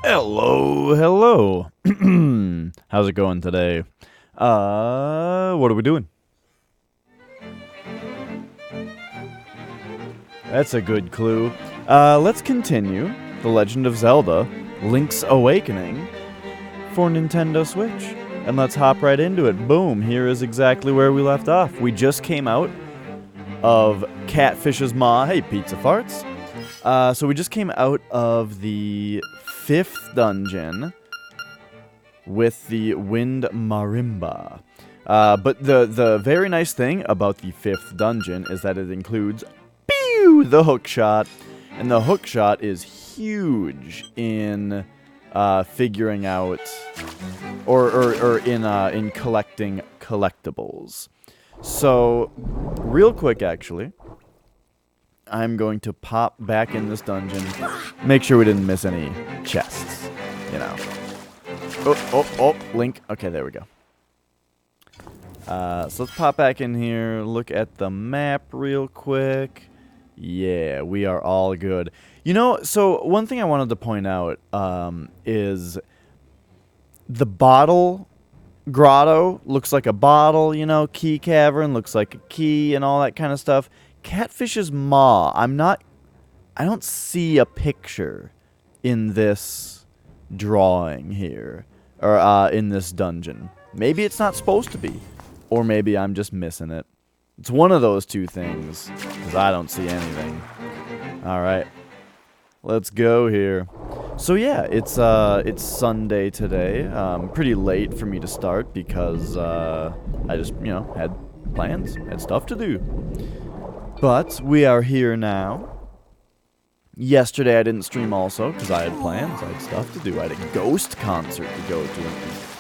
Hello, hello. How's it going today? What are we doing? That's a good clue. Let's continue The Legend of Zelda, Link's Awakening for Nintendo Switch. And let's hop right into it. Boom, here is exactly where we left off. We just came out of Catfish's Maw. Hey, Pizza Farts. So we just came out of the 5th dungeon with the Wind Marimba. But the very nice thing about the 5th dungeon is that it includes the hook shot. And the hook shot is huge in figuring out or in collecting collectibles. So, real quick actually, I'm going to pop back in this dungeon, make sure we didn't miss any chests, you know. Oh, Link. Okay, there we go. So let's pop back in here, look at the map real quick. Yeah, we are all good. You know, so one thing I wanted to point out is the bottle grotto looks like a bottle, you know, key cavern looks like a key and all that kind of stuff. Catfish's Maw, I don't see a picture in this drawing here, or in this dungeon. Maybe it's not supposed to be, or maybe I'm just missing it. It's one of those two things, because I don't see anything. Alright, let's go here. So yeah, it's Sunday today. Pretty late for me to start, because I just, you know, had plans, had stuff to do. But we are here now. Yesterday I didn't stream also because I had plans. I had stuff to do. I had a Ghost concert to go to.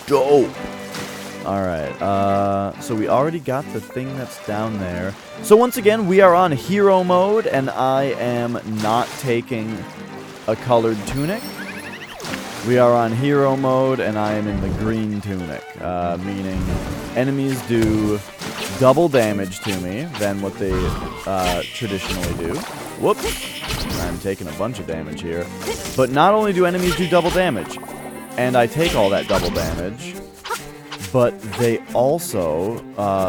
Dope. Alright, so we already got the thing that's down there. So once again, we are on hero mode, and I am not taking a colored tunic. We are on hero mode, and I am in the green tunic, meaning enemies do double damage to me than what they traditionally do. Whoops. I'm taking a bunch of damage here. But not only do enemies do double damage, and I take all that double damage, but they also,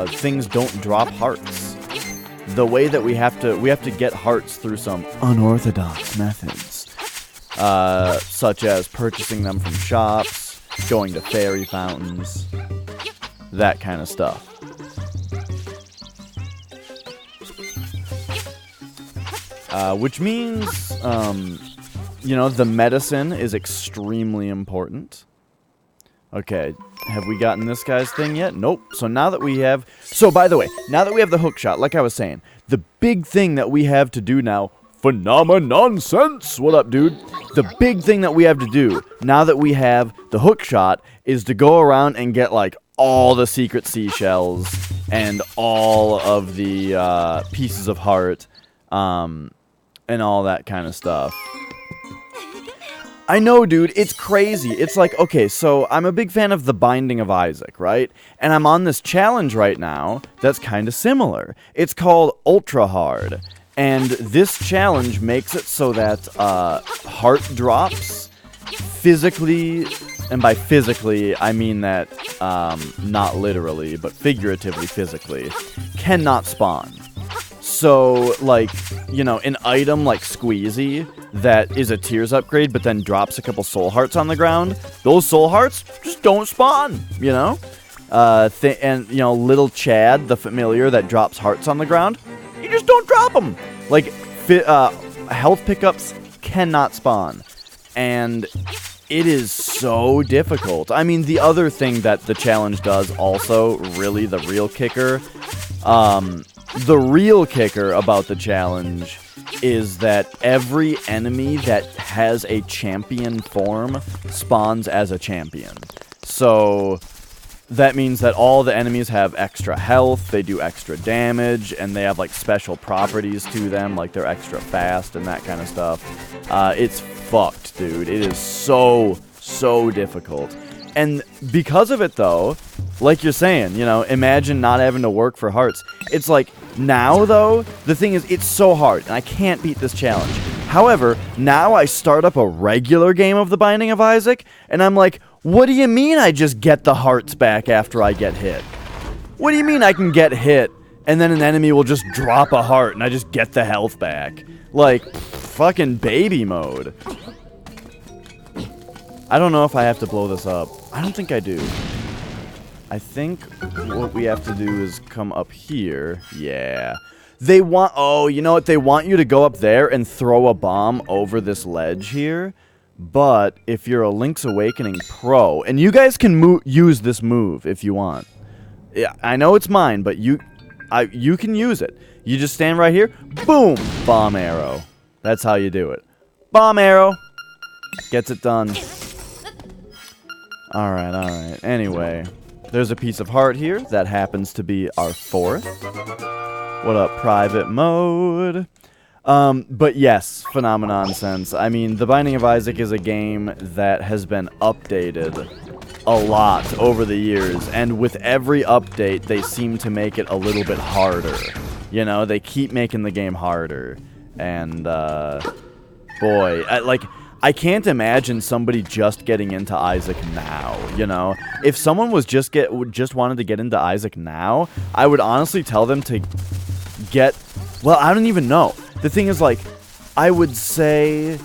things don't drop hearts. The way that we have to get hearts through some unorthodox methods, such as purchasing them from shops, going to fairy fountains, that kind of stuff. Which means, you know, the medicine is extremely important. Okay, have we gotten this guy's thing yet? Nope. So now that we have... So, by the way, now that we have the hook shot, like I was saying, the big thing that we have to do now... Phenomenonsense! What up, dude? The big thing that we have to do, now that we have the hook shot, is to go around and get, like, all the secret seashells and all of the pieces of heart, and all that kind of stuff. I know, dude, it's crazy. It's like, okay, so I'm a big fan of The Binding of Isaac, right? And I'm on this challenge right now that's kind of similar. It's called Ultra Hard. And this challenge makes it so that heart drops physically, and by physically, I mean that not literally, but figuratively physically, cannot spawn. So, like, you know, an item like Squeezy that is a Tears upgrade but then drops a couple soul hearts on the ground, those soul hearts just don't spawn, you know? And, you know, Little Chad, the familiar that drops hearts on the ground, you just don't drop them. Like, health pickups cannot spawn. And it is so difficult. I mean, the other thing that the challenge does also, really the real kicker, the real kicker about the challenge is that every enemy that has a champion form spawns as a champion. So that means that all the enemies have extra health, they do extra damage, and they have like special properties to them, like they're extra fast and that kind of stuff. It's fucked, dude. It is so difficult. And because of it, though, like you're saying, you know, imagine not having to work for hearts. It's like, now, though, the thing is, it's so hard, and I can't beat this challenge. However, now I start up a regular game of The Binding of Isaac, and I'm like, what do you mean I just get the hearts back after I get hit? What do you mean I can get hit, and then an enemy will just drop a heart, and I just get the health back? Like, fucking baby mode. I don't know if I have to blow this up. I don't think I do. I think what we have to do is come up here. Yeah. They want... Oh, you know what? They want you to go up there and throw a bomb over this ledge here. But if you're a Link's Awakening pro... And you guys can use this move if you want. Yeah, I know it's mine, but you can use it. You just stand right here. Boom! Bomb arrow. That's how you do it. Bomb arrow. Gets it done. Alright, alright. Anyway... There's a piece of heart here. That happens to be our 4th. What up, private mode? But yes, Phenomenon Sense. I mean, The Binding of Isaac is a game that has been updated a lot over the years. And with every update, they seem to make it a little bit harder. You know, they keep making the game harder. And, boy, I can't imagine somebody just getting into Isaac now, you know? If someone was just wanted to get into Isaac now, I would honestly tell them to get... Well, I don't even know. The thing is, like, I would say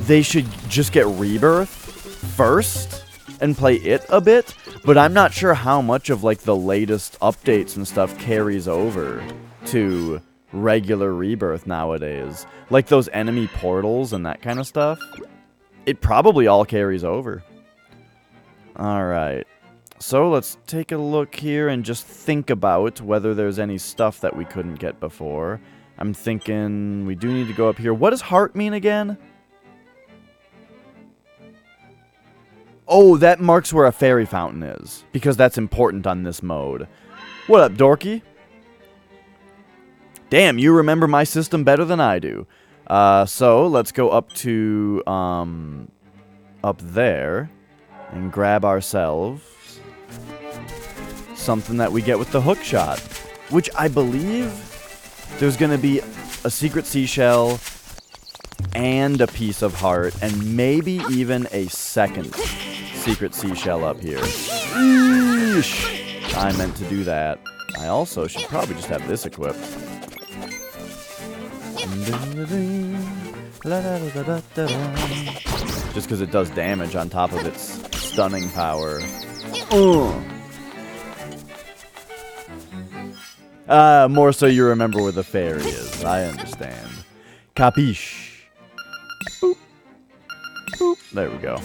they should just get Rebirth first and play it a bit, but I'm not sure how much of, like, the latest updates and stuff carries over to... regular Rebirth nowadays. Like those enemy portals and that kind of stuff. It probably all carries over. Alright. So let's take a look here and just think about whether there's any stuff that we couldn't get before. I'm thinking we do need to go up here. What does heart mean again? Oh, that marks where a fairy fountain is. Because that's important on this mode. What up, Dorky? Damn, you remember my system better than I do. So, let's go up to, up there, and grab ourselves something that we get with the hook shot, which I believe there's going to be a secret seashell and a piece of heart, and maybe even a second secret seashell up here. Eesh. I meant to do that. I also should probably just have this equipped. Just because it does damage on top of its stunning power. More so you remember where the fairy is. I understand. Capiche. Boop. Boop. There we go.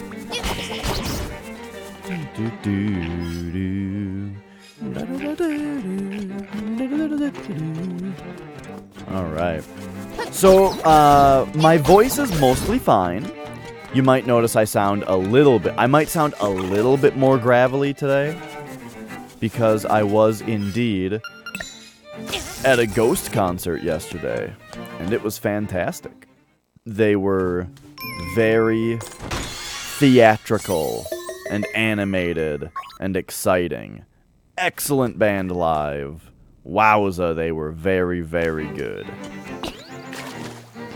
Alright. So, my voice is mostly fine. You might notice I might sound a little bit more gravelly today. Because I was indeed at a Ghost concert yesterday. And it was fantastic. They were very theatrical and animated and exciting. Excellent band live. Wowza, they were very, very good.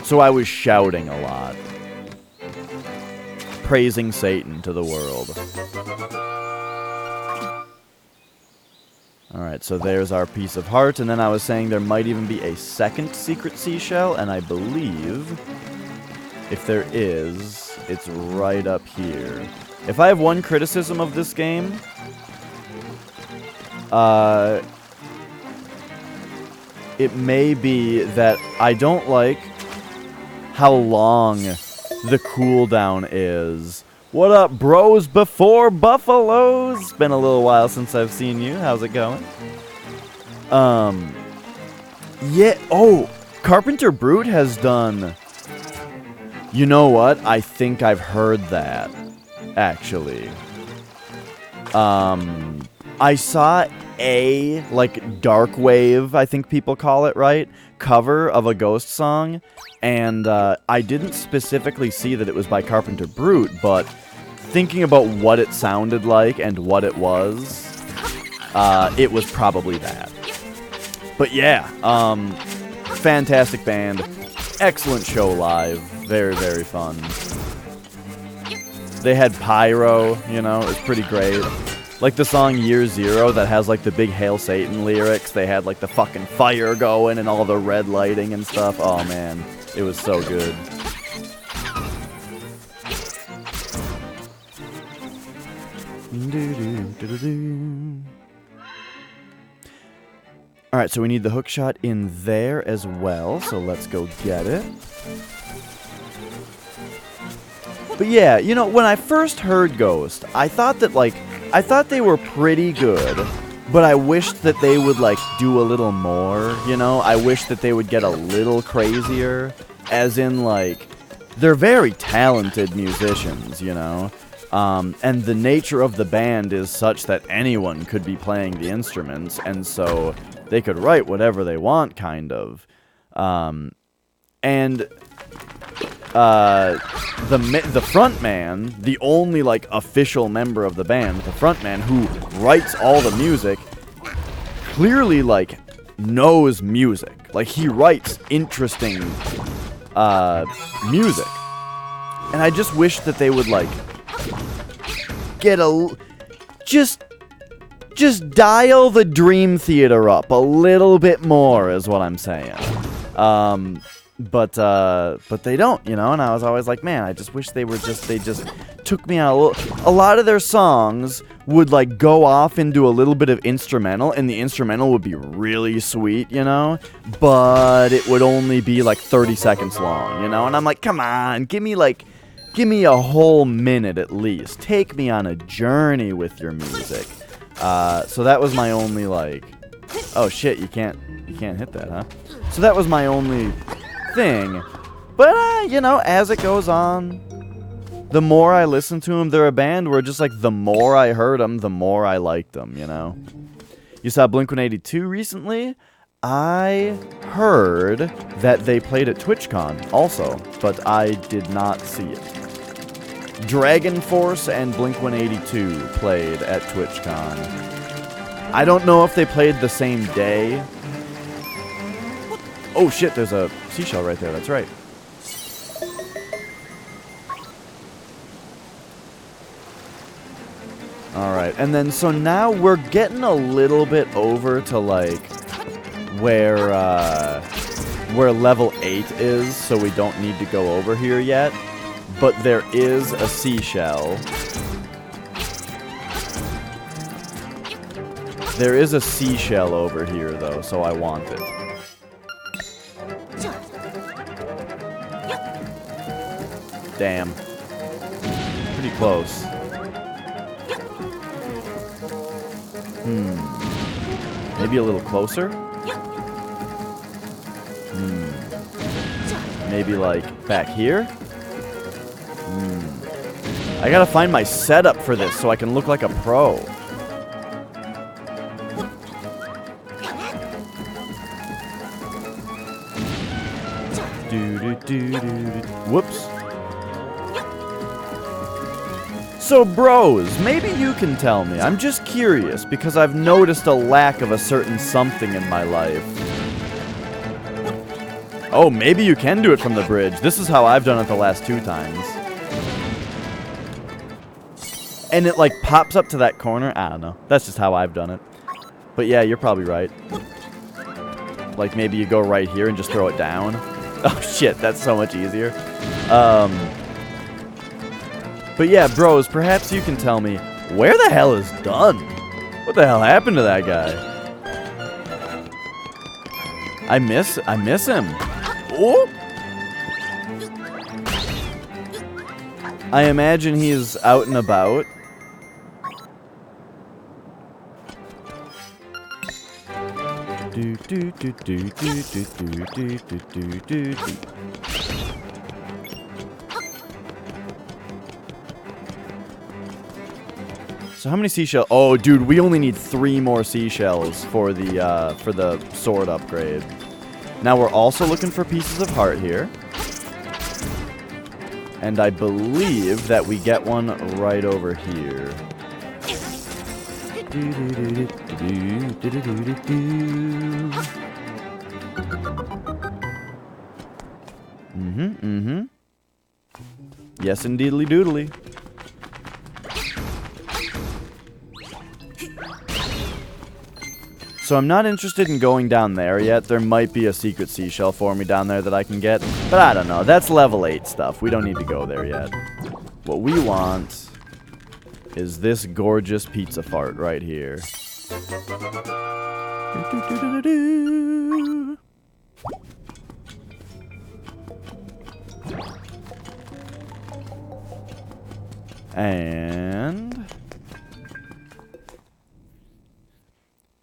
So I was shouting a lot. Praising Satan to the world. Alright, so there's our piece of heart, and then I was saying there might even be a second secret seashell, and I believe, if there is, it's right up here. If I have one criticism of this game, it may be that I don't like how long the cooldown is. What up, bros before buffaloes? It's been a little while since I've seen you. How's it going? Yeah. Oh, Carpenter Brute has done... You know what? I think I've heard that, actually. I saw a, like, dark wave, I think people call it, right? Cover of a Ghost song. And I didn't specifically see that it was by Carpenter Brute, but thinking about what it sounded like and what it was probably that. But yeah, fantastic band. excellent show live. Very, very fun. They had pyro, you know, it was pretty great. Like the song Year Zero that has like the big Hail Satan lyrics. They had like the fucking fire going and all the red lighting and stuff. Oh man, it was so good. Alright, so we need the hook shot in there as well, so let's go get it. But yeah, you know, when I first heard Ghost, I thought they were pretty good, but I wished that they would, like, do a little more, you know? I wish that they would get a little crazier, as in, like, they're very talented musicians, you know? And the nature of the band is such that anyone could be playing the instruments, and so they could write whatever they want, kind of. The front man, the only, like, official member of the band, the front man who writes all the music, clearly, like, knows music. Like, he writes interesting, music. And I just wish that they would, like, get just dial the Dream Theater up a little bit more is what I'm saying. But they don't, you know, and I was always like, man, I just wish they just took me out a little. A lot of their songs would, like, go off into a little bit of instrumental, and the instrumental would be really sweet, you know, but it would only be, like, 30 seconds long, you know, and I'm like, come on, give me a whole minute at least. Take me on a journey with your music. So that was my only, like, oh shit, you can't hit that, huh? So that was my only thing. But, you know, as it goes on, the more I listened to them, they're a band where just, like, the more I heard them, the more I liked them, you know? You saw Blink-182 recently? I heard that they played at TwitchCon also, but I did not see it. Dragon Force and Blink-182 played at TwitchCon. I don't know if they played the same day. Oh shit, there's a seashell right there, that's right. Alright, and then so now we're getting a little bit over to, like, where level 8 is, so we don't need to go over here yet. But there is a seashell. There is a seashell over here, though, so I want it. Damn. Pretty close. Maybe a little closer? Maybe, like, back here? I gotta find my setup for this so I can look like a pro. Whoops. So, bros, maybe you can tell me. I'm just curious because I've noticed a lack of a certain something in my life. Oh, maybe you can do it from the bridge. This is how I've done it the last 2 times. And it, like, pops up to that corner. I don't know. That's just how I've done it. But yeah, you're probably right. Like, maybe you go right here and just throw it down. Oh, shit. That's so much easier. But yeah, bros, perhaps you can tell me, where the hell is Dunn? What the hell happened to that guy? I miss him. Oh! I imagine he's out and about. So how many seashells? Oh, dude, we only need 3 more seashells for the sword upgrade. Now we're also looking for pieces of heart here. And I believe that we get one right over here. Yes, indeedly doodly. So I'm not interested in going down there yet. There might be a secret seashell for me down there that I can get. But I don't know. That's level 8 stuff. We don't need to go there yet. What we want is this gorgeous pizza fart right here. And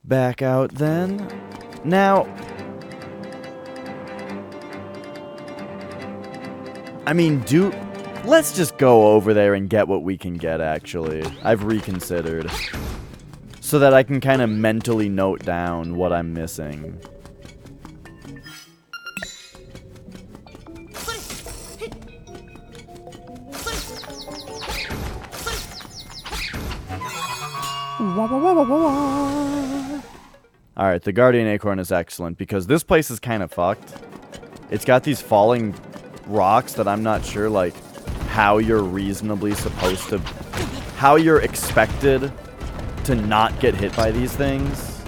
back out then. Now, I mean, let's just go over there and get what we can get, actually. I've reconsidered. So that I can kind of mentally note down what I'm missing. Alright, the Guardian Acorn is excellent because this place is kind of fucked. It's got these falling rocks that I'm not sure, like, how you're reasonably supposed to... How you're expected to not get hit by these things.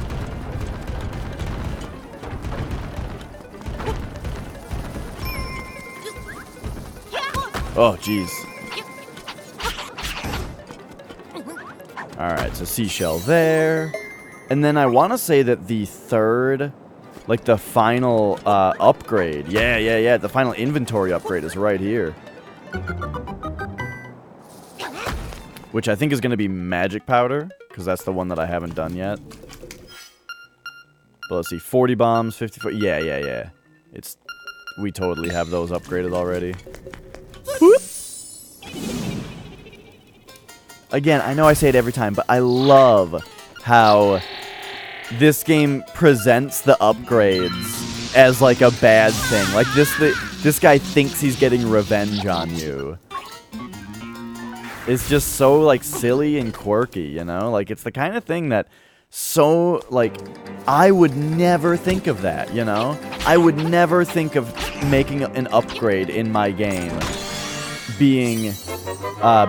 Oh, jeez. Alright, so seashell there. And then I want to say that the third, like the final upgrade. Yeah. The final inventory upgrade is right here. Which I think is going to be magic powder, because that's the one that I haven't done yet. But let's see, 40 bombs, 54. Yeah. We totally have those upgraded already. Whoop. Again, I know I say it every time, but I love how this game presents the upgrades as like a bad thing. Like this guy thinks he's getting revenge on you. It's just so like silly and quirky, you know? Like it's the kind of thing that so like I would never think of that, you know? I would never think of making an upgrade in my game being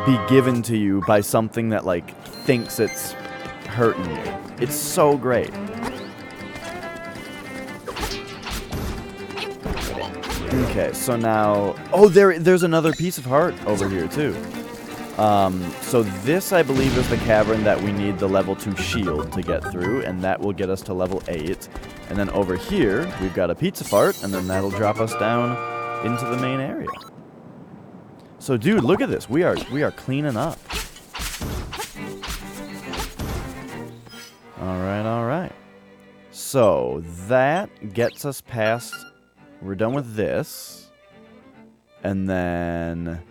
be given to you by something that like thinks it's hurting you. It's so great. Okay, so now... Oh, there's another piece of heart over here, too. So this, I believe, is the cavern that we need the level 2 shield to get through, and that will get us to level 8. And then over here, we've got a pizza fart, and then that'll drop us down into the main area. So, dude, look at this. We are cleaning up. Alright. So, that gets us past... We're done with this. And then...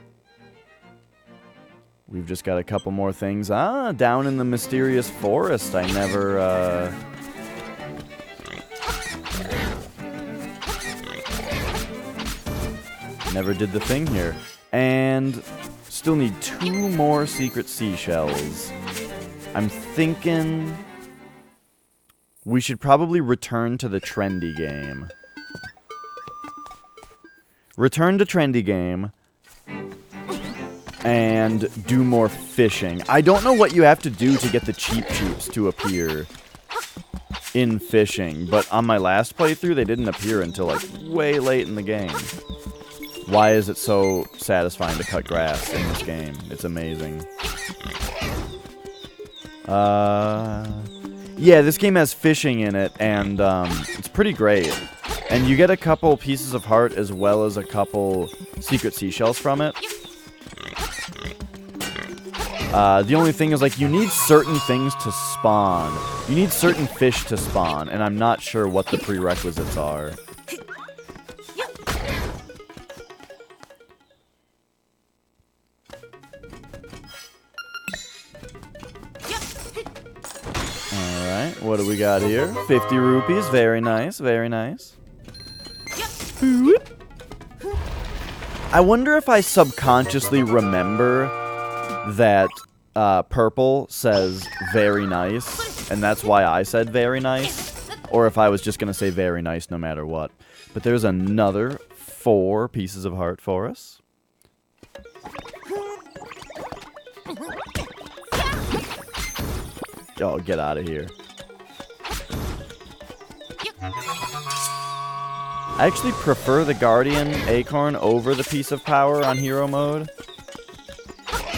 We've just got a couple more things. Down in the mysterious forest. I never, Never did the thing here. And still need 2 more secret seashells. I'm thinking... We should probably return to the trendy game. Return to trendy game. And do more fishing. I don't know what you have to do to get the cheap cheeps to appear in fishing, but on my last playthrough, they didn't appear until, like, way late in the game. Why is it so satisfying to cut grass in this game? It's amazing. Yeah, this game has fishing in it, and it's pretty great. And you get a couple pieces of heart as well as a couple secret seashells from it. The only thing is, like, you need certain things to spawn. You need certain fish to spawn, and I'm not sure what the prerequisites are. Alright, what do we got here? 50 rupees, very nice, very nice. I wonder if I subconsciously remember that purple says very nice, and that's why I said very nice, or if I was just going to say very nice no matter what. But there's another 4 pieces of heart for us. Oh, get out of here. I actually prefer the Guardian Acorn over the Piece of Power on hero mode.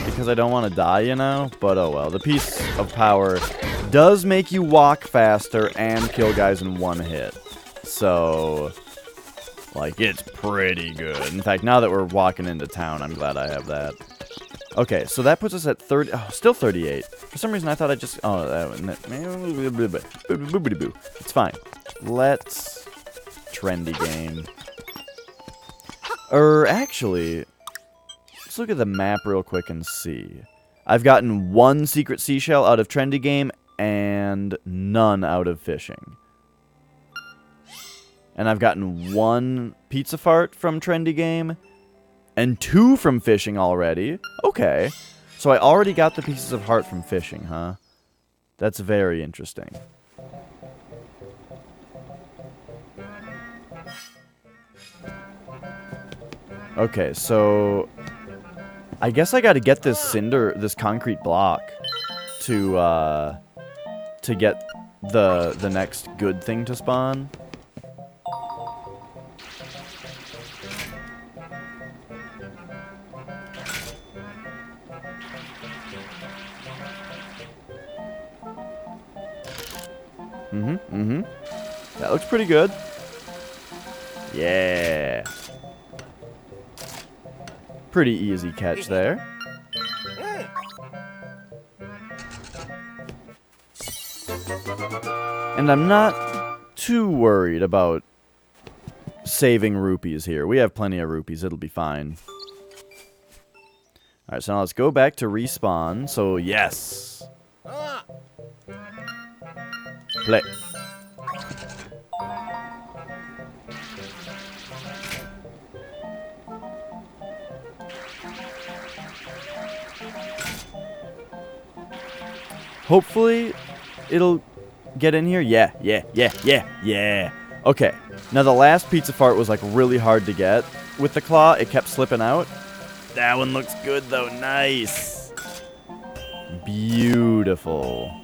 Because I don't want to die, you know? But oh well. The Piece of Power does make you walk faster and kill guys in 1 hit. So, like, it's pretty good. In fact, now that we're walking into town, I'm glad I have that. Okay, so that puts us at 30... Oh, still 38. For some reason, I thought I just... Oh, that one... It's fine. Let's... Trendy game. Actually... Let's look at the map real quick and see. I've gotten 1 secret seashell out of Trendy Game and none out of fishing. And I've gotten 1 pizza fart from Trendy Game and 2 from fishing already. Okay. So I already got the pieces of heart from fishing, huh? That's very interesting. Okay, so... I guess I gotta get this this concrete block to get the next good thing to spawn. That looks pretty good. Yeah. Pretty easy catch there. And I'm not too worried about saving rupees here. We have plenty of rupees. It'll be fine. Alright, so now let's go back to respawn. So, yes. Play. Hopefully, it'll get in here. Yeah. Okay. Now, the last pizza fart was, like, really hard to get with the claw. It kept slipping out. That one looks good, though. Nice. Beautiful.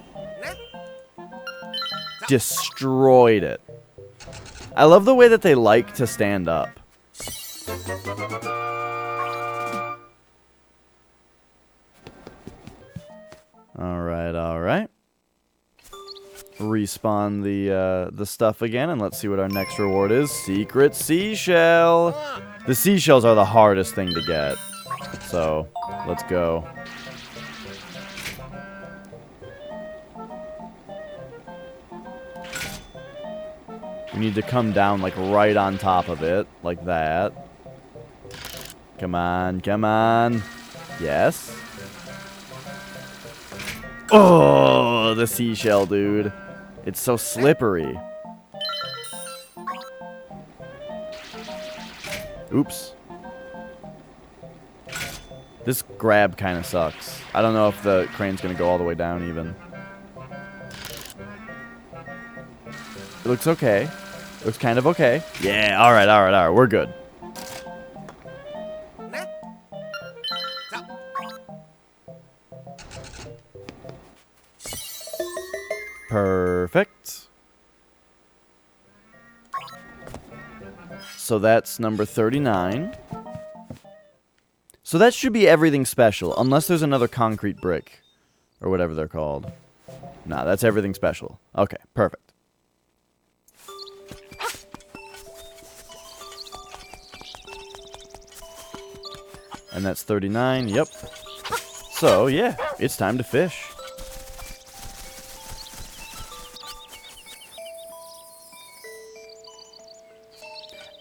Destroyed it. I love the way that they like to stand up. Alright. Respawn the stuff again, and let's see what our next reward is. Secret seashell! The seashells are the hardest thing to get. So, let's go. We need to come down, like, right on top of it. Like that. Come on, come on. Yes. Oh, the seashell, dude. It's so slippery. Oops. This grab kind of sucks. I don't know if the crane's going to go all the way down even. It looks okay. It looks kind of okay. Yeah, alright. We're good. Perfect. So that's number 39. So that should be everything special, unless there's another concrete brick. Or whatever they're called. Nah, that's everything special. Okay, perfect. And that's 39, yep. So, yeah, it's time to fish.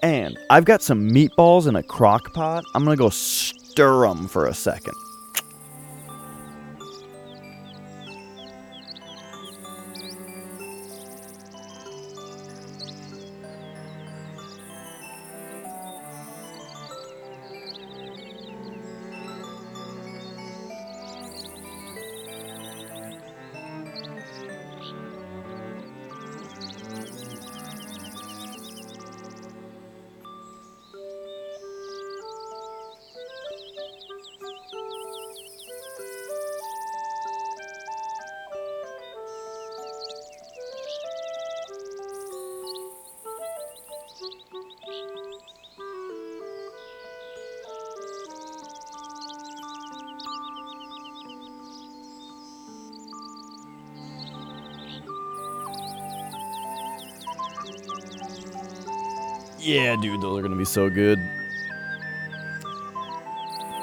And I've got some meatballs in a crock pot. I'm going to go stir them for a second. Yeah, dude, those are gonna be so good.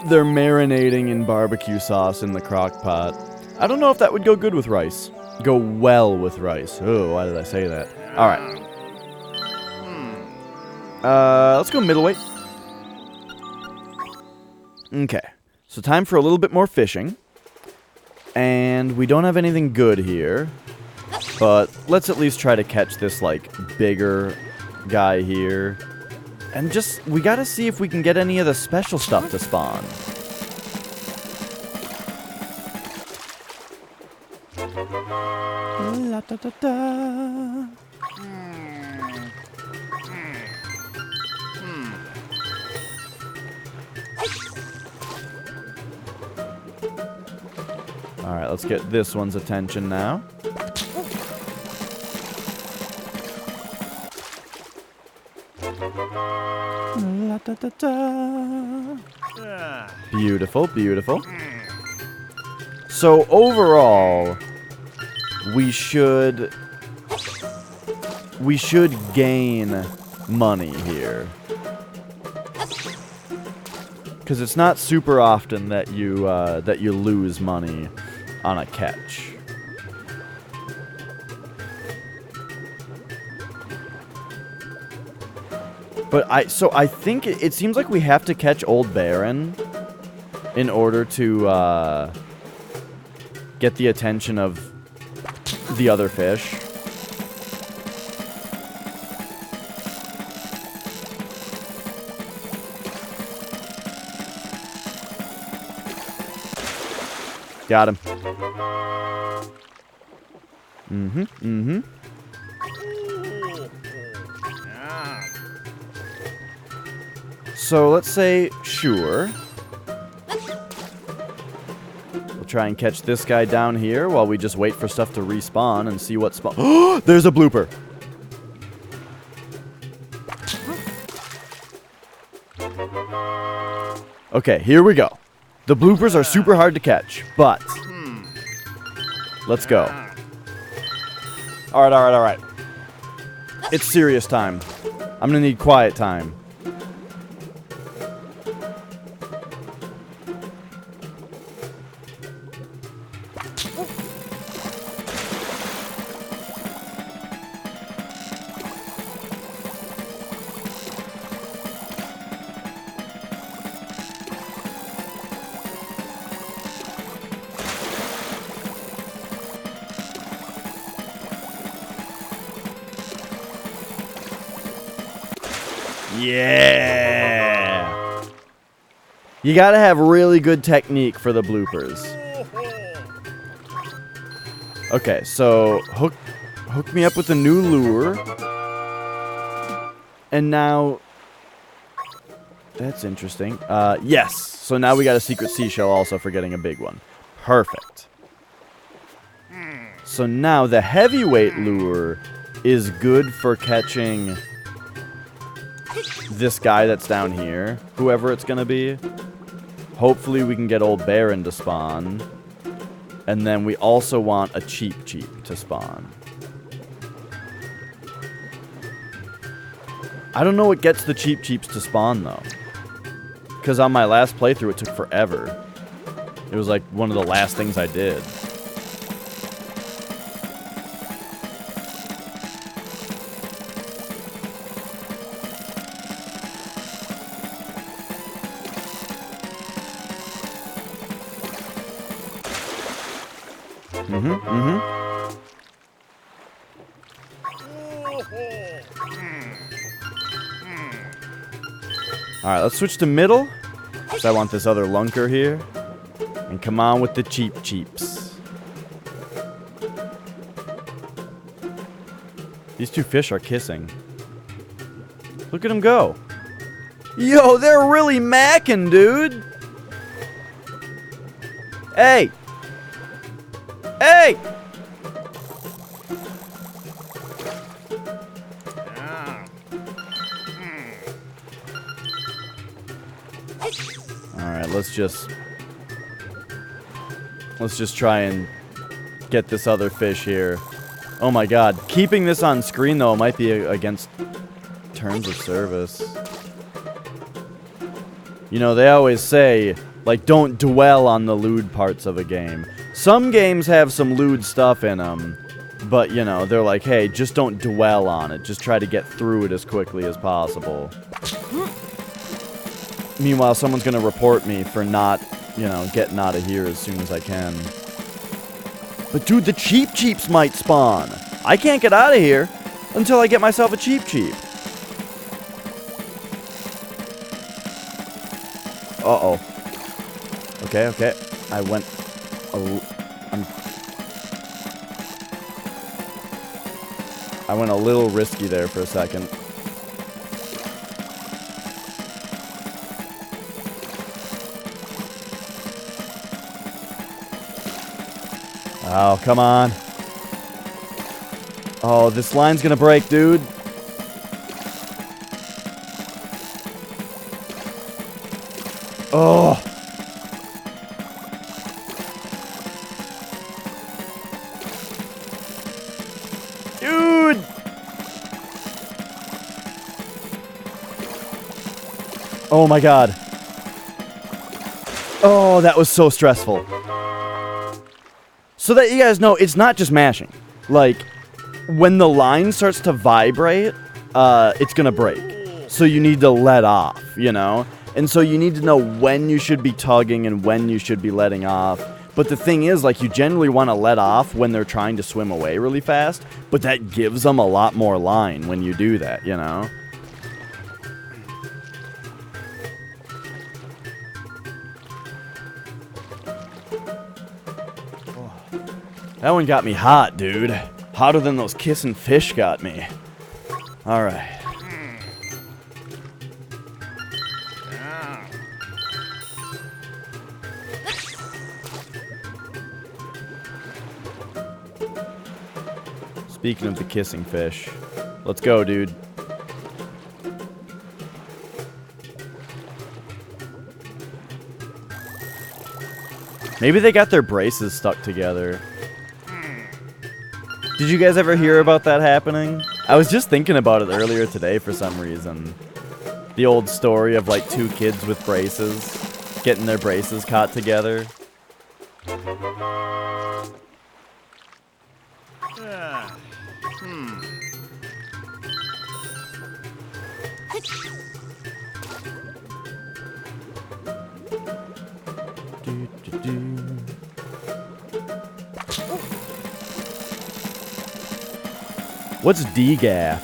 They're marinating in barbecue sauce in the crock pot. I don't know if that would go good with rice. Go well with rice. Oh, why did I say that? Alright. Let's go middleweight. Okay. So time for a little bit more fishing. And we don't have anything good here. But let's at least try to catch this, like, bigger guy here. And just, we gotta see if we can get any of the special stuff to spawn. La da da da. Alright, let's get this one's attention now. La da da da. Beautiful, beautiful. So overall, we should gain money here. Because it's not super often that you lose money on a catch. But I think it seems like we have to catch Old Baron in order to get the attention of the other fish. Got him. So let's say, sure. We'll try and catch this guy down here while we just wait for stuff to respawn and see what spawn. Oh, there's a blooper. Okay, here we go. The bloopers are super hard to catch, but let's go. Alright. It's serious time. I'm gonna need quiet time. Yeah! You gotta have really good technique for the bloopers. Okay, so hook me up with a new lure. And now... That's interesting. Yes! So now we got a secret seashell also for getting a big one. Perfect. So now the heavyweight lure is good for catching... this guy that's down here, whoever it's gonna be. Hopefully we can get Old Baron to spawn. And then we also want a cheap to spawn. I don't know what gets the cheaps to spawn though. Because on my last playthrough it took forever. It was like one of the last things I did. Alright, let's switch to middle. Because I want this other lunker here. And come on with the cheaps. These two fish are kissing. Look at them go. Yo, they're really macking, dude. Hey. Hey. Alright, let's just try and get this other fish here. Oh my god. Keeping this on screen, though, might be against terms of service. You know, they always say, like, don't dwell on the lewd parts of a game. Some games have some lewd stuff in them, but, you know, they're like, hey, just don't dwell on it. Just try to get through it as quickly as possible. Meanwhile, someone's going to report me for not, you know, getting out of here as soon as I can. But, dude, the Cheep Cheeps might spawn. I can't get out of here until I get myself a Cheep Cheep. Uh-oh. Okay, okay. I went... I went a little risky there for a second. Oh, come on. Oh, this line's gonna break, dude. Oh. Dude. Oh my god. Oh, that was so stressful. So that you guys know, it's not just mashing. Like, when the line starts to vibrate, it's gonna break. So you need to let off, you know? And so you need to know when you should be tugging and when you should be letting off. But the thing is, like, you generally want to let off when they're trying to swim away really fast, but that gives them a lot more line when you do that, you know? That one got me hot, dude. Hotter than those kissing fish got me. Alright. Speaking of the kissing fish, let's go, dude. Maybe they got their braces stuck together. Did you guys ever hear about that happening? I was just thinking about it earlier today for some reason. The old story of, like, two kids with braces, getting their braces caught together. What's DGAF?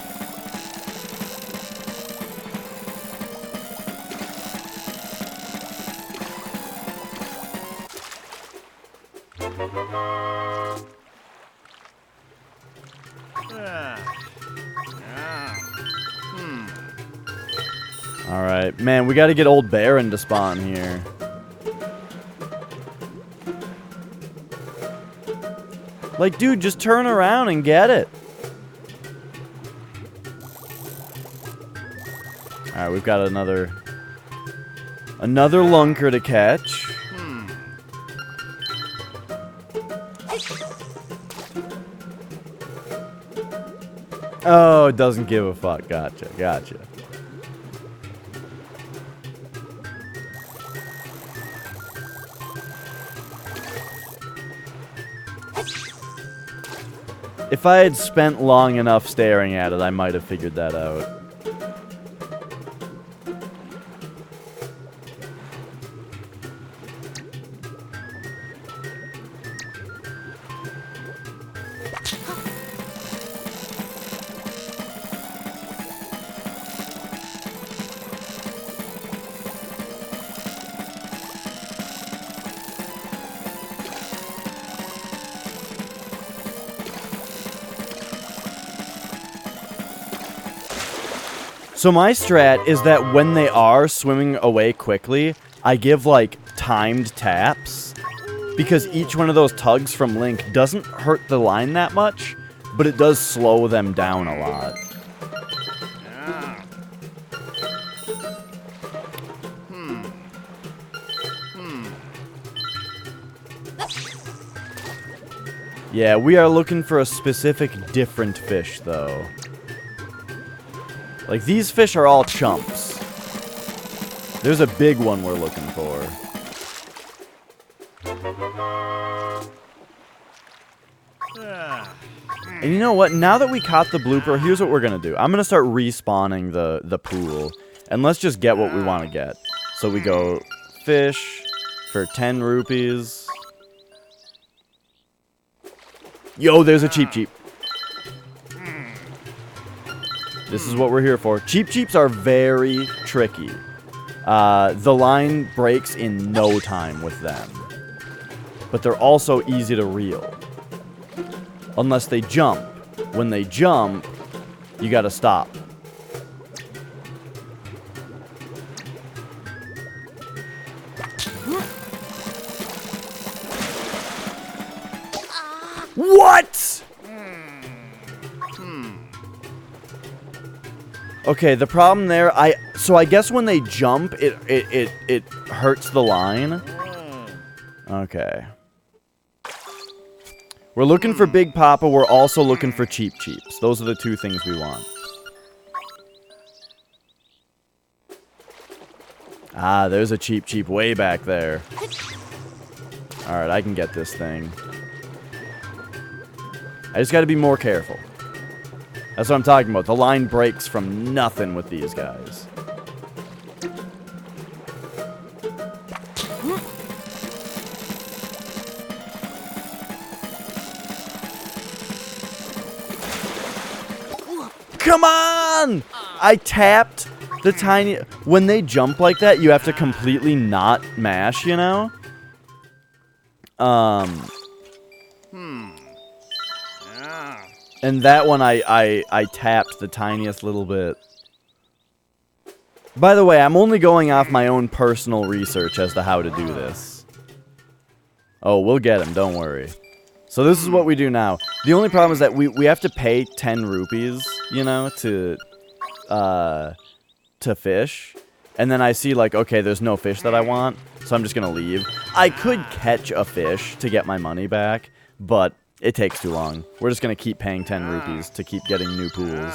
Alright, man, we gotta get old Baron to spawn here. Like, dude, just turn around and get it. Alright, we've got another lunker to catch. Oh, it doesn't give a fuck. Gotcha, gotcha. If I had spent long enough staring at it, I might have figured that out. So my strat is that when they are swimming away quickly, I give, like, timed taps. Because each one of those tugs from Link doesn't hurt the line that much, but it does slow them down a lot. Yeah, we are looking for a specific different fish, though. Like, these fish are all chumps. There's a big one we're looking for. And you know what? Now that we caught the blooper, here's what we're going to do. I'm going to start respawning the pool. And let's just get what we want to get. So we go fish for 10 rupees. Yo, there's a cheap cheap. This is what we're here for. Cheap cheeps are very tricky. The line breaks in no time with them. But they're also easy to reel. Unless they jump. When they jump, you gotta stop. What? Okay, the problem there, so I guess when they jump, it hurts the line. Okay. We're looking for Big Papa. We're also looking for Cheap Cheeps. Those are the two things we want. Ah, there's a Cheap Cheep way back there. Alright, I can get this thing. I just gotta be more careful. That's what I'm talking about. The line breaks from nothing with these guys. Come on! I tapped the tiny... When they jump like that, you have to completely not mash, you know? And that one, I tapped the tiniest little bit. By the way, I'm only going off my own personal research as to how to do this. Oh, we'll get him, don't worry. So this is what we do now. The only problem is that we have to pay 10 rupees, you know, to fish. And then I see, like, okay, there's no fish that I want, so I'm just gonna leave. I could catch a fish to get my money back, but it takes too long. We're just gonna keep paying 10 rupees to keep getting new pools.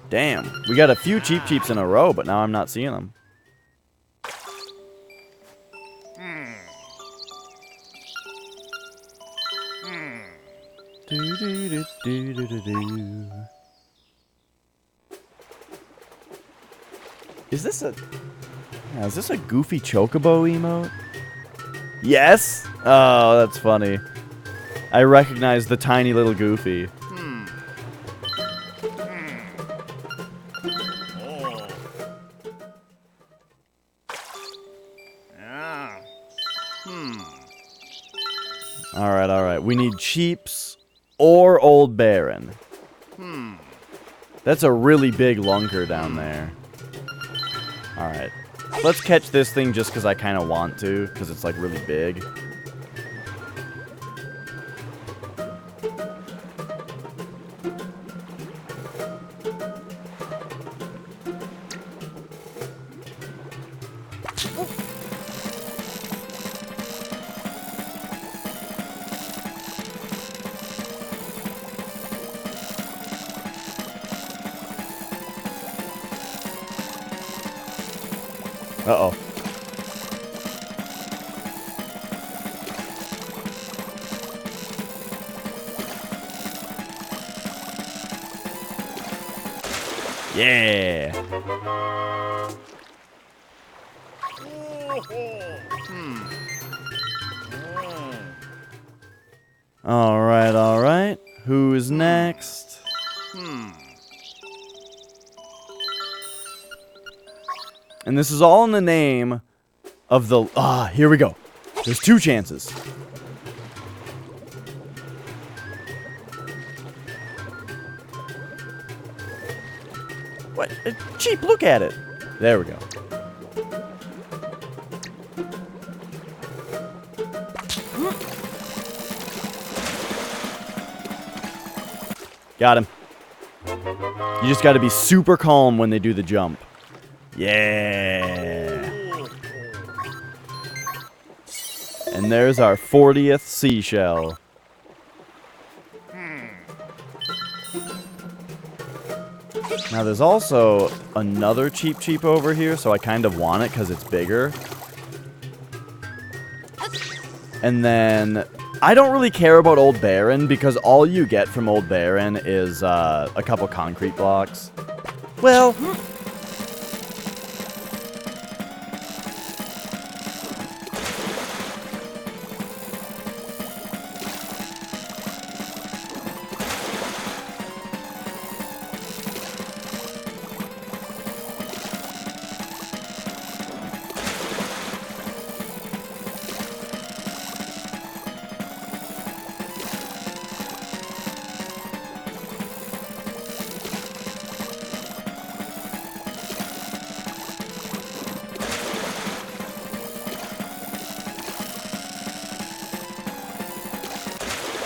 Damn, we got a few Cheap Cheeps in a row, but now I'm not seeing them. Is this a Goofy Chocobo emote? Yes? Oh, that's funny. I recognize the tiny little Goofy. Alright. We need Cheeps or Old Baron. That's a really big lunker down there. Alright. Let's catch this thing just because I kind of want to, because it's like really big. Uh-oh. Yeah. Alright. Who's next? And this is all in the name of the... here we go. There's 2 chances. What? Cheap, look at it. There we go. Got him. You just got to be super calm when they do the jump. Yeah. And there's our 40th seashell. Now there's also another cheap over here, so I kind of want it because it's bigger. And then I don't really care about Old Baron because all you get from Old Baron is a couple concrete blocks. Well...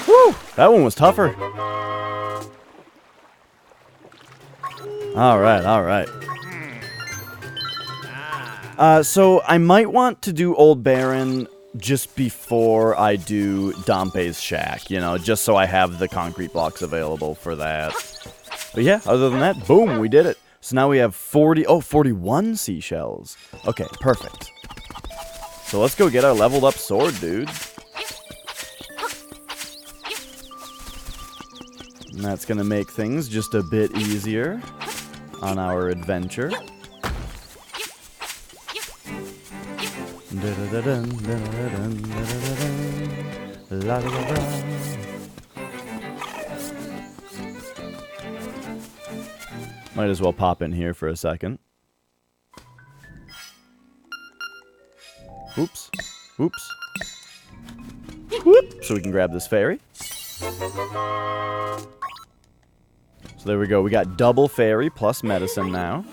Woo! That one was tougher. Alright, alright. So I might want to do Old Baron just before I do Dompe's Shack, you know, just so I have the concrete blocks available for that. But yeah, other than that, boom, we did it. So now we have 41 seashells. Okay, perfect. So let's go get our leveled up sword, dude. And that's going to make things just a bit easier on our adventure. Might as well pop in here for a second. Oops. Oops. Whoop. So we can grab this fairy. So there we go. We got double fairy plus medicine now.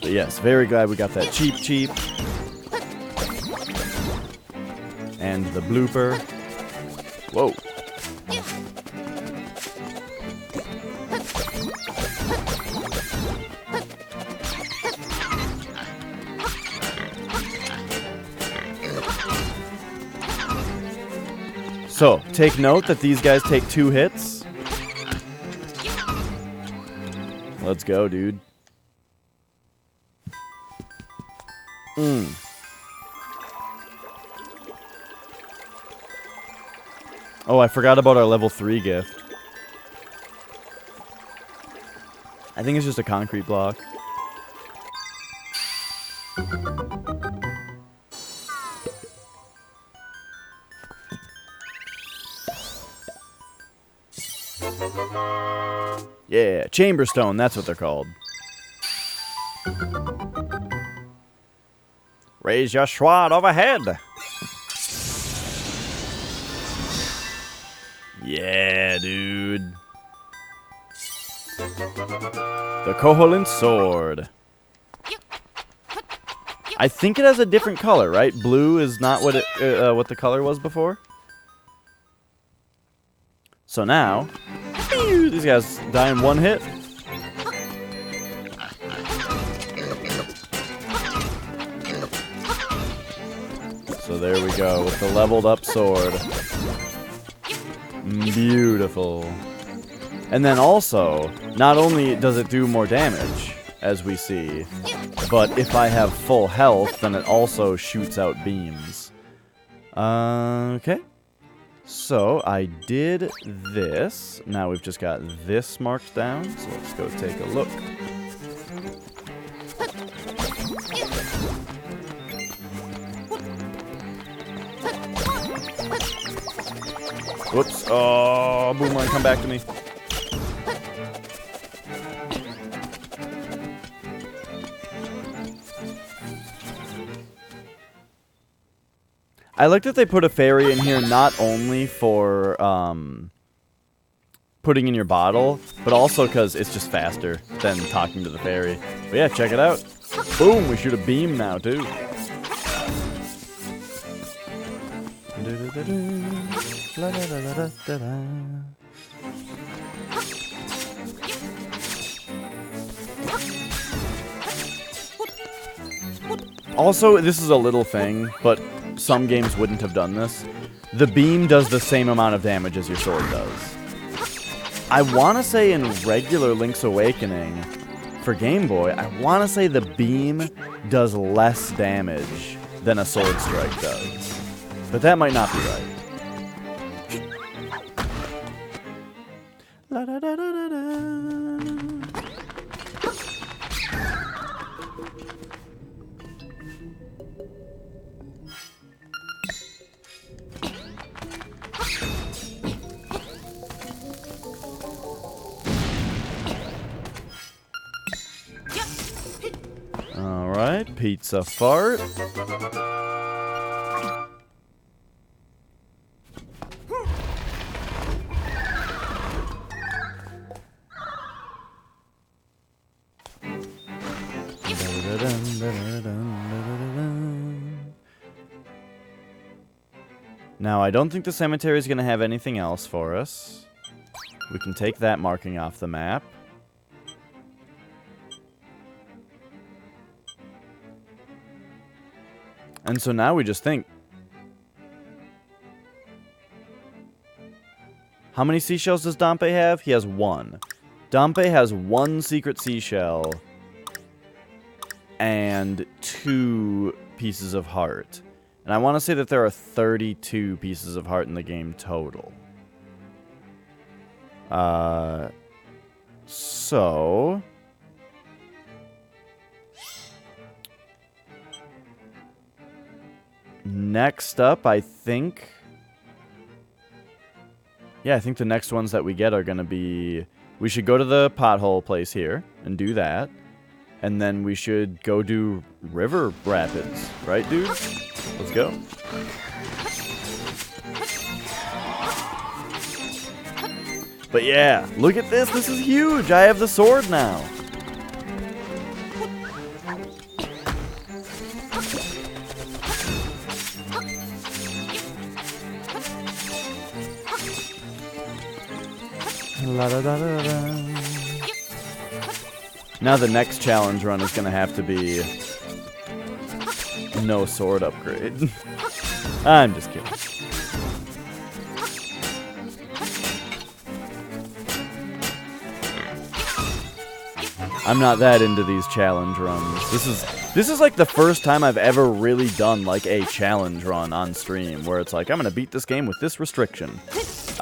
But yes, very glad we got that cheap. And the blooper. Whoa. So, take note that these guys take 2 hits. Let's go, dude. Oh, I forgot about our level 3 gift. I think it's just a concrete block. Yeah, chamber stone, that's what they're called. Raise your sword overhead. Yeah, dude. The Koholint sword. I think it has a different color, right? Blue is not what it what the color was before. So now, these guys die in 1 hit. So there we go with the leveled up sword. Beautiful. And then also, not only does it do more damage, as we see, but if I have full health, then it also shoots out beams. Okay. So, I did this. Now we've just got this marked down, so let's go take a look. Whoops. Oh, Boomerang, come back to me. I like that they put a fairy in here not only for putting in your bottle, but also because it's just faster than talking to the fairy. But yeah, check it out. Boom, we shoot a beam now, too. Also, this is a little thing, but some games wouldn't have done this. The beam does the same amount of damage as your sword does. I want to say in regular Link's Awakening, for Game Boy, I want to say the beam does less damage than a sword strike does. But that might not be right. La da da da da da. Alright, pizza fart. Now, I don't think the cemetery is going to have anything else for us. We can take that marking off the map. And so now we just think. How many seashells does Dompe have? He has 1. Dompe has 1 secret seashell and 2 pieces of heart. And I want to say that there are 32 pieces of heart in the game total. So... next up, I think... yeah, I think the next ones that we get are going to be... we should go to the pothole place here and do that. And then we should go do river rapids. Right, dudes? Let's go. But yeah, look at this. This is huge. I have the sword now. La da da da da. Now the next challenge run is going to have to be no sword upgrade. I'm just kidding. I'm not that into these challenge runs. This is like the first time I've ever really done like a challenge run on stream where it's like I'm gonna beat this game with this restriction.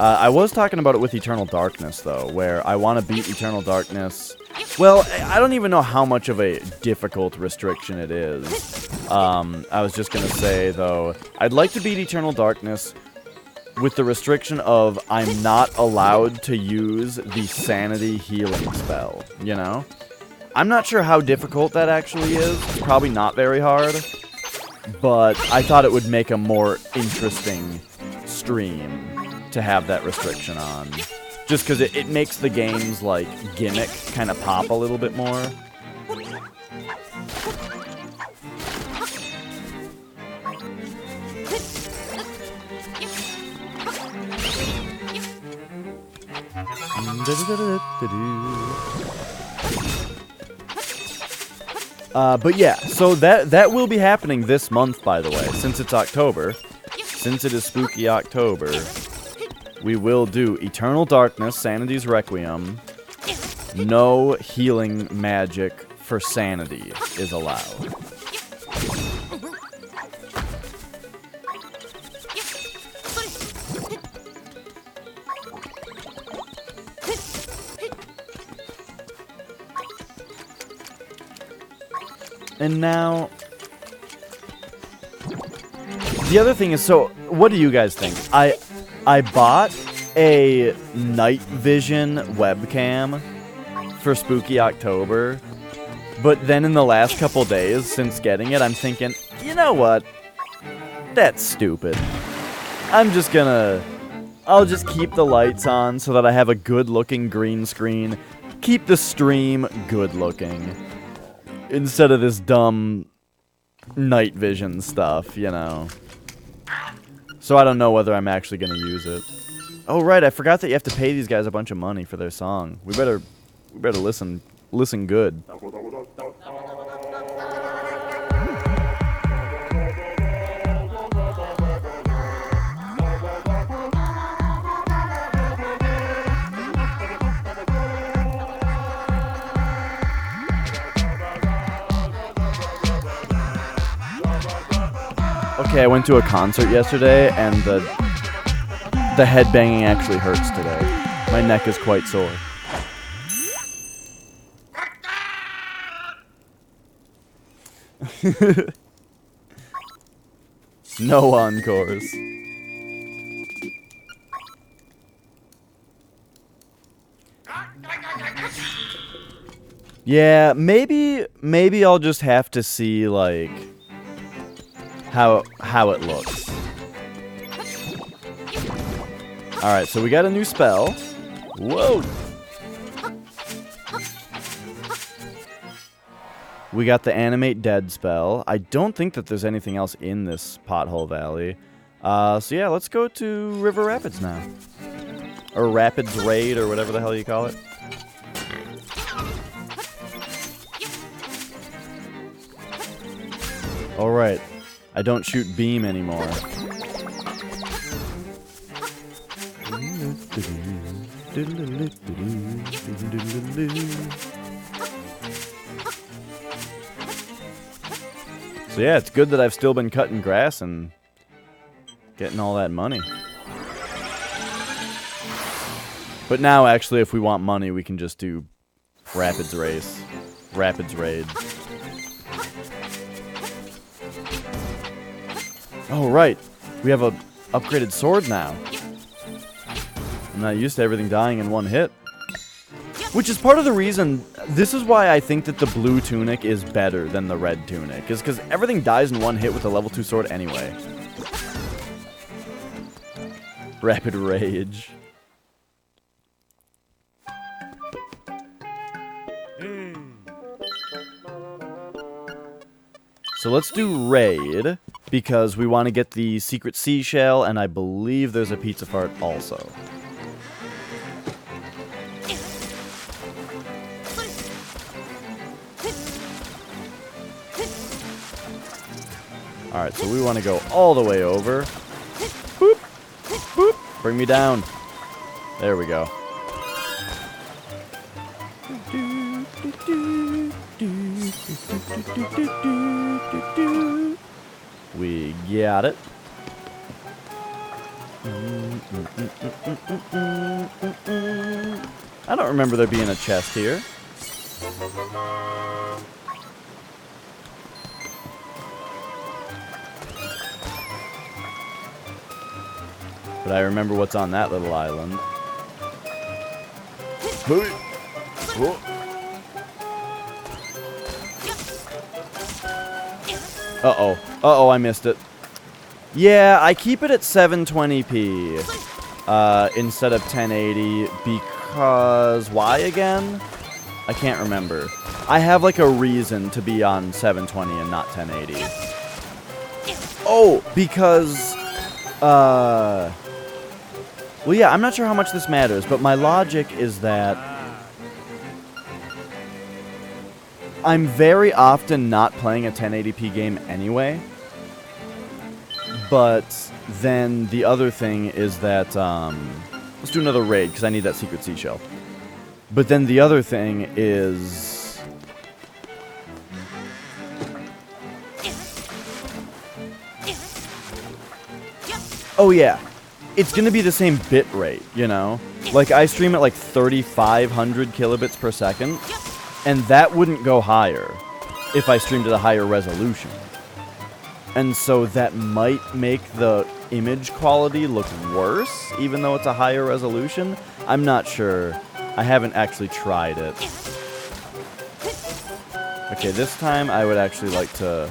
I was talking about it with Eternal Darkness though, where I want to beat Eternal Darkness. Well, I don't even know how much of a difficult restriction it is. I was just gonna say though, I'd like to beat Eternal Darkness with the restriction of I'm not allowed to use the sanity healing spell, you know? I'm not sure how difficult that actually is. It's probably not very hard. But I thought it would make a more interesting stream to have that restriction on. Just because it makes the game's, like, gimmick kind of pop a little bit more. But yeah, so that will be happening this month, by the way, since it's October. Since it is Spooky October, we will do Eternal Darkness, Sanity's Requiem. No healing magic for sanity is allowed. And now, the other thing is, so what do you guys think? I bought a night vision webcam for Spooky October, but then in the last couple days since getting it, I'm thinking, you know what? That's stupid. I'm just gonna I'll just keep the lights on so that I have a good-looking green screen. Keep the stream good-looking. Instead of this dumb night vision stuff, you know. So I don't know whether I'm actually going to use it. Oh, right, I forgot that you have to pay these guys a bunch of money for their song. We better listen good. Okay, I went to a concert yesterday, and the headbanging actually hurts today. My neck is quite sore. No encores. Yeah, maybe I'll just have to see, like, how it looks. Alright, so we got a new spell. Whoa! We got the Animate Dead spell. I don't think that there's anything else in this Pothole Valley. So yeah, let's go to River Rapids now. Or Rapids Raid, or whatever the hell you call it. Alright. I don't shoot beam anymore. So yeah, it's good that I've still been cutting grass and getting all that money. But now, actually, if we want money, we can just do Rapids Race. Rapids Raid. Oh, right. We have a upgraded sword now. I'm not used to everything dying in one hit. Which is part of the reason... This is why I think that the blue tunic is better than the red tunic. Is because everything dies in one hit with a level 2 sword anyway. Rapid Rage. So let's do Raid, because we want to get the secret seashell, and I believe there's a pizza fart also. Alright, so we want to go all the way over. Boop! Boop! Bring me down. There we go. We got it. I don't remember there being a chest here. But I remember what's on that little island. Uh-oh. Uh-oh, I missed it. Yeah, I keep it at 720p instead of 1080 because... Why again? I can't remember. I have, like, a reason to be on 720 and not 1080. Oh, because... Well, yeah, I'm not sure how much this matters, but my logic is that I'm very often not playing a 1080p game anyway. But then the other thing is that, let's do another raid, because I need that secret seashell. But then the other thing is... Oh, yeah. It's going to be the same bit rate, you know? Like, I stream at like 3,500 kilobits per second, and that wouldn't go higher if I streamed at a higher resolution. And so that might make the image quality look worse, even though it's a higher resolution. I'm not sure. I haven't actually tried it. Okay, this time I would actually like to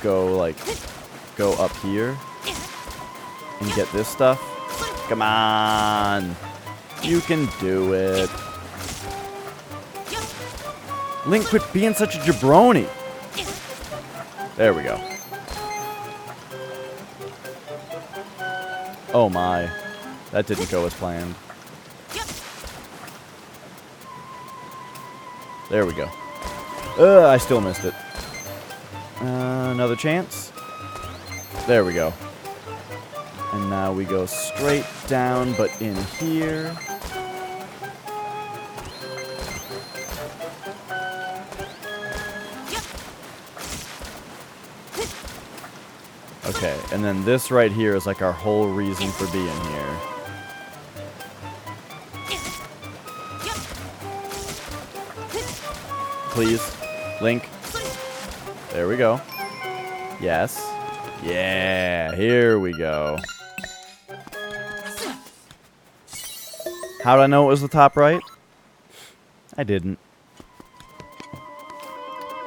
go up here and get this stuff. Come on. You can do it. Link, quit being such a jabroni. There we go. Oh my. That didn't go as planned. There we go. I still missed it. Another chance. There we go. And now we go straight down, but in here. Okay, and then this right here is like our whole reason for being here. Please, Link. There we go. Yes. Yeah, here we go. How did I know it was the top right? I didn't.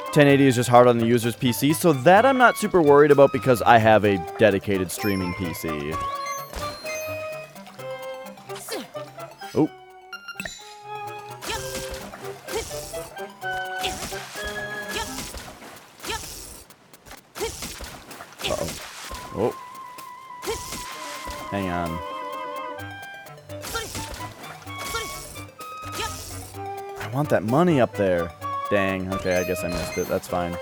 1080 is just hard on the user's PC, so that I'm not super worried about because I have a dedicated streaming PC. Oh. Uh-oh. Oh. Hang on. I want that money up there. Dang, okay, I guess I missed it. That's fine.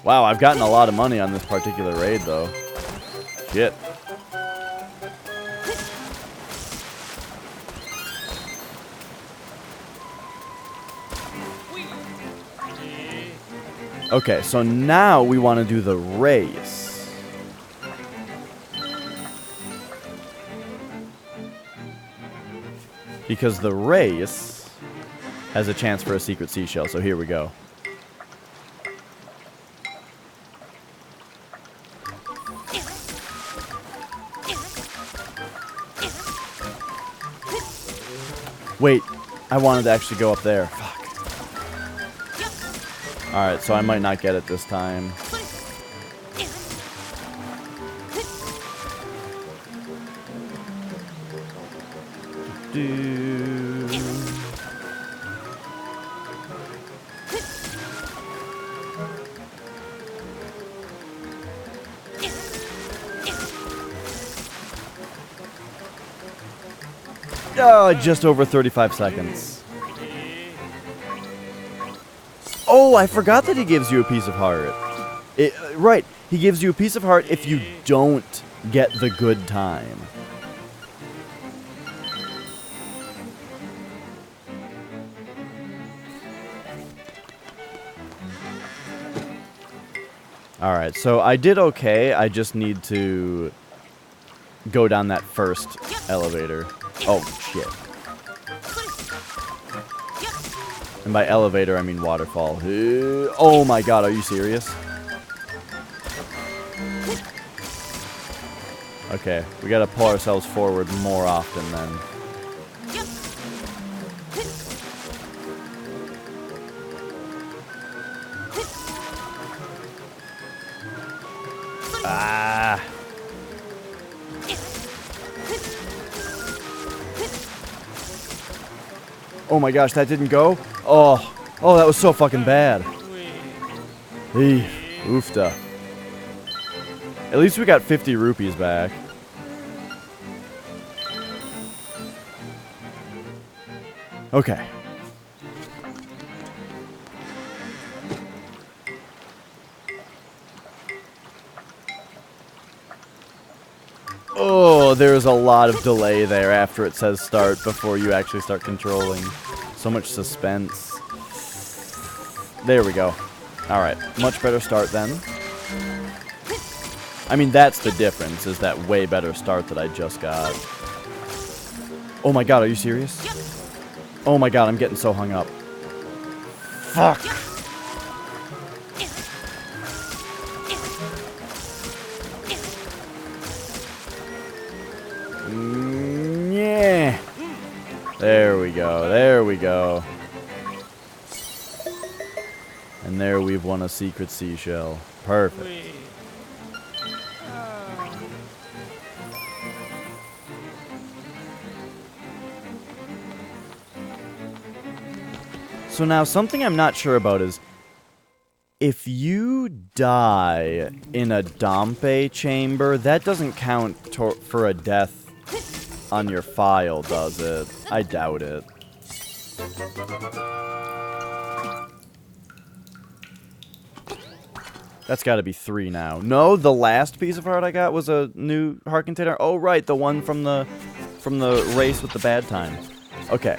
Wow, I've gotten a lot of money on this particular raid, though. Shit. Okay, so now we want to do the race. Because the race has a chance for a secret seashell, so here we go. Wait, I wanted to actually go up there. Fuck. Alright, so I might not get it this time. Oh, just over 35 seconds. Oh, I forgot that he gives you a piece of heart. Right, he gives you a piece of heart if you don't get the good time. Alright, so I did okay. I just need to go down that first elevator. Oh, shit. And by elevator, I mean waterfall. Oh my god, are you serious? Okay, we gotta pull ourselves forward more often then. Ah! Oh my gosh, that didn't go? Oh, that was so fucking bad. Oofta. At least we got 50 rupees back. Okay. Oh, there's a lot of delay there after it says start before you actually start controlling. So much suspense. There we go. Alright, much better start then. I mean, that's the difference, is that way better start that I just got. Oh my god, are you serious? Oh my god, I'm getting so hung up. Fuck! Yeah! There we go, there we go. And there we've won a secret seashell. Perfect. So now, something I'm not sure about is, if you die in a Dompe chamber, that doesn't count for a death on your file, does it? I doubt it. That's got to be 3 now. No, the last piece of heart I got was a new heart container. Oh, right, the one from the race with the bad time. Okay.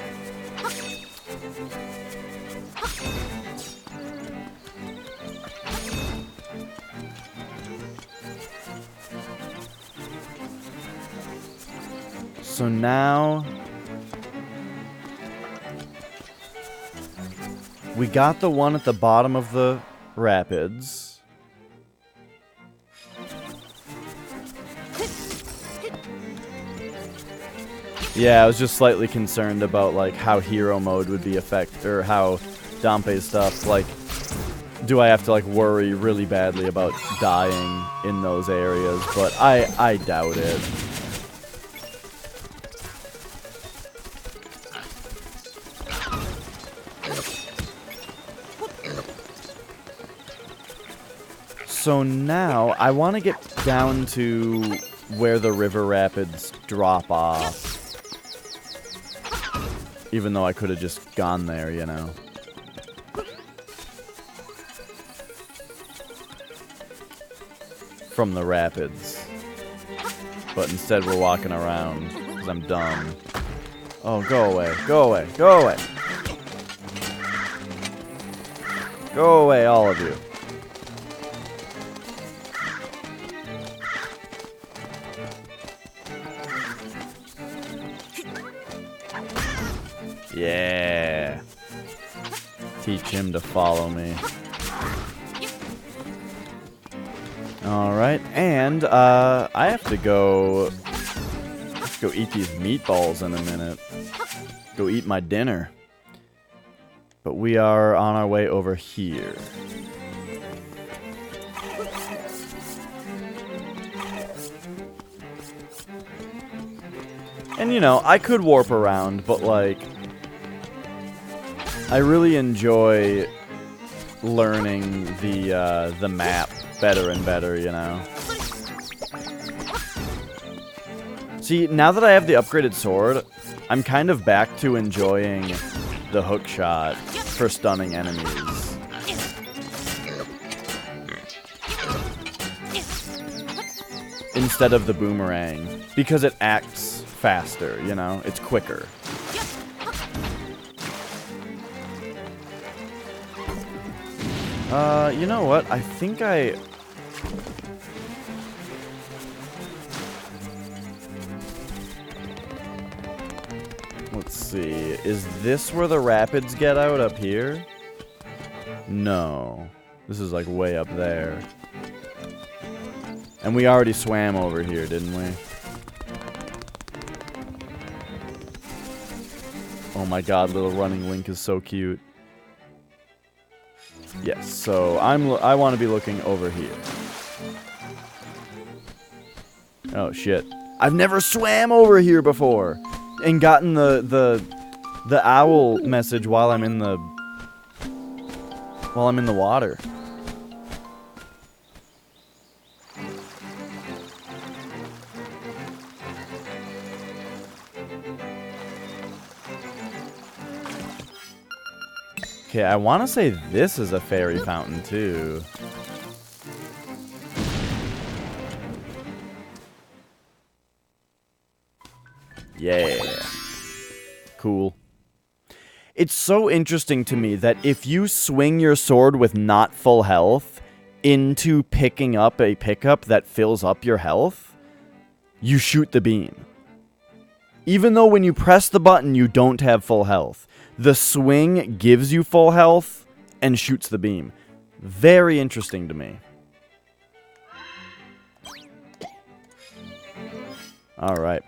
So now we got the one at the bottom of the rapids. Yeah, I was just slightly concerned about like how hero mode would be or how Dompe's stuff, like, do I have to like worry really badly about dying in those areas, but I doubt it. So now I want to get down to where the river rapids drop off. Even though I could have just gone there, you know. From the rapids. But instead we're walking around, because I'm dumb. Oh, go away, go away, go away! Go away, all of you. Yeah. Teach him to follow me. Alright, and I have to go eat these meatballs in a minute. Go eat my dinner. But we are on our way over here. And you know, I could warp around, but like, I really enjoy learning the map better and better, you know. See, now that I have the upgraded sword, I'm kind of back to enjoying the hook shot for stunning enemies. Instead of the boomerang, because it acts faster, you know? It's quicker. You know what? I think let's see. Is this where the rapids get out up here? No. This is like way up there. And we already swam over here, didn't we? Oh my god, little running Link is so cute. Yes, so I want to be looking over here. Oh shit. I've never swam over here before and gotten the owl message while I'm in the water. Okay, I want to say this is a fairy fountain, too. Yeah. Cool. It's so interesting to me that if you swing your sword with not full health into picking up a pickup that fills up your health, you shoot the beam. Even though when you press the button, you don't have full health. The swing gives you full health and shoots the beam. Very interesting to me. Alright.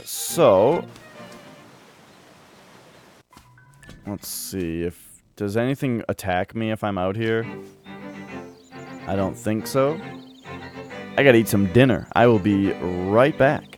So... let's see. Does anything attack me if I'm out here? I don't think so. I gotta eat some dinner. I will be right back.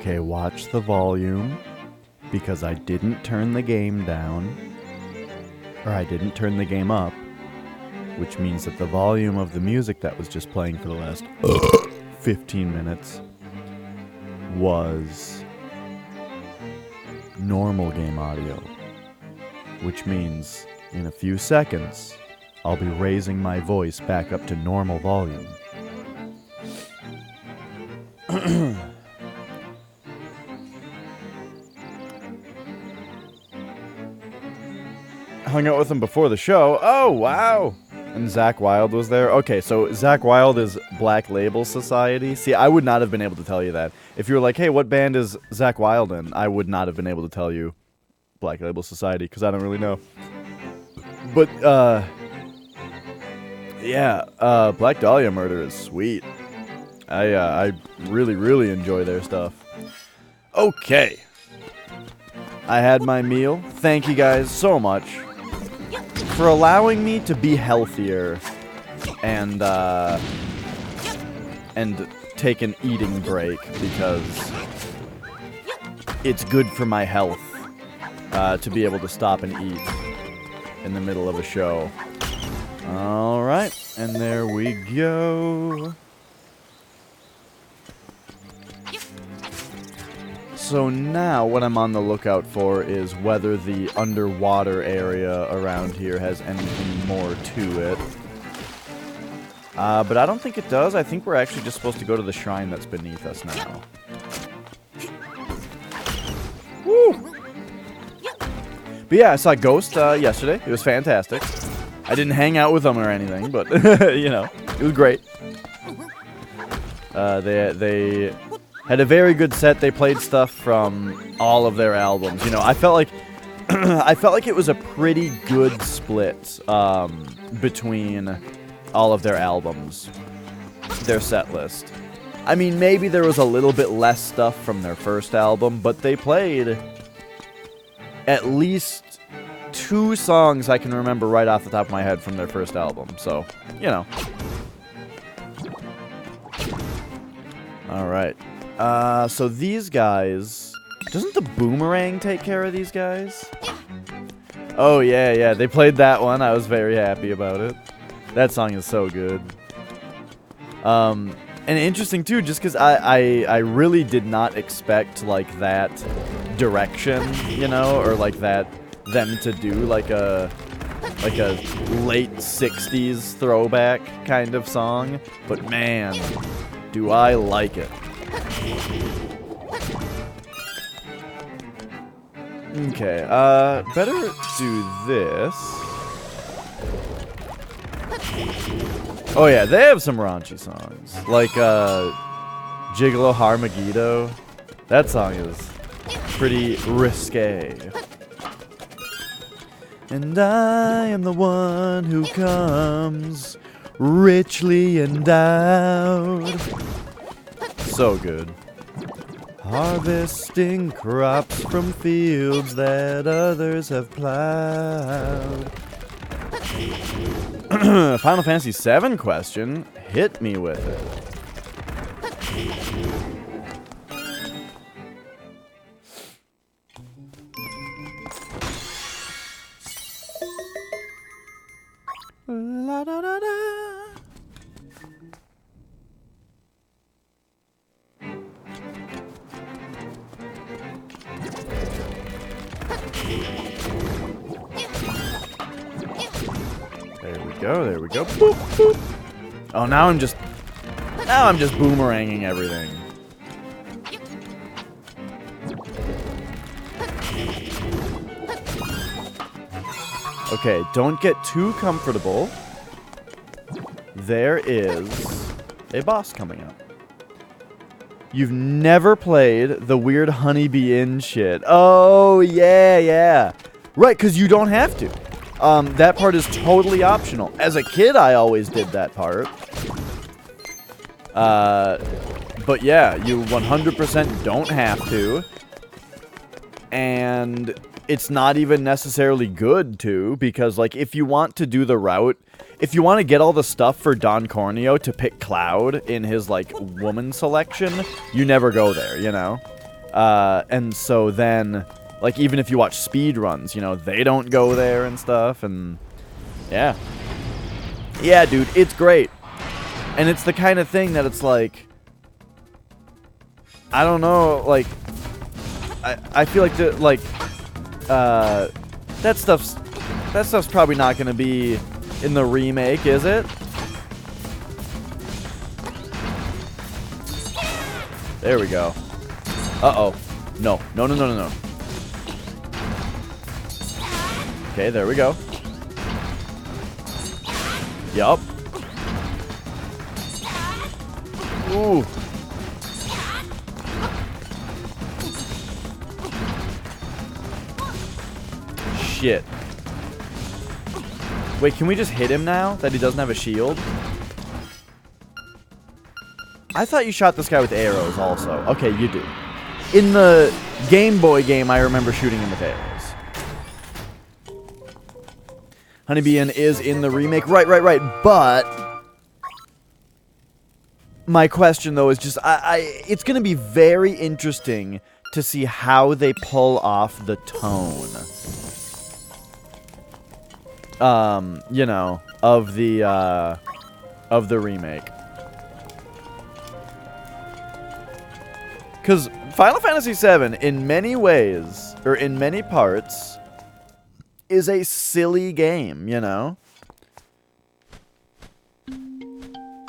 Okay, watch the volume, because I didn't turn the game down, or I didn't turn the game up, which means that the volume of the music that was just playing for the last 15 minutes was normal game audio, which means in a few seconds, I'll be raising my voice back up to normal volume. Hung out with him before the show. Oh, wow. And Zach Wilde was there. Okay, so Zach Wilde is Black Label Society. See, I would not have been able to tell you that. If you were like, hey, what band is Zach Wilde in? I would not have been able to tell you Black Label Society, because I don't really know. But, yeah, Black Dahlia Murder is sweet. I really, really enjoy their stuff. Okay. I had my meal. Thank you guys so much for allowing me to be healthier and take an eating break, because it's good for my health to be able to stop and eat in the middle of a show. Alright, and there we go. So now what I'm on the lookout for is whether the underwater area around here has anything more to it. But I don't think it does. I think we're actually just supposed to go to the shrine that's beneath us now. Woo! But yeah, I saw Ghost yesterday. It was fantastic. I didn't hang out with them or anything, but, you know, it was great. They had a very good set. They played stuff from all of their albums. You know, I felt like I felt like it was a pretty good split between all of their albums, their set list. I mean, maybe there was a little bit less stuff from their first album, but they played at least 2 songs I can remember right off the top of my head from their first album. So, you know. All right. So these guys... Doesn't the Boomerang take care of these guys? Oh, yeah, they played that one. I was very happy about it. That song is so good. And interesting, too, just because I really did not expect, like, that direction, you know? Or, like, them to do, like a late 60s throwback kind of song. But, man, do I like it. Okay, better do this. Oh yeah, they have some raunchy songs. Like, Gigolo Harmagito. That song is pretty risque. And I am the one who comes richly endowed. So good. Harvesting crops from fields that others have plowed. Final Fantasy VII question. Hit me with it. La da da da. go, there we go. Boop, boop. Oh, now I'm just boomeranging everything. Okay, don't get too comfortable. There is a boss coming up. You've never played the weird Honeybee Inn shit. Oh, yeah, yeah. Right, because you don't have to. That part is totally optional. As a kid, I always did that part. But yeah, you 100% don't have to. And it's not even necessarily good to, because, like, if you want to do the route, if you want to get all the stuff for Don Corneo to pick Cloud in his, like, woman selection, you never go there, you know? And so then, like, even if you watch speedruns, you know, they don't go there and stuff, and yeah. Yeah, dude, it's great. And it's the kind of thing that it's like, I don't know, like, I feel like that stuff's probably not gonna be in the remake, is it? There we go. Uh-oh. No. No, no, no, no, no. Okay, there we go. Yup. Ooh. Shit. Wait, can we just hit him now that he doesn't have a shield? I thought you shot this guy with arrows also. Okay, you do. In the Game Boy game, I remember shooting him with arrows. Honeybee Inn is in the remake. Right. But my question, though, is just... it's going to be very interesting to see how they pull off the tone. You know, of the remake. Because Final Fantasy VII, in many ways, or in many parts, is a silly game, you know?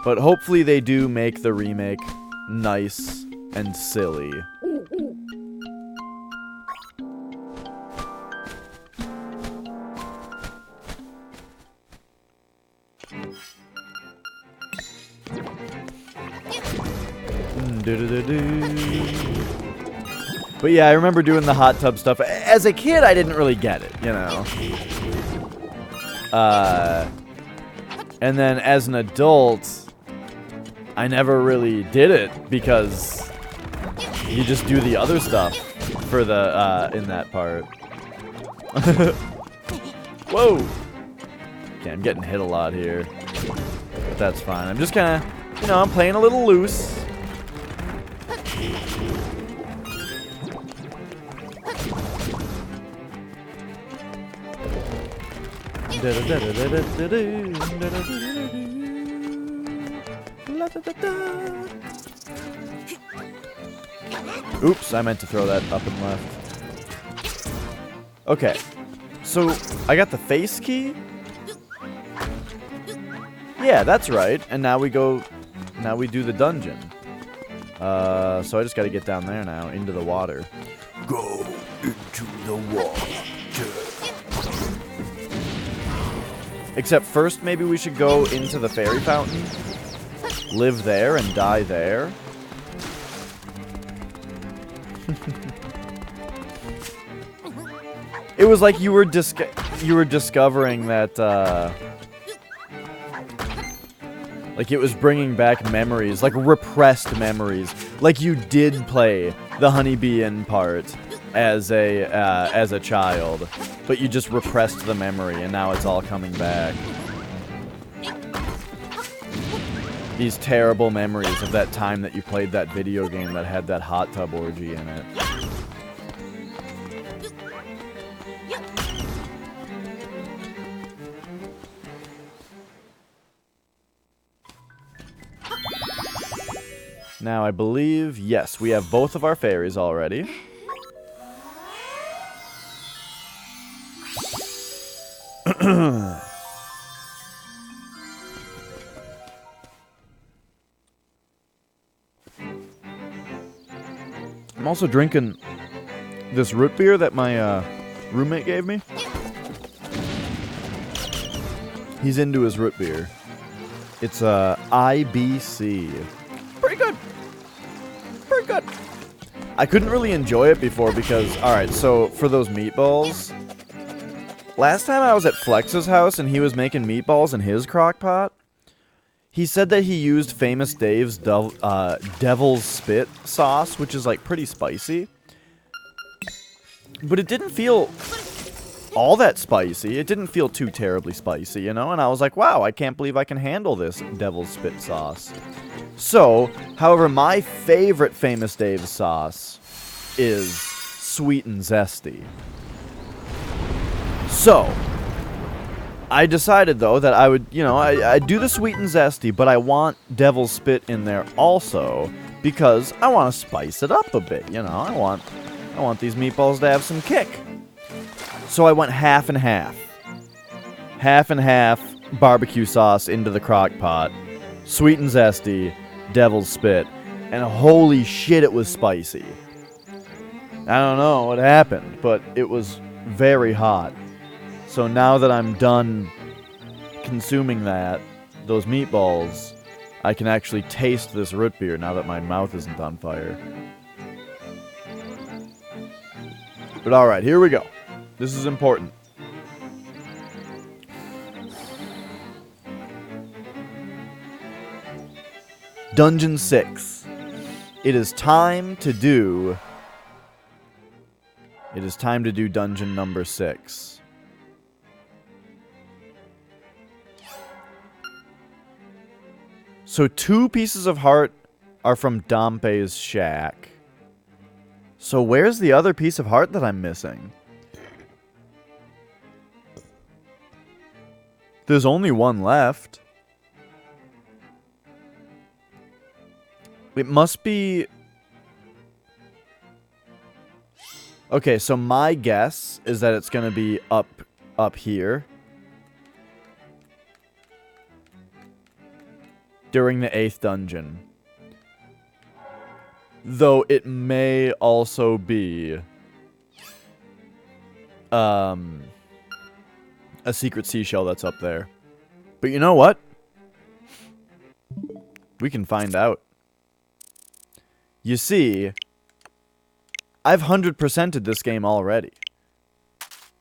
But hopefully they do make the remake nice and silly. But yeah, I remember doing the hot tub stuff. As a kid, I didn't really get it, you know. And then as an adult, I never really did it because you just do the other stuff for the in that part. Whoa! Okay, I'm getting hit a lot here. But that's fine. I'm just kind of, you know, I'm playing a little loose. Oops, I meant to throw that up and left. Okay, so I got the face key? Yeah, that's right. And now we go, now we do the dungeon. So I just gotta get down there now, into the water. Go into the water. Except first, maybe we should go into the fairy fountain, live there, and die there. It was like you were discovering that, like it was bringing back memories, like repressed memories. Like you did play the Honeybee Inn part as a child, but you just repressed the memory, and now it's all coming back. These terrible memories of that time that you played that video game that had that hot tub orgy in it. Now, I believe, yes, we have both of our fairies already. I'm also drinking this root beer that my roommate gave me. He's into his root beer. It's IBC. Pretty good. Pretty good. I couldn't really enjoy it before because, alright, so for those meatballs, last time I was at Flex's house and he was making meatballs in his crock pot, he said that he used Famous Dave's Devil's Spit sauce, which is like pretty spicy. But it didn't feel all that spicy. It didn't feel too terribly spicy, you know? And I was like, wow, I can't believe I can handle this Devil's Spit sauce. So, however, my favorite Famous Dave's sauce is sweet and zesty. So, I decided, though, that I would, you know, I'd do the sweet and zesty, but I want Devil's Spit in there also because I want to spice it up a bit, you know? I want these meatballs to have some kick. So I went half and half. Half and half barbecue sauce into the crock pot. Sweet and zesty, Devil's Spit. And holy shit, it was spicy. I don't know what happened, but it was very hot. So now that I'm done consuming those meatballs, I can actually taste this root beer now that my mouth isn't on fire. But alright, here we go. This is important. Dungeon 6. It is time to do dungeon number 6. So 2 pieces of heart are from Dompe's shack. So where's the other piece of heart that I'm missing? There's only one left. It must be... Okay, so my guess is that it's going to be up here. During the 8th dungeon. Though it may also be... a secret seashell that's up there. But you know what? We can find out. You see, I've 100%ed this game already.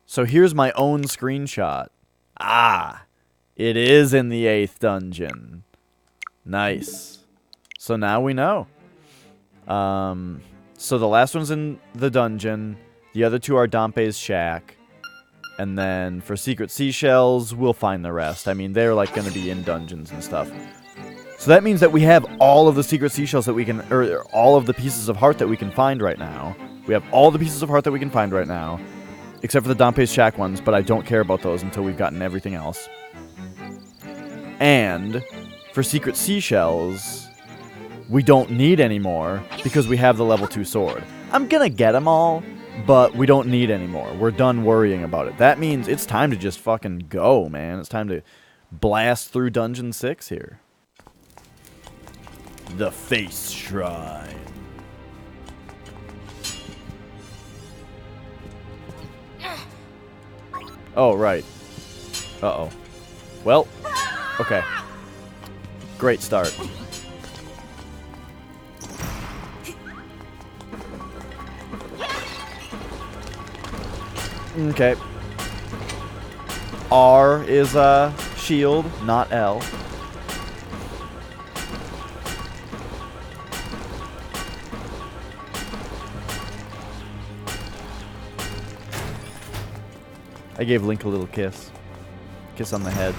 So here's my own screenshot. Ah, it is in the 8th dungeon. Nice. So now we know. So the last one's in the dungeon. The other 2 are Dompe's shack. And then for secret seashells, we'll find the rest. I mean, they're like going to be in dungeons and stuff. So that means that we have all of the secret seashells that we can, or all of the pieces of heart that we can find right now. We have all the pieces of heart that we can find right now, except for the Dompe's shack ones, but I don't care about those until we've gotten everything else. And for secret seashells, we don't need any more because we have the level 2 sword. I'm gonna get them all, but we don't need any more. We're done worrying about it. That means it's time to just fucking go, man. It's time to blast through Dungeon 6 here. The Face Shrine. Oh, right. Uh-oh. Well, okay. Great start. Okay. R is shield, not L. I gave Link a little kiss. Kiss on the head.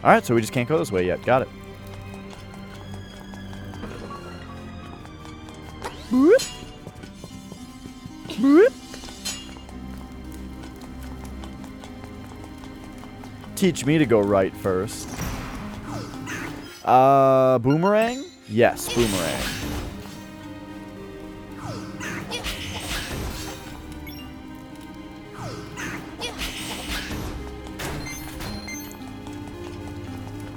Alright, so we just can't go this way yet. Got it. Boop. Boop. Teach me to go right first. Boomerang? Yes, boomerang.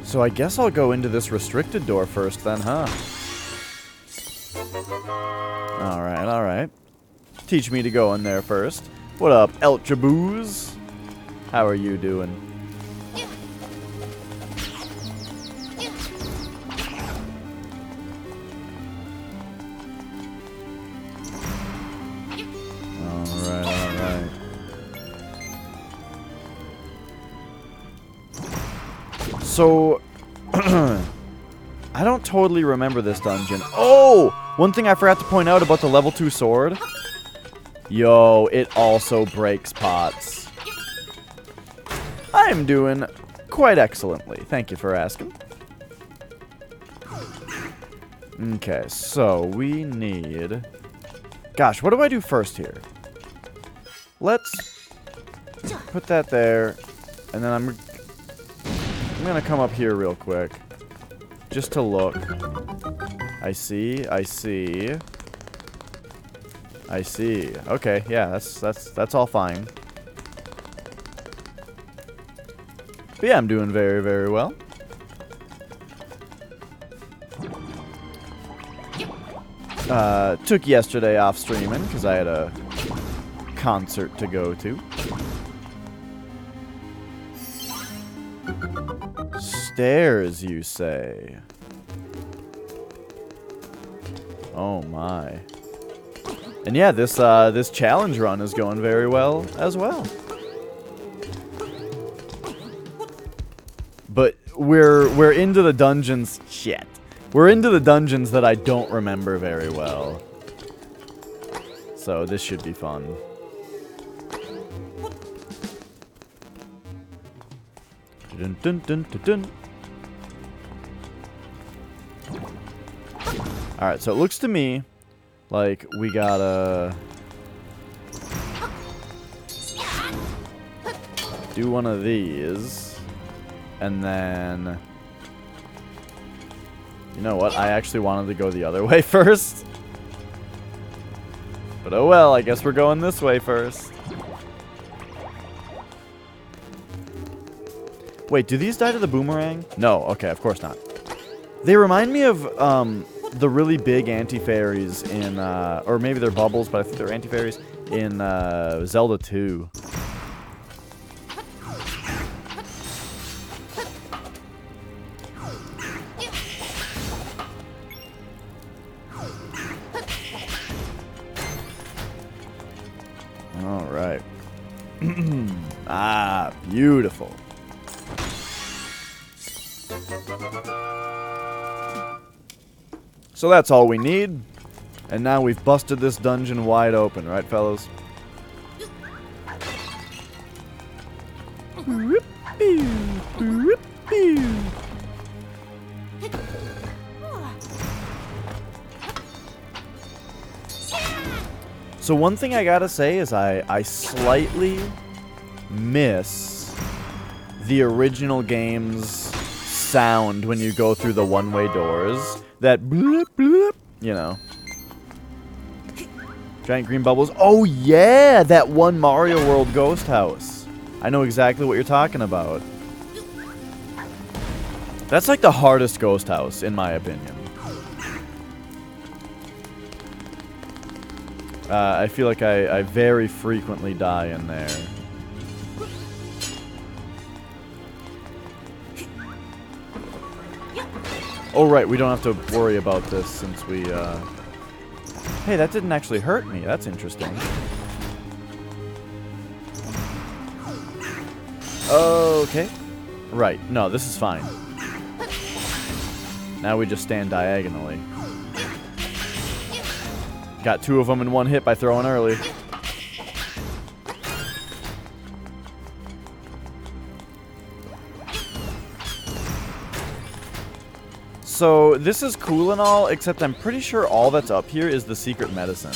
So I guess I'll go into this restricted door first then, huh? Alright, alright. Teach me to go in there first. What up, Elchaboos? How are you doing? Alright, alright. So, I don't totally remember this dungeon. Oh! One thing I forgot to point out about the level 2 sword. Yo, it also breaks pots. I'm doing quite excellently. Thank you for asking. Okay, so we need... Gosh, what do I do first here? Let's put that there. And then I'm going to come up here real quick. Just to look. I see. I see. I see. Okay, yeah, that's all fine. But yeah, I'm doing very, very well. Took yesterday off streaming because I had a concert to go to. Stairs, you say? Oh my. And yeah, this challenge run is going very well as well. But we're into the dungeons. Shit. We're into the dungeons that I don't remember very well. So this should be fun. Dun, dun, dun, dun, dun. Alright, so it looks to me like we gotta do one of these, and then, you know what, I actually wanted to go the other way first. But oh well, I guess we're going this way first. Wait, do these die to the boomerang? No, okay, of course not. They remind me of, the really big anti-fairies in, or maybe they're bubbles, but I think they're anti-fairies in, Zelda 2. Alright. Ah, beautiful. So that's all we need. And now we've busted this dungeon wide open, right, fellas? So one thing I gotta say is I slightly miss the original game's sound when you go through the one-way doors. That bloop, bloop, you know. Giant green bubbles. Oh, yeah! That one Mario World ghost house. I know exactly what you're talking about. That's like the hardest ghost house, in my opinion. I feel like I very frequently die in there. Oh, right, we don't have to worry about this since we, Hey, that didn't actually hurt me. That's interesting. Okay. Right, no, this is fine. Now we just stand diagonally. Got two of them in one hit by throwing early. So, this is cool and all, except I'm pretty sure all that's up here is the secret medicine.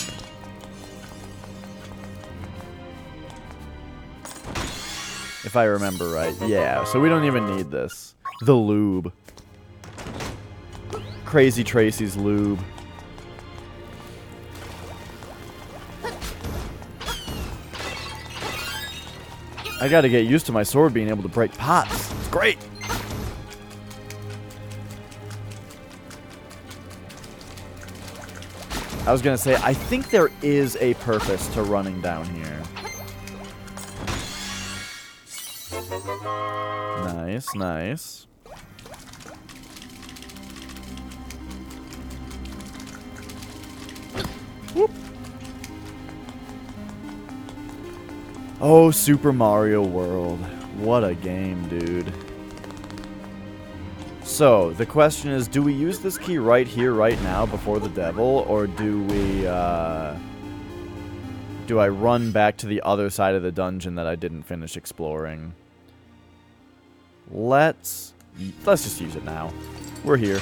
If I remember right. Yeah, so we don't even need this. The lube. Crazy Tracy's lube. I gotta get used to my sword being able to break pots. It's great! I was going to say, I think there is a purpose to running down here. Nice, nice. Whoop. Oh, Super Mario World. What a game, dude. So, the question is, do we use this key right here, right now, before the devil, or do we, do I run back to the other side of the dungeon that I didn't finish exploring? Let's just use it now. We're here.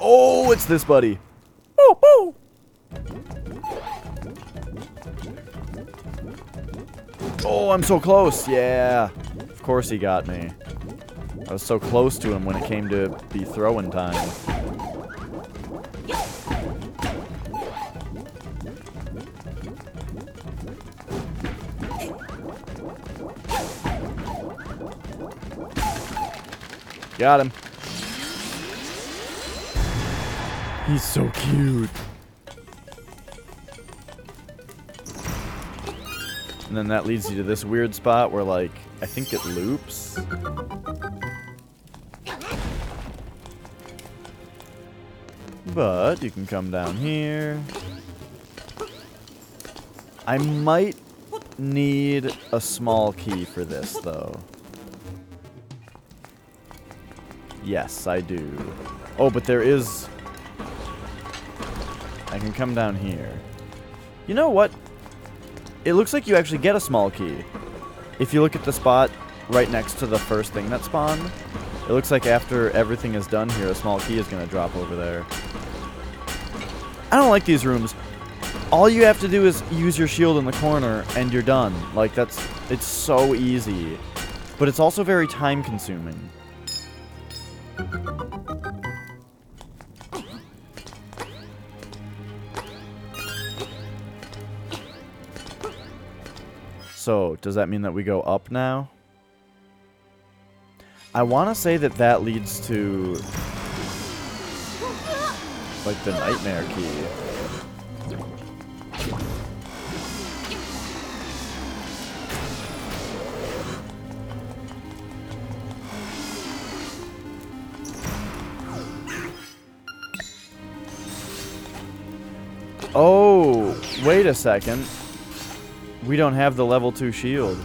Oh, it's this buddy. Oh, oh. Oh, I'm so close. Yeah. Of course he got me. I was so close to him when it came to be throwing time. Got him. He's so cute. And then that leads you to this weird spot where, like, I think it loops. But you can come down here. I might need a small key for this, though. Yes, I do. Oh, but there is... I can come down here. You know what? It looks like you actually get a small key. If you look at the spot right next to the first thing that spawned, it looks like after everything is done here, a small key is going to drop over there. I don't like these rooms. All you have to do is use your shield in the corner and you're done. Like, it's so easy. But it's also very time consuming. So, does that mean that we go up now? I want to say that that leads to, like, the nightmare key. Oh, wait a second. We don't have the level 2 shield.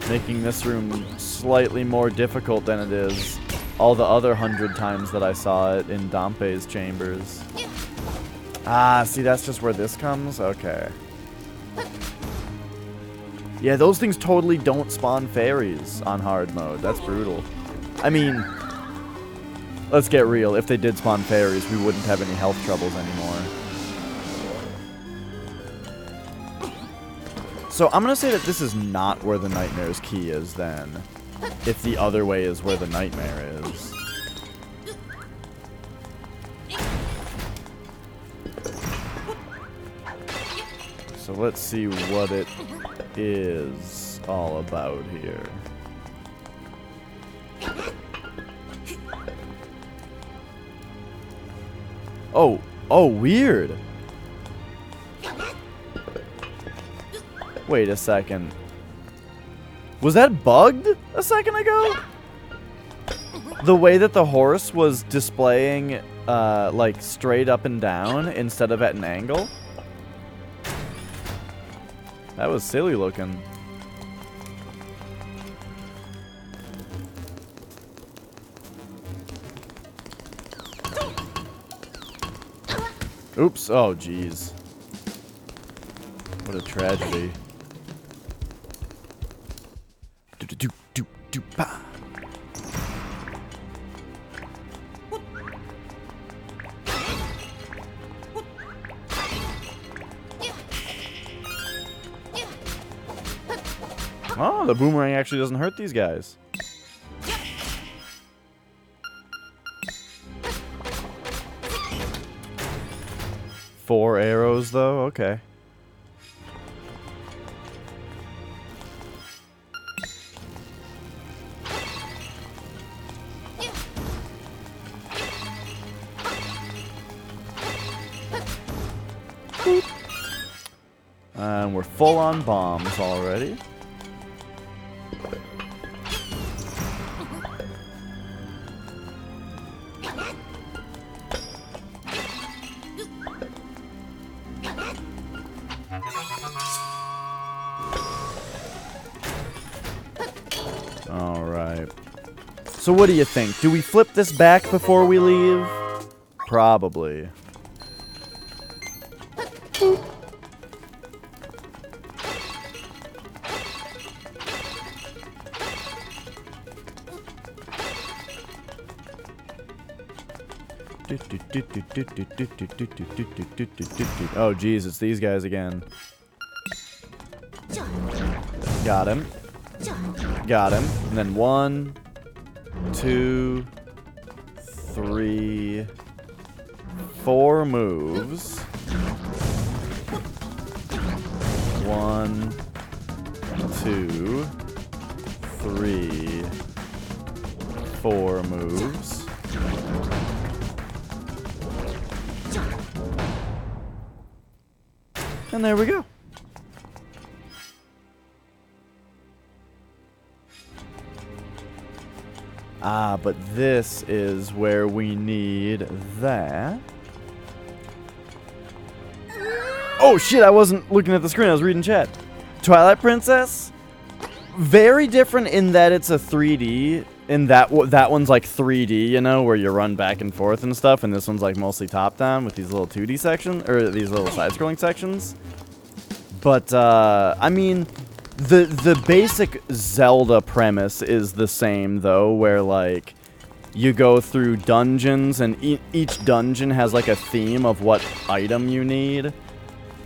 Making this room slightly more difficult than it is all the other 100 times that I saw it in Dompe's chambers. Ah, see, that's just where this comes? Okay. Yeah, those things totally don't spawn fairies on hard mode. That's brutal. I mean, let's get real. If they did spawn fairies, we wouldn't have any health troubles anymore. So I'm going to say that this is not where the nightmare's key is then. If the other way is where the nightmare is. So let's see what it is all about here. Oh, weird. Wait a second. Was that bugged a second ago? The way that the horse was displaying, like, straight up and down instead of at an angle? That was silly looking. Oops. Oh, jeez. What a tragedy. Oh, the boomerang actually doesn't hurt these guys. 4 arrows, though? Okay. And we're full on bombs already. Alright. So what do you think? Do we flip this back before we leave? Probably. Oh, geez, it's these guys again. Got him. Got him. And then 1, 2, 3, 4 moves. 1, 2, 3, 4 moves. And there we go. Ah, but this is where we need that. Oh shit, I wasn't looking at the screen, I was reading chat. Twilight Princess? Very different in that it's a 3D. In that one's like 3D, you know, where you run back and forth and stuff, and this one's like mostly top-down with these little 2D sections, or these little side-scrolling sections. But, I mean, the basic Zelda premise is the same, though, where, like, you go through dungeons, and each dungeon has, like, a theme of what item you need.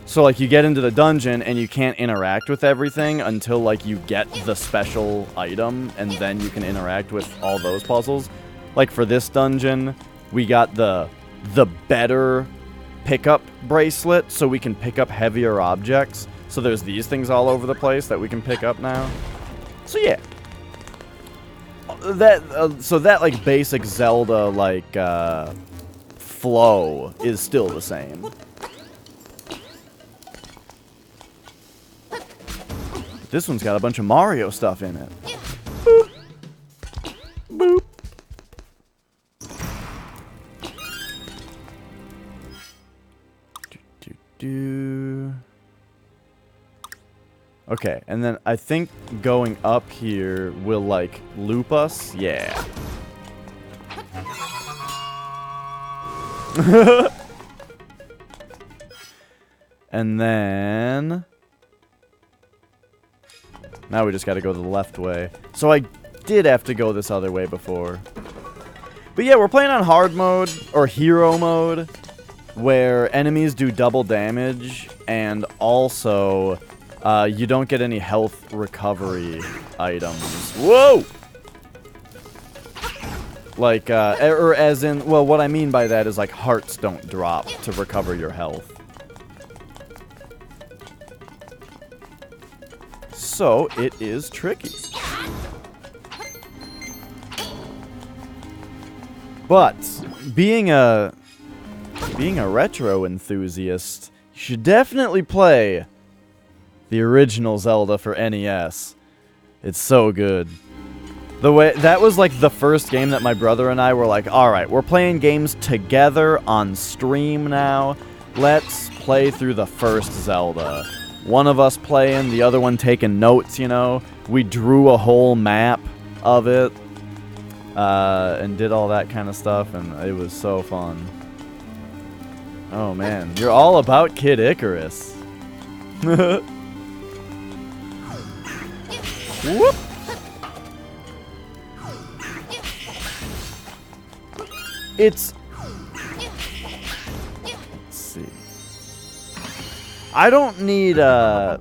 So, like, you get into the dungeon, and you can't interact with everything until, like, you get the special item, and then you can interact with all those puzzles. Like, for this dungeon, we got the better pickup bracelet, so we can pick up heavier objects. So there's these things all over the place that we can pick up now. So, yeah. So that, like, basic Zelda, like, flow is still the same. This one's got a bunch of Mario stuff in it. Boop. Boop. Do. Okay, and then I think going up here will, like, loop us. Yeah. And then... now we just gotta go the left way. So I did have to go this other way before. But yeah, we're playing on hard mode, or hero mode, where enemies do double damage, and also, you don't get any health recovery items. Whoa! Like, or as in, well, what I mean by that is, like, hearts don't drop to recover your health. So, it is tricky. But, being a retro enthusiast, you should definitely play the original Zelda for NES. It's so good. The way that was like the first game that my brother and I were like, alright, we're playing games together on stream now. Let's play through the first Zelda. One of us playing, the other one taking notes, you know. We drew a whole map of it. And did all that kind of stuff, and it was so fun. Oh man, you're all about Kid Icarus. Whoop! It's... let's see. I don't need, I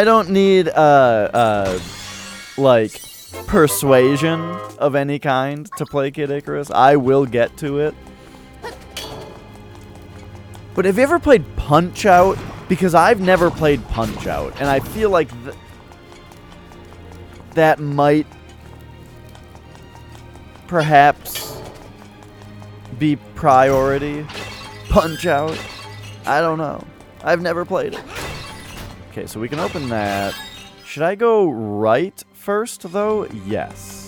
don't need, like, persuasion of any kind to play Kid Icarus. I will get to it. But have you ever played Punch-Out? Because I've never played Punch-Out, and I feel like that might perhaps be priority. Punch-Out? I don't know. I've never played it. Okay, so we can open that. Should I go right first, though? Yes.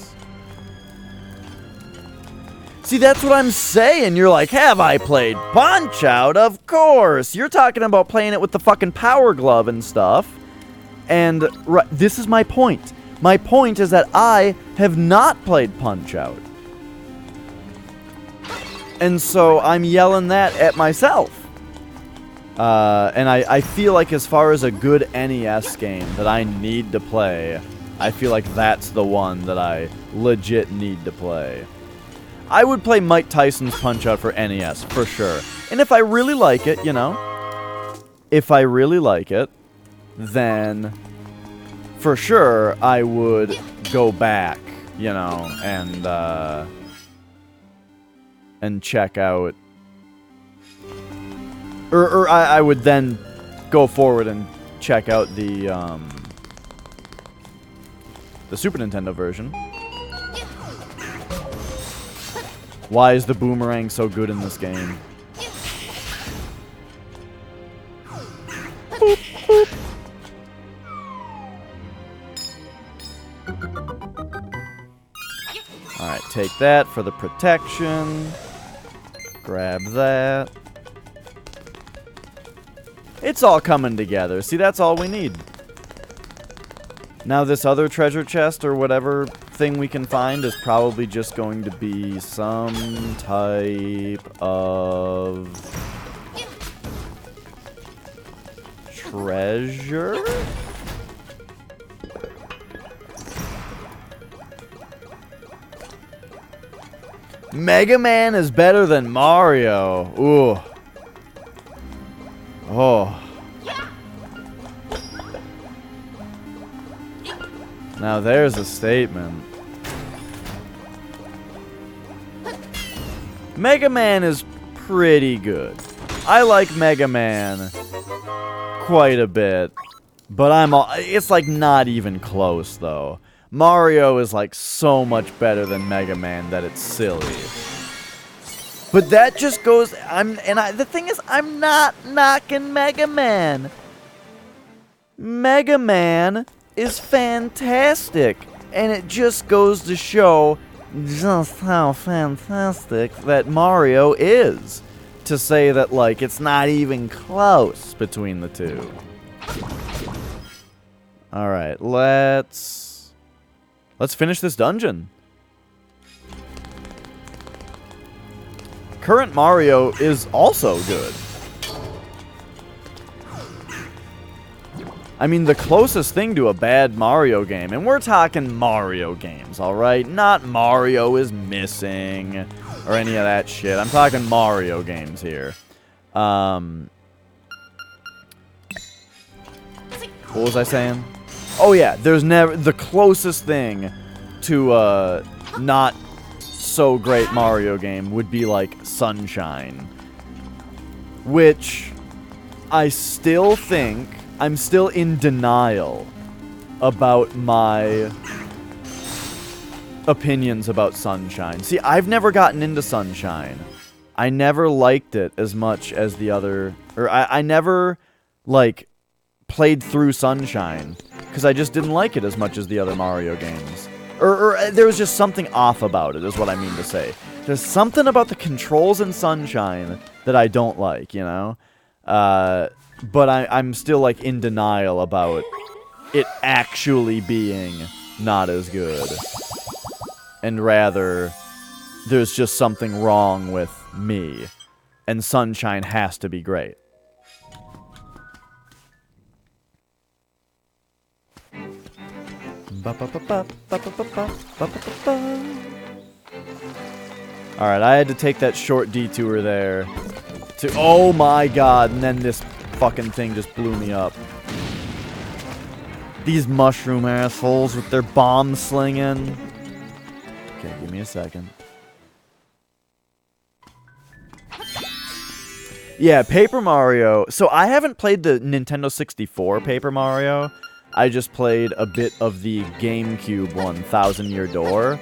See, that's what I'm saying. You're like, have I played Punch-Out? Of course. You're talking about playing it with the fucking Power Glove and stuff. And this is my point. My point is that I have not played Punch-Out. And so I'm yelling that at myself. And I feel like as far as a good NES game that I need to play, I feel like that's the one that I legit need to play. I would play Mike Tyson's Punch-Out for NES, for sure. And if I really like it, you know, if I really like it, then for sure I would go back, you know, and check out, or I would then go forward and check out the Super Nintendo version. Why is the boomerang so good in this game? Boop, boop. Alright, take that for the protection. Grab that. It's all coming together. See, that's all we need. Now this other treasure chest or whatever thing we can find is probably just going to be some type of treasure? Mega Man is better than Mario. Ooh. Oh. Now there's a statement. Mega Man is pretty good. I like Mega Man quite a bit, but it's like not even close though. Mario is like so much better than Mega Man that it's silly. But that just goes, the thing is, I'm not knocking Mega Man. Mega Man is fantastic, and it just goes to show just how fantastic that Mario is. To say that, like, it's not even close between the two. Alright, let's finish this dungeon. Current Mario is also good. I mean, the closest thing to a bad Mario game, and we're talking Mario games, alright? Not Mario is Missing, or any of that shit. I'm talking Mario games here. What was I saying? Oh yeah, there's never... The closest thing to a not so great Mario game would be like Sunshine. Which I still think... I'm still in denial about my opinions about Sunshine. See, I've never gotten into Sunshine. I never liked it as much as the other... Or I never, like, played through Sunshine. Because I just didn't like it as much as the other Mario games. Or there was just something off about it, is what I mean to say. There's something about the controls in Sunshine that I don't like, you know? But I'm still, like, in denial about it actually being not as good. And rather, there's just something wrong with me. And Sunshine has to be great. Alright, I had to take that short detour there. Oh my god, and then this fucking thing just blew me up. These mushroom assholes with their bomb slinging. Okay, give me a second. Yeah, Paper Mario. So I haven't played the Nintendo 64 Paper Mario. I just played a bit of the GameCube one, Thousand Year Door.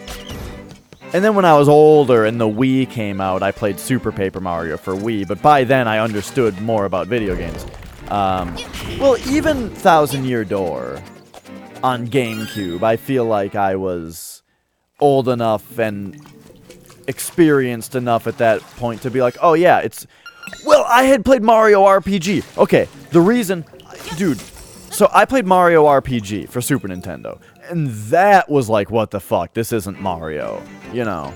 And then when I was older and the Wii came out, I played Super Paper Mario for Wii. But by then, I understood more about video games. Well, even Thousand Year Door on GameCube, I feel like I was old enough and experienced enough at that point to be like, oh yeah, it's... Well, I had played Mario RPG. Okay, the reason... Dude, so I played Mario RPG for Super Nintendo. And that was like, what the fuck? This isn't Mario, you know.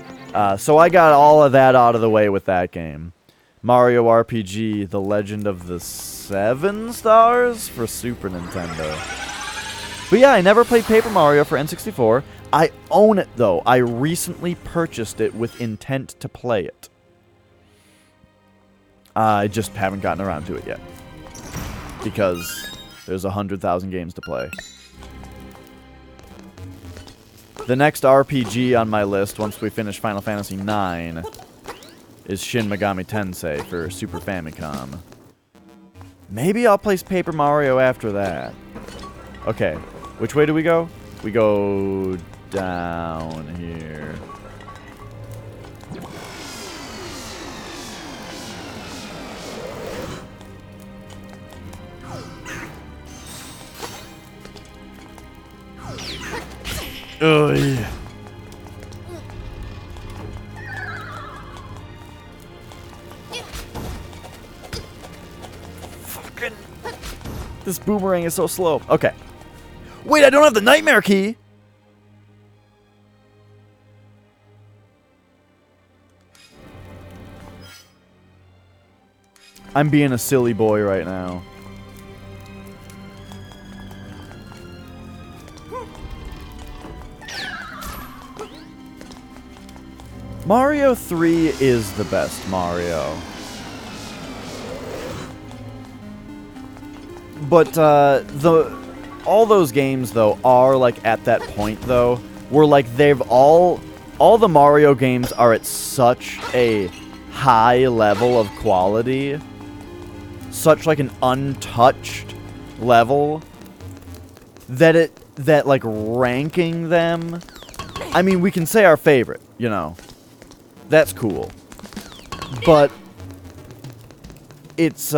So I got all of that out of the way with that game. Mario RPG, The Legend of the Seven Stars for Super Nintendo. But yeah, I never played Paper Mario for N64. I own it, though. I recently purchased it with intent to play it. I just haven't gotten around to it yet. Because there's 100,000 games to play. The next RPG on my list, once we finish Final Fantasy IX, is Shin Megami Tensei for Super Famicom. Maybe I'll play Paper Mario after that. Okay, which way do we go? We go down here. Oh, yeah. Fucking... This boomerang is so slow. Okay. Wait, I don't have the nightmare key! I'm being a silly boy right now. Mario 3 is the best Mario. But all those games though are like at that point though where like they've all the Mario games are at such a high level of quality, such like an untouched level that like ranking them, I mean, we can say our favorite, you know. That's cool. But it's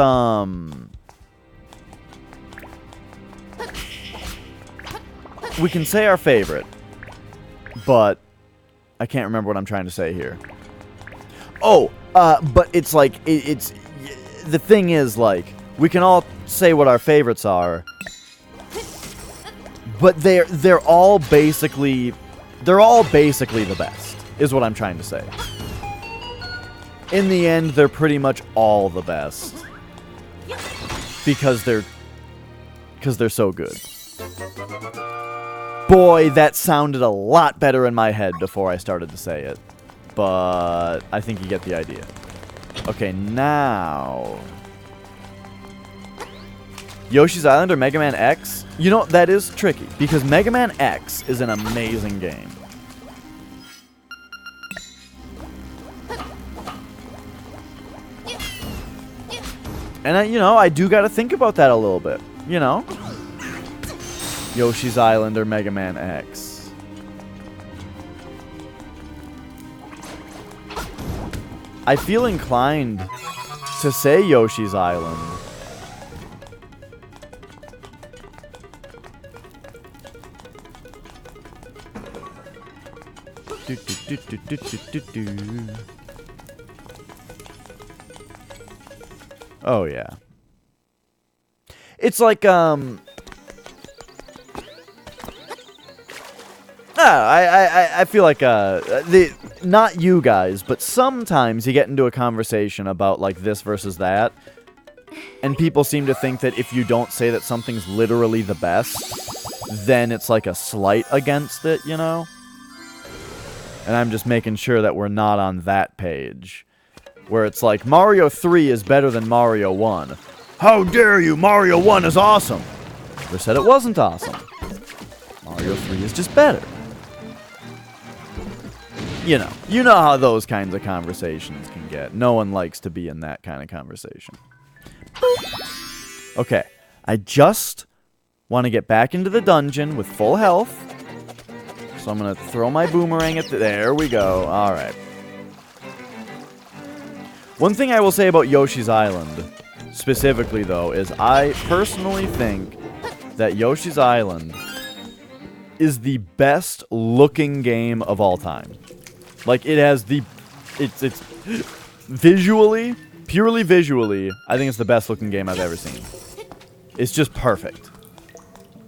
we can say our favorite, but I can't remember what I'm trying to say here. Oh, but it's like it's the thing is like we can all say what our favorites are, but they're all basically the best, is what I'm trying to say. In the end, they're pretty much all the best because they're so good. Boy, that sounded a lot better in my head before I started to say it, but I think you get the idea. Okay, now Yoshi's Island or Mega Man X? You know, that is tricky because Mega Man X is an amazing game. And, I do got to think about that a little bit, you know? Yoshi's Island or Mega Man X. I feel inclined to say Yoshi's Island. Oh, yeah. It's like, I feel like, not you guys, but sometimes you get into a conversation about, like, this versus that, and people seem to think that if you don't say that something's literally the best, then it's like a slight against it, you know? And I'm just making sure that we're not on that page. Where it's like, Mario 3 is better than Mario 1. How dare you! Mario 1 is awesome! Never said it wasn't awesome. Mario 3 is just better. You know how those kinds of conversations can get. No one likes to be in that kind of conversation. Okay, I just want to get back into the dungeon with full health. So I'm going to throw my boomerang at there we go. All right. One thing I will say about Yoshi's Island, specifically, though, is I personally think that Yoshi's Island is the best looking game of all time. Like, it has the... It's visually, purely visually, I think it's the best looking game I've ever seen. It's just perfect.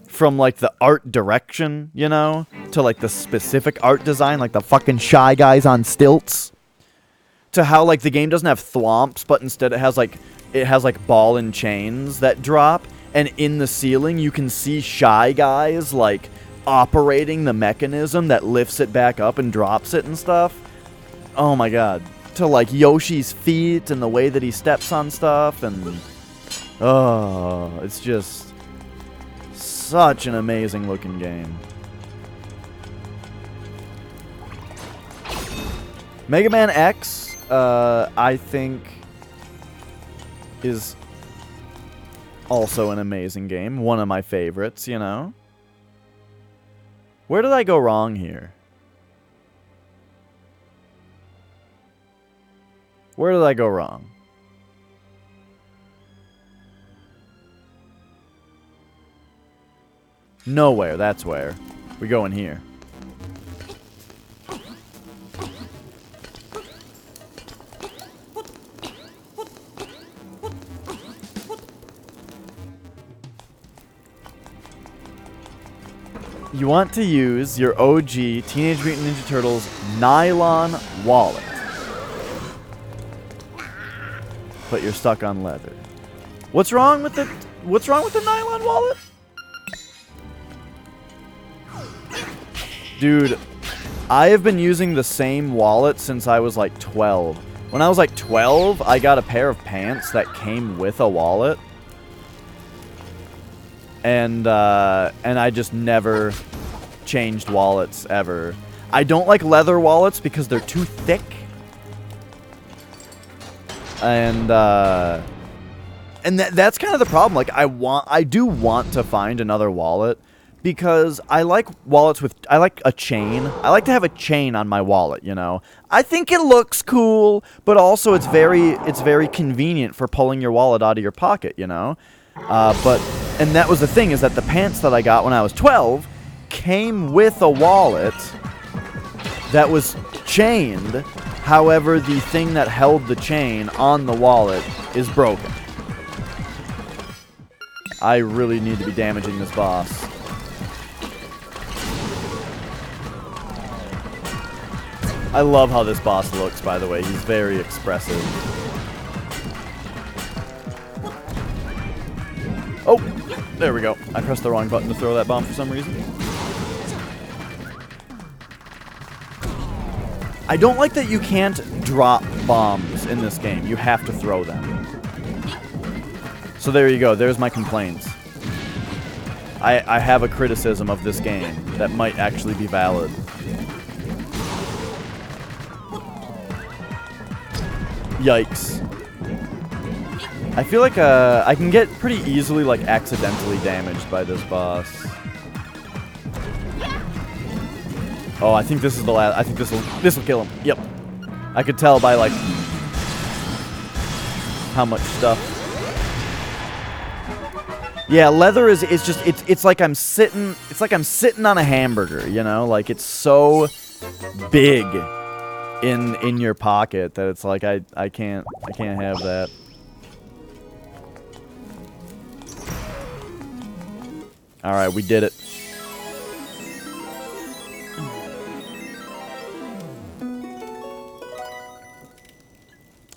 From, like, the art direction, you know, to, like, the specific art design, like the fucking Shy Guys on stilts, to how, like, the game doesn't have thwomps, but instead it has, like, ball and chains that drop, and in the ceiling you can see Shy Guys, like, operating the mechanism that lifts it back up and drops it and stuff. Oh my god. To, like, Yoshi's feet and the way that he steps on stuff, and... Oh, it's just... such an amazing looking game. Mega Man X, I think, is also an amazing game. One of my favorites, you know? Where did I go wrong here? Where did I go wrong? Nowhere, that's where. We go in here. You want to use your OG Teenage Mutant Ninja Turtles nylon wallet. But you're stuck on leather. What's wrong with the nylon wallet? Dude, I have been using the same wallet since I was like 12. When I was like 12, I got a pair of pants that came with a wallet. And I just never changed wallets ever. I don't like leather wallets because they're too thick. And that's kind of the problem. Like, I do want to find another wallet because I like wallets with, I like a chain. I like to have a chain on my wallet, you know. I think it looks cool, but also it's very convenient for pulling your wallet out of your pocket, you know. And that was the thing, is that the pants that I got when I was 12 came with a wallet that was chained. However, the thing that held the chain on the wallet is broken. I really need to be damaging this boss. I love how this boss looks, by the way. He's very expressive. Oh, there we go. I pressed the wrong button to throw that bomb for some reason. I don't like that you can't drop bombs in this game. You have to throw them. So there you go. There's my complaints. I have a criticism of this game that might actually be valid. Yikes. I feel like I can get pretty easily, like, accidentally damaged by this boss. Oh, I think this is the last. I think this will kill him. Yep. I could tell by, like, how much stuff. Yeah, leather is just it's like I'm sitting on a hamburger, you know? Like, it's so big in your pocket that it's like I can't have that. All right, we did it.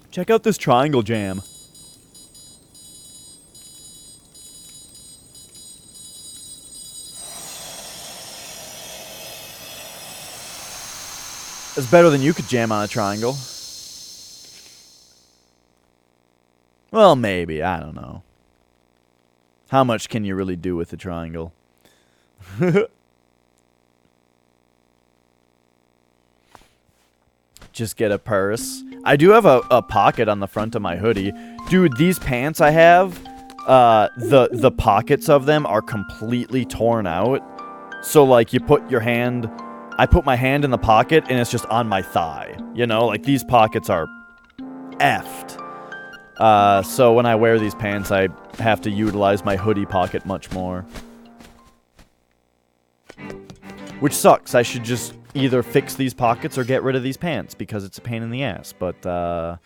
Check out this triangle jam. It's better than you could jam on a triangle. Well, maybe. I don't know. How much can you really do with a triangle? just get a purse. I do have a pocket on the front of my hoodie. Dude, these pants I have, the pockets of them are completely torn out. So, like, you put your hand... I put my hand in the pocket, and it's just on my thigh. You know? Like, these pockets are effed. So when I wear these pants, I have to utilize my hoodie pocket much more. Which sucks. I should just either fix these pockets or get rid of these pants, because it's a pain in the ass. But, I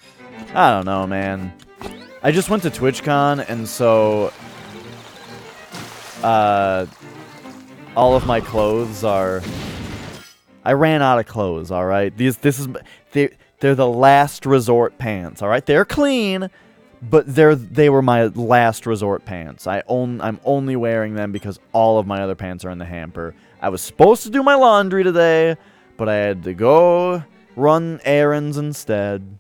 don't know, man. I just went to TwitchCon, and so... all of my clothes are... I ran out of clothes, alright? They're the last resort pants, alright? They're clean, but they were my last resort pants. I'm only wearing them because all of my other pants are in the hamper. I was supposed to do my laundry today, but I had to go run errands instead.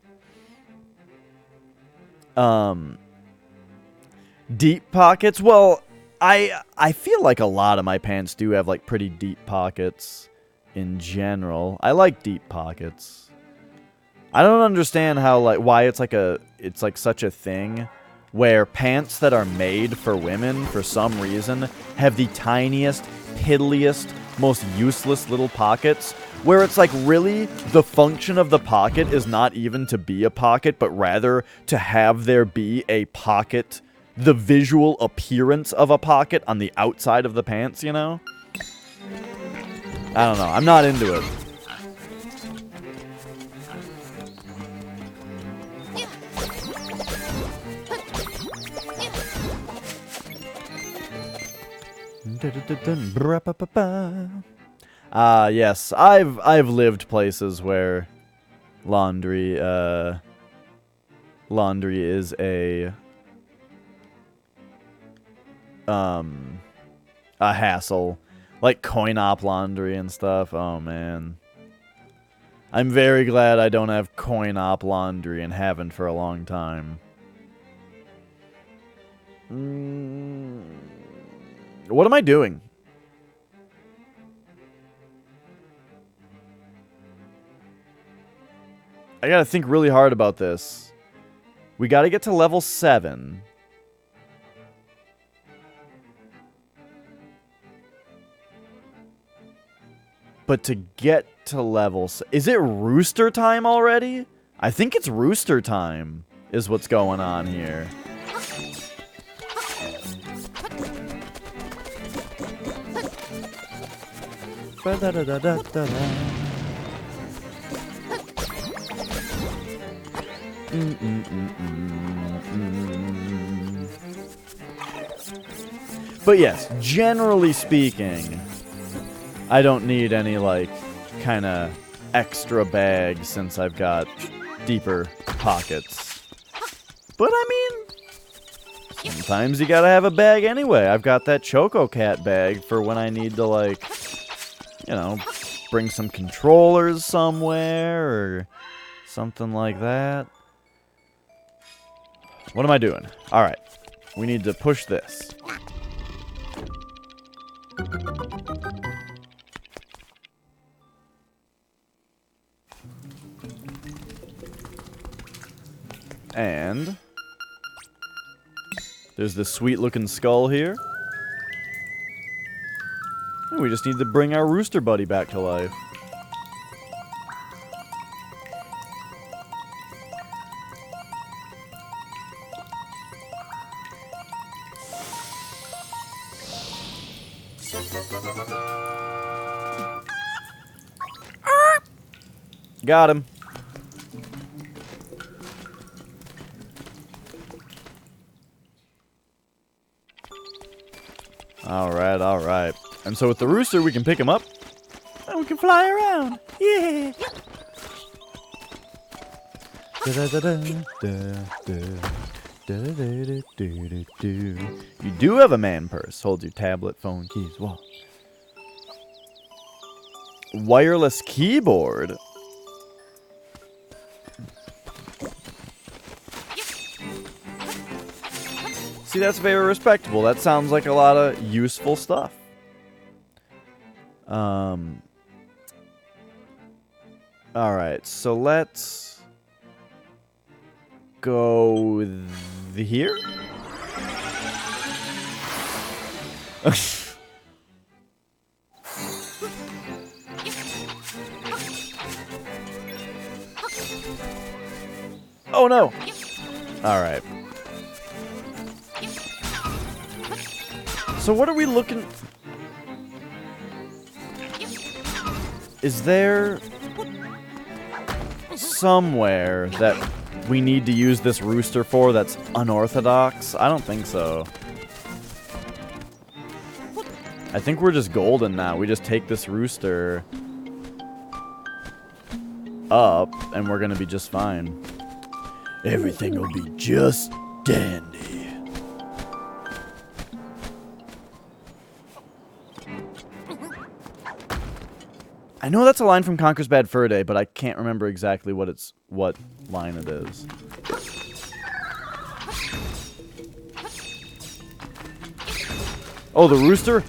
Deep pockets? Well, I feel like a lot of my pants do have, like, pretty deep pockets in general. I like deep pockets. I don't understand how, like, why it's like such a thing where pants that are made for women, for some reason, have the tiniest, piddliest, most useless little pockets, where it's like, really, the function of the pocket is not even to be a pocket, but rather to have there be a pocket, the visual appearance of a pocket on the outside of the pants, you know? I don't know. I'm not into it. Yes, I've lived places where laundry is a hassle. Like coin-op laundry and stuff. Oh, man. I'm very glad I don't have coin-op laundry and haven't for a long time. What am I doing? I gotta think really hard about this. We gotta get to level 7. But to get to level... Is it rooster time already? I think it's rooster time is what's going on here. But yes, generally speaking... I don't need any, like, kind of extra bag since I've got deeper pockets. But, I mean, sometimes you gotta have a bag anyway. I've got that Choco Cat bag for when I need to, like, you know, bring some controllers somewhere or something like that. What am I doing? Alright. We need to push this. And there's this sweet-looking skull here. And we just need to bring our rooster buddy back to life. Got him. Alright, alright. And so with the rooster, we can pick him up. And we can fly around. Yeah! You do have a man purse. Holds your tablet, phone, keys. Whoa. Wireless keyboard. See, that's very respectable. That sounds like a lot of useful stuff. Alright, so let's go here? Oh no! Alright. So what are we looking... Is there somewhere that we need to use this rooster for that's unorthodox? I don't think so. I think we're just golden now. We just take this rooster up and we're gonna be just fine. Everything will be just dandy. I know that's a line from Conker's Bad Fur Day, but I can't remember exactly what line it is. Oh, the rooster?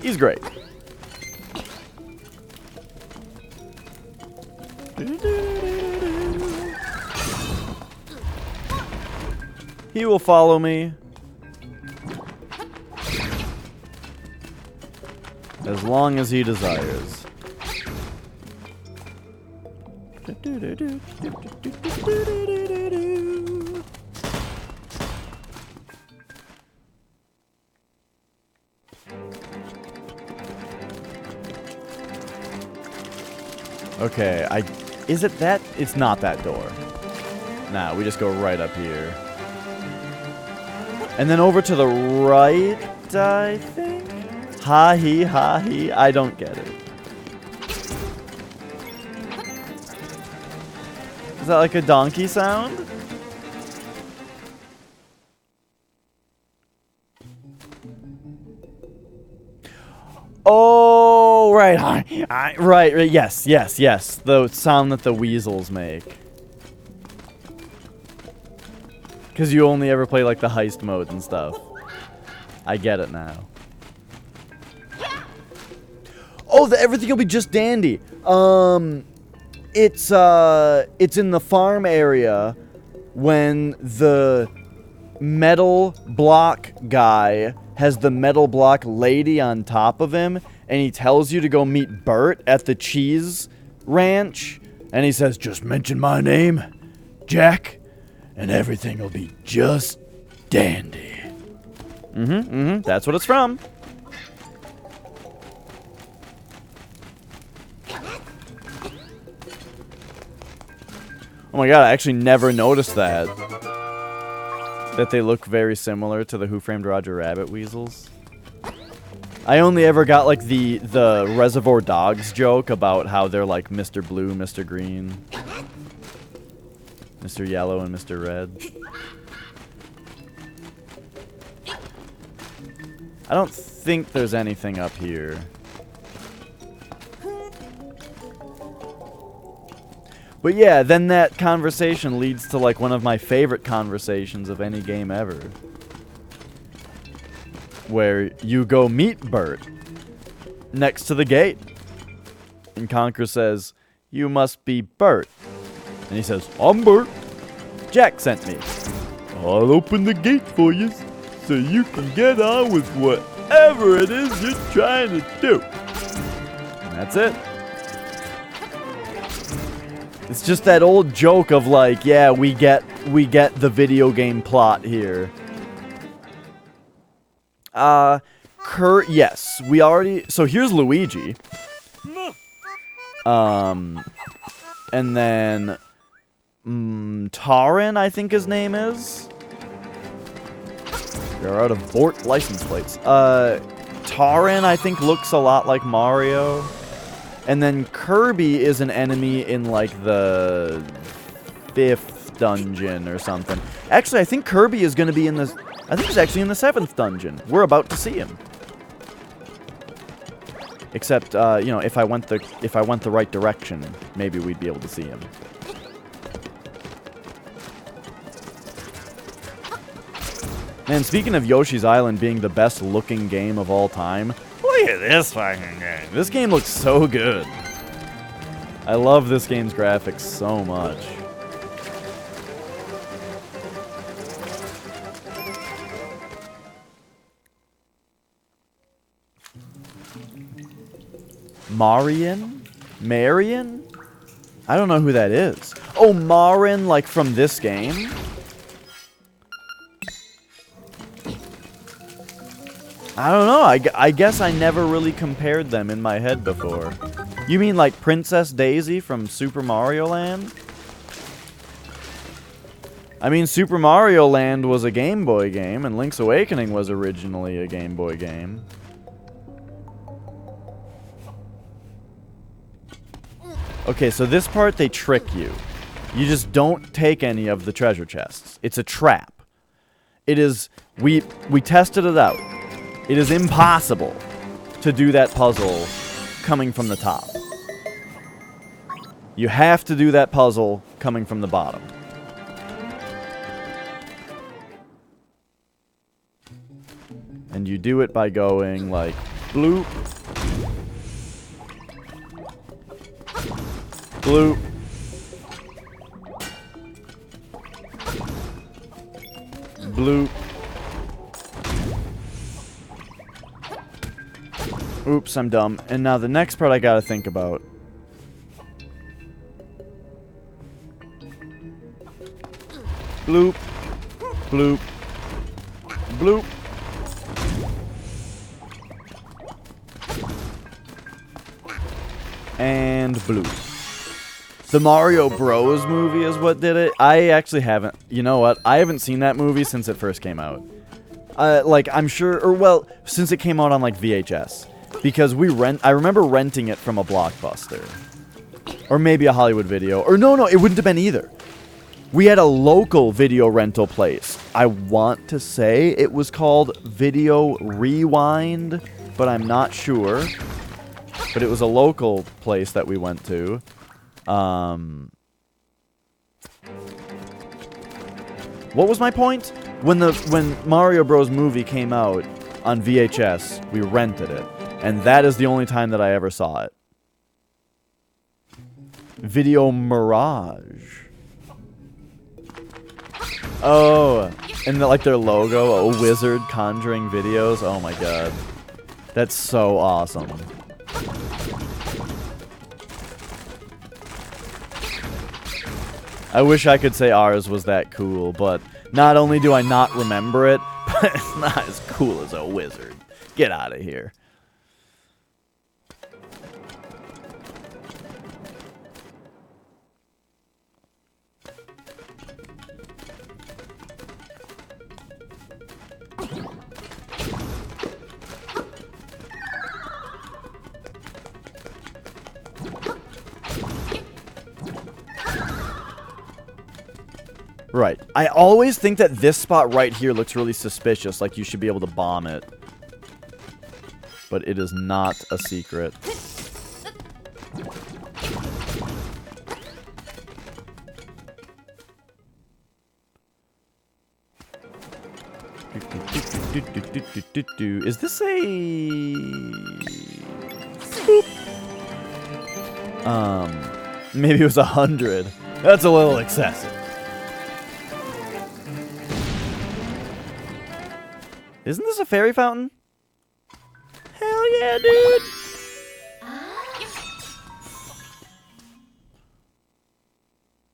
He's great. He will follow me. As long as he desires. Okay, is it that? It's not that door. Nah, we just go right up here. And then over to the right, I think? Ha-hee, ha-hee. I don't get it. Is that like a donkey sound? Oh, right. Right. Yes. The sound that the weasels make. Because you only ever play like the heist mode and stuff. I get it now. Oh, everything will be just dandy. It's in the farm area when the metal block guy has the metal block lady on top of him, and he tells you to go meet Bert at the cheese ranch, and he says, "Just mention my name, Jack, and everything will be just dandy." That's what it's from. Oh my god, I actually never noticed that. That they look very similar to the Who Framed Roger Rabbit weasels. I only ever got like the Reservoir Dogs joke about how they're like Mr. Blue, Mr. Green, Mr. Yellow, and Mr. Red. I don't think there's anything up here. But yeah, then that conversation leads to like one of my favorite conversations of any game ever. Where you go meet Bert next to the gate. And Conker says, "You must be Bert." And he says, "I'm Bert. Jack sent me. I'll open the gate for you so you can get on with whatever it is you're trying to do." And that's it. It's just that old joke of like, yeah, we get the video game plot here. Yes, we already. So here's Luigi. And then Tarin, I think his name is. You're out of Bort license plates. Tarin, I think, looks a lot like Mario. And then Kirby is an enemy in, like, the 5th dungeon or something. Actually, I think Kirby is going to be in the... I think he's actually in the 7th dungeon. We're about to see him. Except, you know, if I went the right direction, maybe we'd be able to see him. Man, speaking of Yoshi's Island being the best looking game of all time, look at this fucking game. This game looks so good. I love this game's graphics so much. Marion? I don't know who that is. Oh, Marin, like from this game? I don't know. I guess I never really compared them in my head before. You mean like Princess Daisy from Super Mario Land? I mean, Super Mario Land was a Game Boy game, and Link's Awakening was originally a Game Boy game. Okay, so this part, they trick you. You just don't take any of the treasure chests. It's a trap. It is... We tested it out. It is impossible to do that puzzle coming from the top. You have to do that puzzle coming from the bottom. And you do it by going like bloop, bloop, bloop. Oops, I'm dumb. And now the next part I gotta think about. Bloop, bloop, bloop. And bloop. The Mario Bros. Movie is what did it. I actually haven't. You know what? I haven't seen that movie since it first came out. Like, I'm sure, or well, since it came out on like VHS. Because I remember renting it from a Blockbuster. Or maybe a Hollywood Video. Or no, it wouldn't have been either. We had a local video rental place. I want to say it was called Video Rewind, but I'm not sure. But it was a local place that we went to. What was my point? When Mario Bros. Movie came out on VHS, we rented it. And that is the only time that I ever saw it. Video Mirage. Oh, and like their logo, a wizard conjuring videos. Oh my god. That's so awesome. I wish I could say ours was that cool, but not only do I not remember it, but it's not as cool as a wizard. Get out of here. Right. I always think that this spot right here looks really suspicious, like you should be able to bomb it. But it is not a secret. Is this a... Boop. Maybe it was 100. That's a little excessive. Isn't this a fairy fountain? Hell yeah, dude!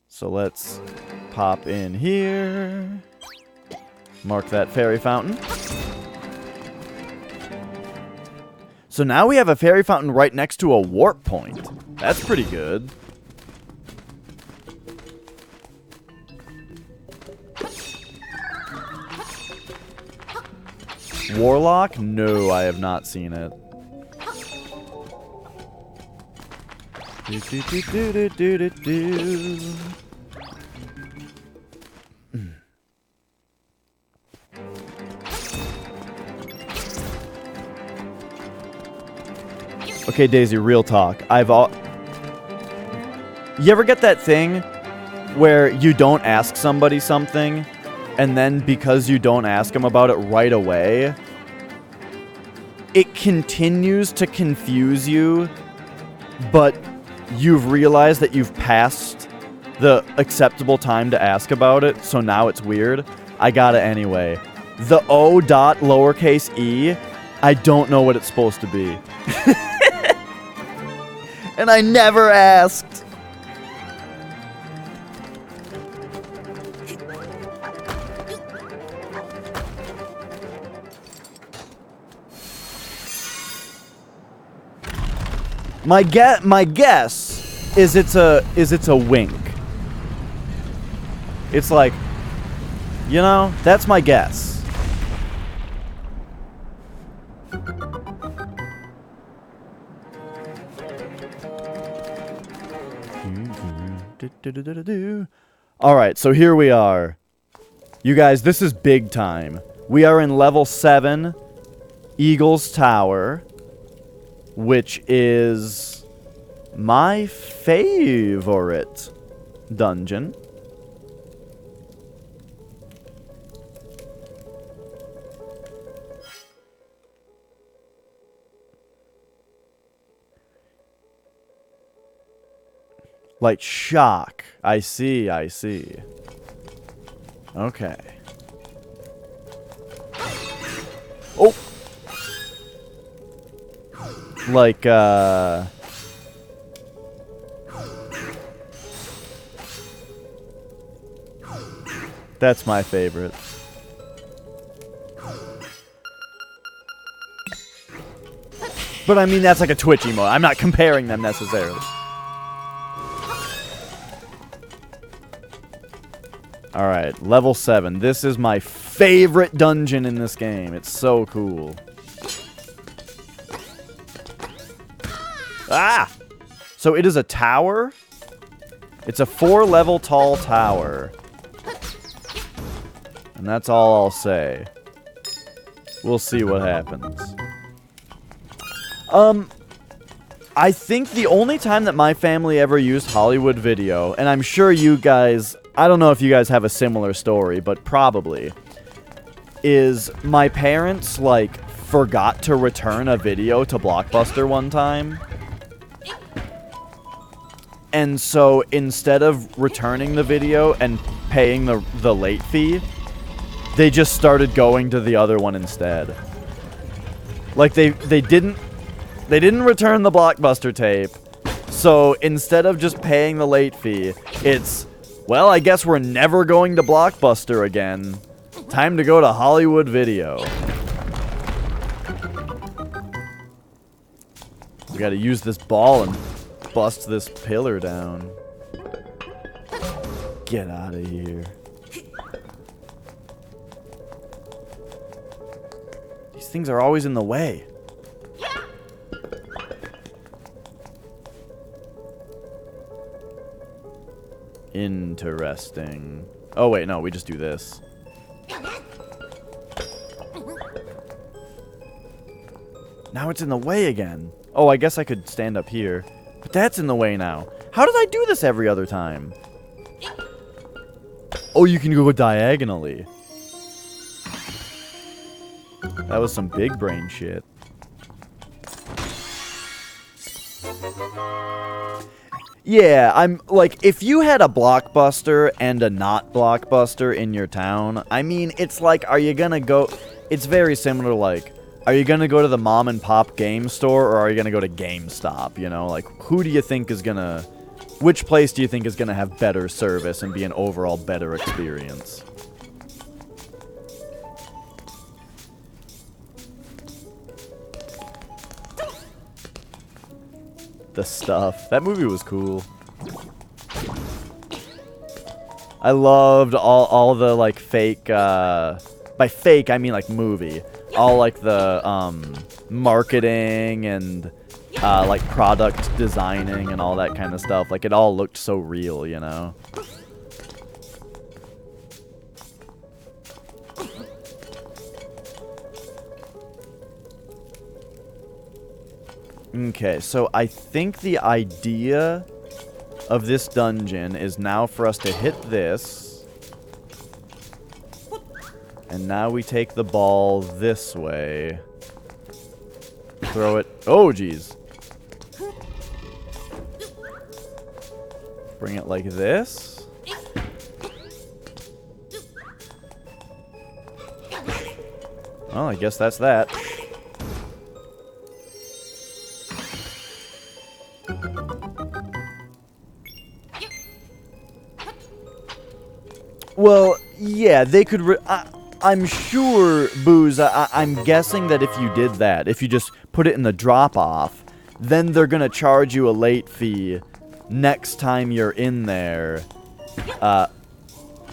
So let's pop in here. Mark that fairy fountain. So now we have a fairy fountain right next to a warp point. That's pretty good. Warlock? No, I have not seen it. Okay, Daisy, real talk. You ever get that thing where you don't ask somebody something, and then because you don't ask them about it right away, it continues to confuse you, but you've realized that you've passed the acceptable time to ask about it, so now it's weird, I got it anyway. The O dot lowercase e, I don't know what it's supposed to be. And I never asked. My guess is it's a wink. It's like, you know, that's my guess. Alright, so here we are. You guys, this is big time. We are in level 7, Eagle's Tower, which is my favorite dungeon. Like shock. I see, I see. Okay. Oh! Like, that's my favorite. But I mean, that's like a Twitch emote. I'm not comparing them necessarily. Alright, level 7. This is my favorite dungeon in this game. It's so cool. Ah! So it is a tower. It's a 4-level tall tower. And that's all I'll say. We'll see what happens. I think the only time that my family ever used Hollywood Video, and I'm sure you guys, I don't know if you guys have a similar story, but probably, is my parents, like, forgot to return a video to Blockbuster one time. And so instead of returning the video and paying the late fee, they just started going to the other one instead. Like, they didn't return the Blockbuster tape, so instead of just paying the late fee, it's, well, I guess we're never going to Blockbuster again. Time to go to Hollywood Video. We gotta use this ball and bust this pillar down. Get out of here. These things are always in the way. Interesting. Oh, wait, no, we just do this. Now it's in the way again. Oh, I guess I could stand up here. But that's in the way now. How did I do this every other time? Oh, you can go diagonally. That was some big brain shit. Yeah, I'm, like, if you had a Blockbuster and a not Blockbuster in your town, I mean, it's like, are you gonna go, it's very similar, like, are you gonna go to the mom and pop game store, or are you gonna go to GameStop, you know? Like, who do you think is gonna, which place do you think is gonna have better service and be an overall better experience? The stuff. That movie was cool. I loved all the, like, fake, by fake, I mean, like, movie. All, like, the, marketing and, like, product designing and all that kind of stuff. Like, it all looked so real, you know? Okay, so I think the idea of this dungeon is now for us to hit this. And now we take the ball this way. Throw it. Oh, jeez. Bring it like this. Well, I guess that's that. Well, yeah, they could... I'm sure, Booze, I'm guessing that if you did that, if you just put it in the drop-off, then they're gonna charge you a late fee next time you're in there.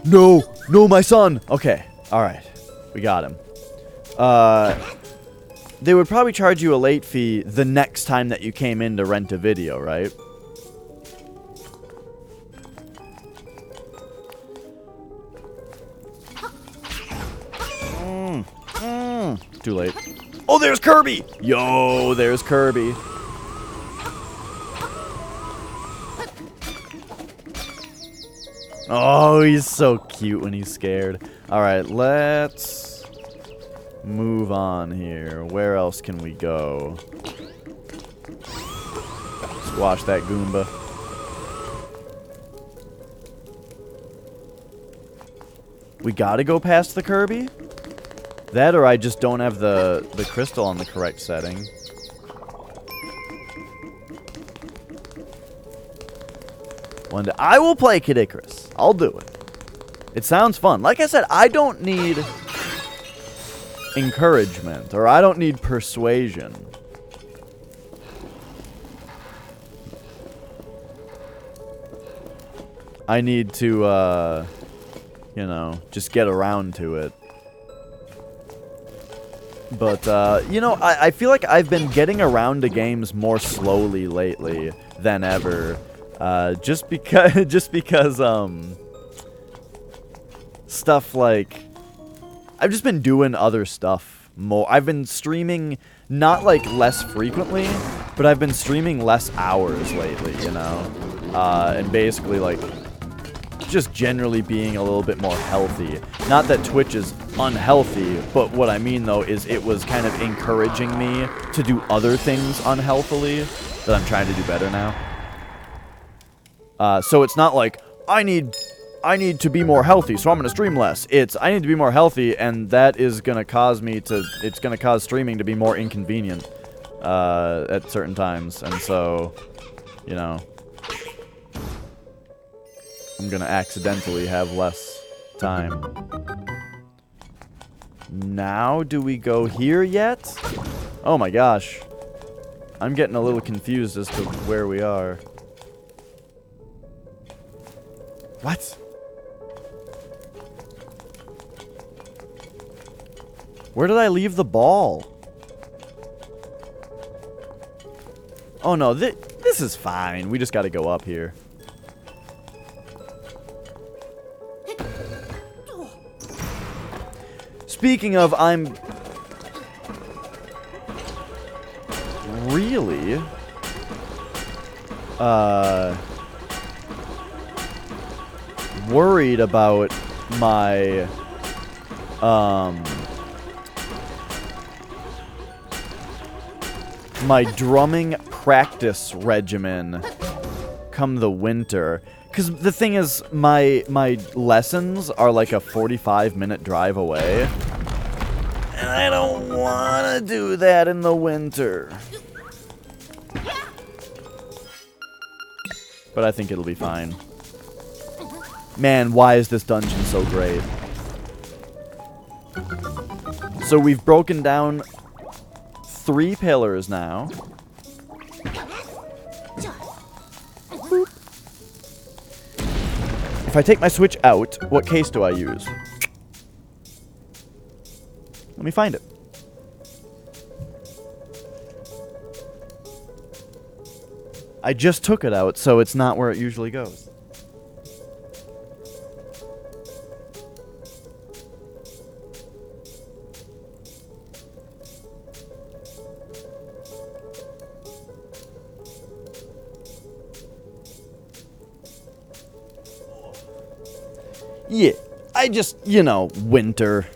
No, my son! Okay, alright, we got him. They would probably charge you a late fee the next time that you came in to rent a video, right? Too late. Oh, there's Kirby! Yo, there's Kirby. Oh, he's so cute when he's scared. Alright, let's move on here. Where else can we go? Squash that Goomba. We gotta go past the Kirby? That or I just don't have the crystal on the correct setting. One day I will play Kid Icarus. I'll do it. It sounds fun. Like I said, I don't need encouragement, or I don't need persuasion. I need to, you know, just get around to it. But, you know, I feel like I've been getting around to games more slowly lately than ever. Just because, stuff like... I've just been doing other stuff more. I've been streaming, not, like, less frequently, but I've been streaming less hours lately, you know? And basically, like, just generally being a little bit more healthy. Not that Twitch is unhealthy, but what I mean, though, is it was kind of encouraging me to do other things unhealthily that I'm trying to do better now. So it's not like, I need to be more healthy, so I'm going to stream less. It's, I need to be more healthy, and that is going to cause me to, it's going to cause streaming to be more inconvenient, at certain times. And so, you know, I'm going to accidentally have less time. Now, do we go here yet? Oh my gosh. I'm getting a little confused as to where we are. What? Where did I leave the ball? Oh no, this is fine. We just gotta go up here. Speaking of, I'm really worried about my my drumming practice regimen come the winter. Because the thing is, my lessons are like a 45-minute drive away. And I don't want to do that in the winter. But I think it'll be fine. Man, why is this dungeon so great? So we've broken down 3 pillars now. Boop. If I take my Switch out, what case do I use? Let me find it. I just took it out, so it's not where it usually goes. Yeah, I just, you know, winter.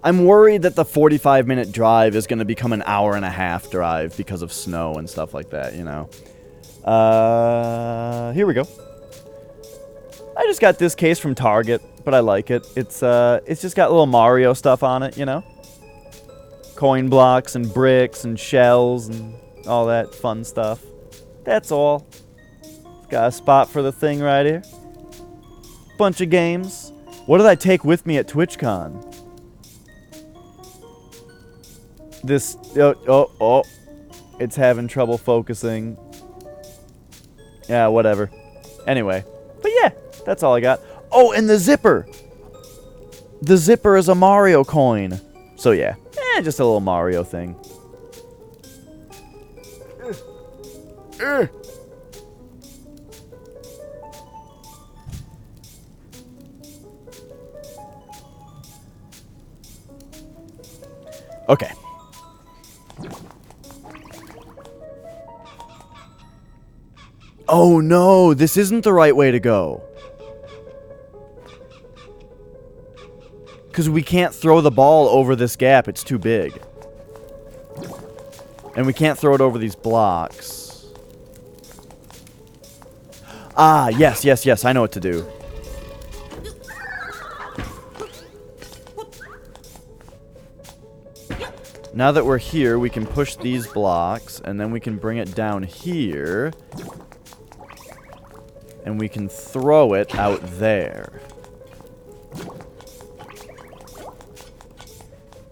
I'm worried that the 45-minute drive is going to become an hour-and-a-half drive because of snow and stuff like that, you know. Here we go. I just got this case from Target, but I like it. It's just got little Mario stuff on it, you know? Coin blocks and bricks and shells and all that fun stuff. That's all. Got a spot for the thing right here. Bunch of games. What did I take with me at TwitchCon? This... Oh. It's having trouble focusing. Yeah, whatever. Anyway. But yeah, that's all I got. Oh, and the zipper! The zipper is a Mario coin. So yeah. Just a little Mario thing. Okay. Oh no, this isn't the right way to go. Because we can't throw the ball over this gap, it's too big. And we can't throw it over these blocks. Ah, yes, I know what to do. Now that we're here, we can push these blocks, and then we can bring it down here. And we can throw it out there.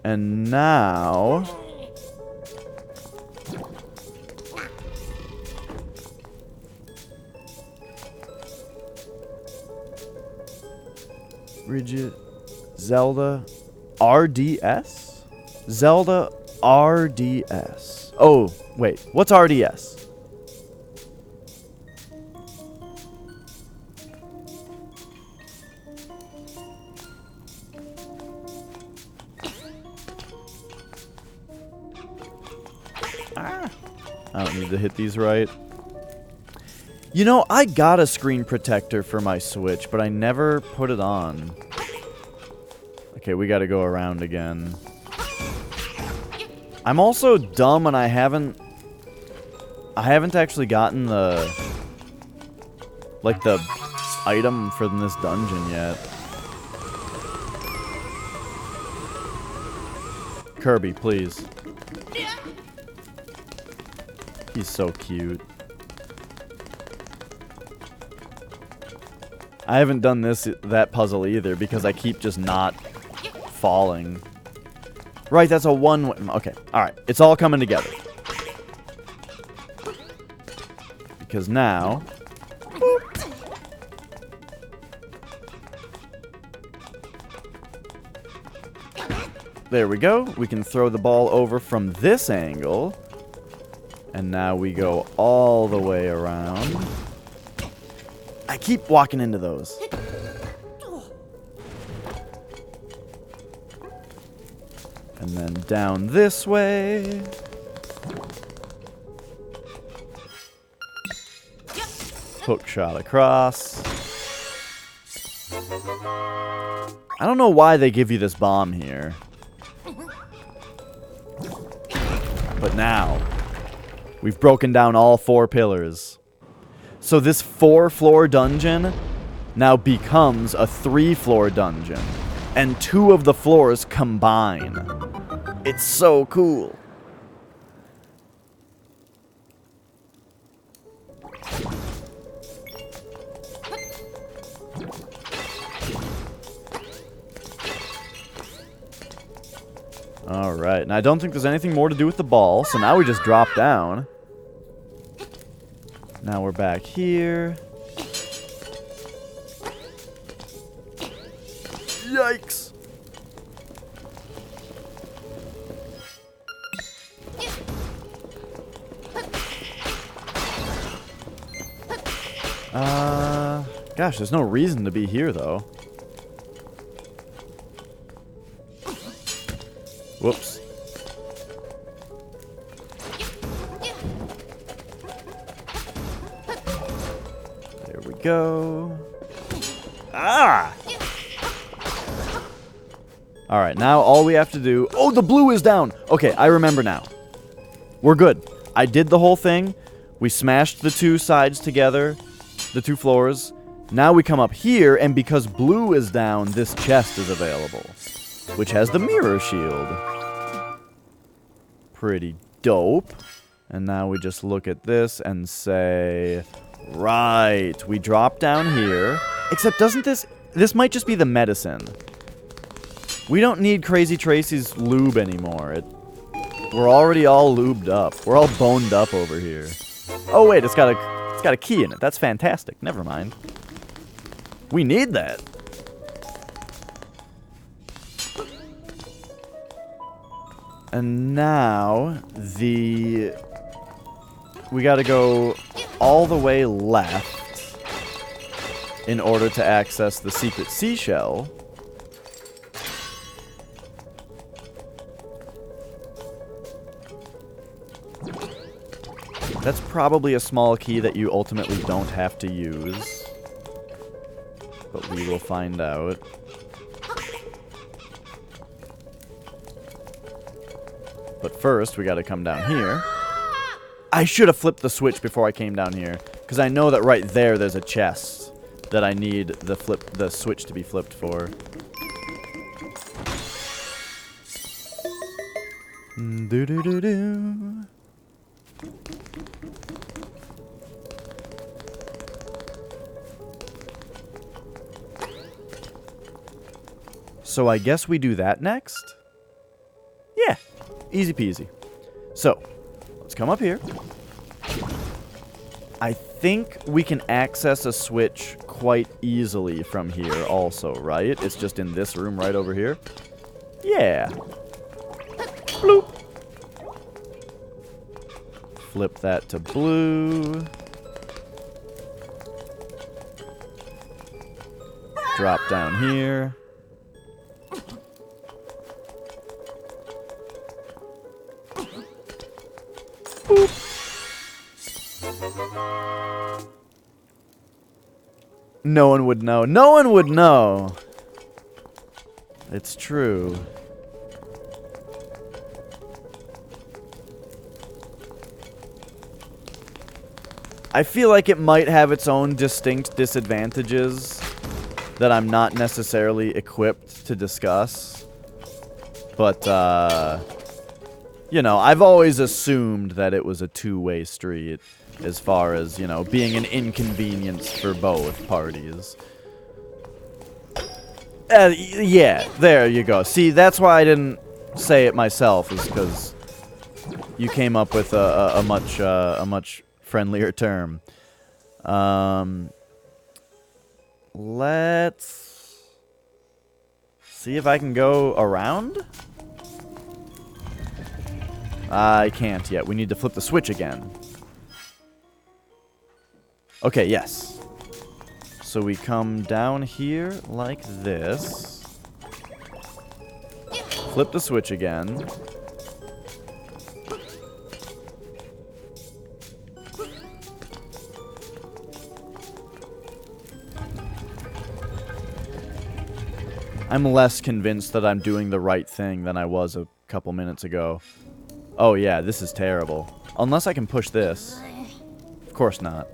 And now... Rigid... Zelda... RDS? Zelda RDS. Oh, wait. What's RDS? Ah. I don't need to hit these right. You know, I got a screen protector for my Switch, but I never put it on. Okay, we gotta go around again. I'm also dumb and I haven't actually gotten the the item from this dungeon yet. Kirby, please. He's so cute. I haven't done that puzzle either because I keep just not falling. Right, that's a one... Okay, alright. It's all coming together. Because now... Boop. There we go. We can throw the ball over from this angle. And now we go all the way around. I keep walking into those. And then down this way. Hook shot across. I don't know why they give you this bomb here. But now, we've broken down all 4 pillars. So this 4-floor dungeon now becomes a 3-floor dungeon. And 2 of the floors combine. It's so cool. Alright, and I don't think there's anything more to do with the ball, so now we just drop down. Now we're back here. Yikes! Gosh, there's no reason to be here, though. Whoops. There we go. Ah! Alright, now all we have to do... Oh, the blue is down! Okay, I remember now. We're good. I did the whole thing. We smashed the two sides together, the two floors. Now we come up here, and because blue is down, this chest is available, which has the mirror shield. Pretty dope. And now we just look at this and say, right, we drop down here. Except doesn't this might just be the medicine. We don't need Crazy Tracy's lube anymore. We're already all lubed up. We're all boned up over here. Oh wait, it's got a key in it. That's fantastic. Never mind. We need that. And now we got to go all the way left in order to access the secret seashell. That's probably a small key that you ultimately don't have to use. But we will find out. But first, we gotta come down here. I should have flipped the switch before I came down here, because I know that right there's a chest that I need the switch to be flipped for. Do-do-do-do. So I guess we do that next? Yeah, easy peasy. So, let's come up here. I think we can access a switch quite easily from here also, right? It's just in this room right over here. Yeah. Bloop. Flip that to blue. Drop down here. Boop. No one would know. No one would know. It's true. I feel like it might have its own distinct disadvantages that I'm not necessarily equipped to discuss. But, you know, I've always assumed that it was a two-way street as far as, you know, being an inconvenience for both parties. Yeah, there you go. See, that's why I didn't say it myself, is because you came up with a much friendlier term. Let's see if I can go around. I can't yet. We need to flip the switch again. Okay, yes. So we come down here like this. Flip the switch again. I'm less convinced that I'm doing the right thing than I was a couple minutes ago. Oh yeah, this is terrible. Unless I can push this. Of course not.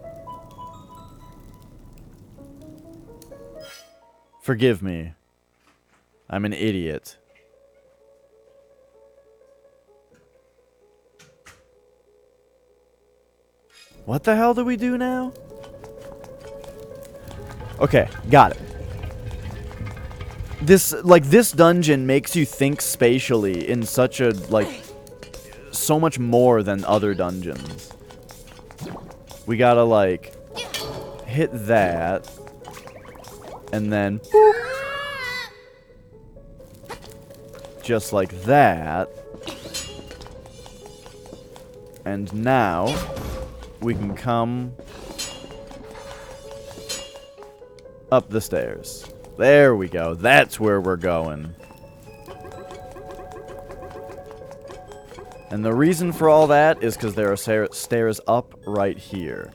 Forgive me. I'm an idiot. What the hell do we do now? Okay, got it. This dungeon makes you think spatially in such a, so much more than other dungeons. We gotta, hit that. And then, boop, just like that. And now, we can come up the stairs. There we go. That's where we're going. And the reason for all that is because there are stairs up right here.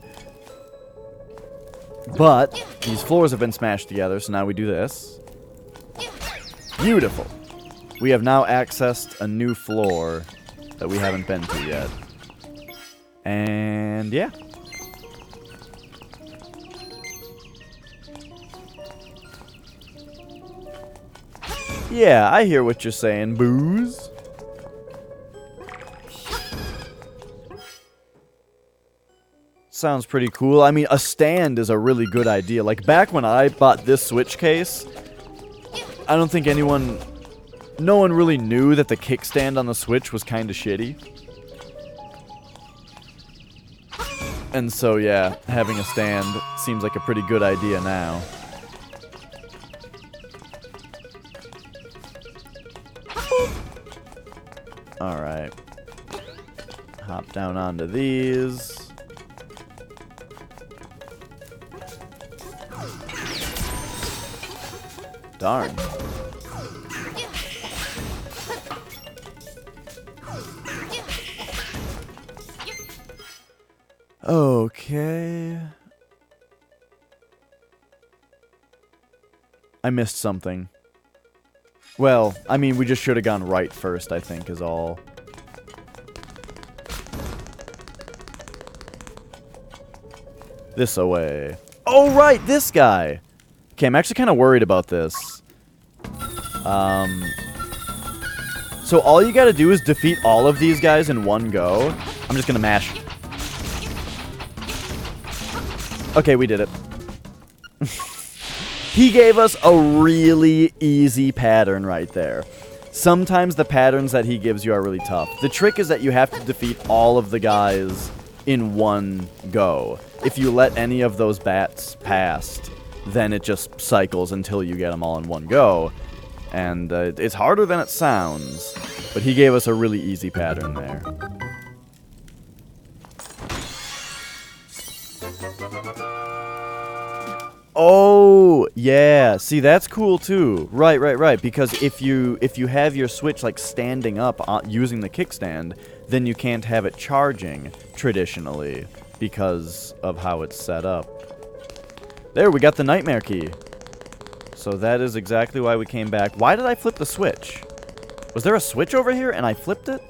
But these floors have been smashed together, so now we do this. Beautiful. We have now accessed a new floor that we haven't been to yet. And yeah. Yeah, I hear what you're saying, Booze. Sounds pretty cool. I mean, a stand is a really good idea. Like, back when I bought this Switch case, I don't think no one really knew that the kickstand on the Switch was kind of shitty. And so, yeah, having a stand seems like a pretty good idea now. Alright. Hop down onto these. Darn. Okay. I missed something. Well, I mean, we just should have gone right first, I think, is all. This away. Oh, right, this guy! Okay, I'm actually kind of worried about this. So all you gotta do is defeat all of these guys in one go. I'm just gonna mash. Okay, we did it. He gave us a really easy pattern right there. Sometimes the patterns that he gives you are really tough. The trick is that you have to defeat all of the guys in one go. If you let any of those bats past, then it just cycles until you get them all in one go. And it's harder than it sounds, but he gave us a really easy pattern there. Oh, yeah. See, that's cool too. Right. Because if you have your Switch like standing up using the kickstand, then you can't have it charging traditionally because of how it's set up. There, we got the nightmare key. So that is exactly why we came back. Why did I flip the Switch? Was there a switch over here and I flipped it?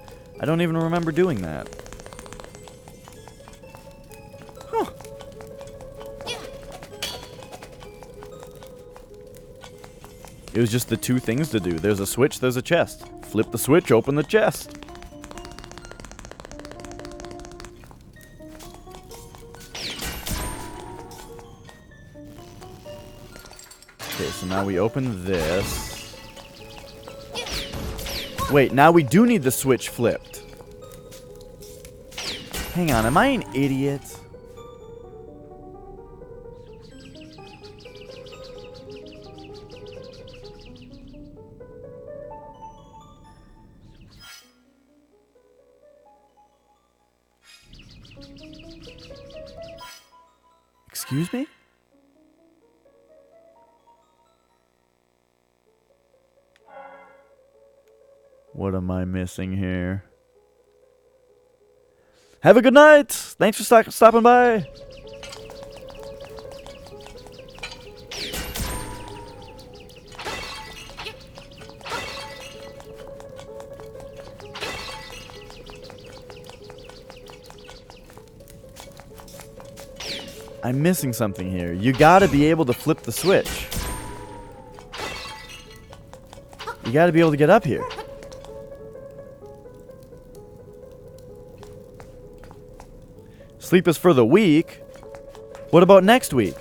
I don't even remember doing that. Huh. It was just the two things to do. There's a switch, there's a chest. Flip the switch, open the chest. Okay, so now we open this. Wait, now we do need the switch flipped. Hang on, am I an idiot? Excuse me? What am I missing here? Have a good night! Thanks for stopping by! I'm missing something here. You gotta be able to flip the switch. You gotta be able to get up here. Sleep is for the weak. What about next week?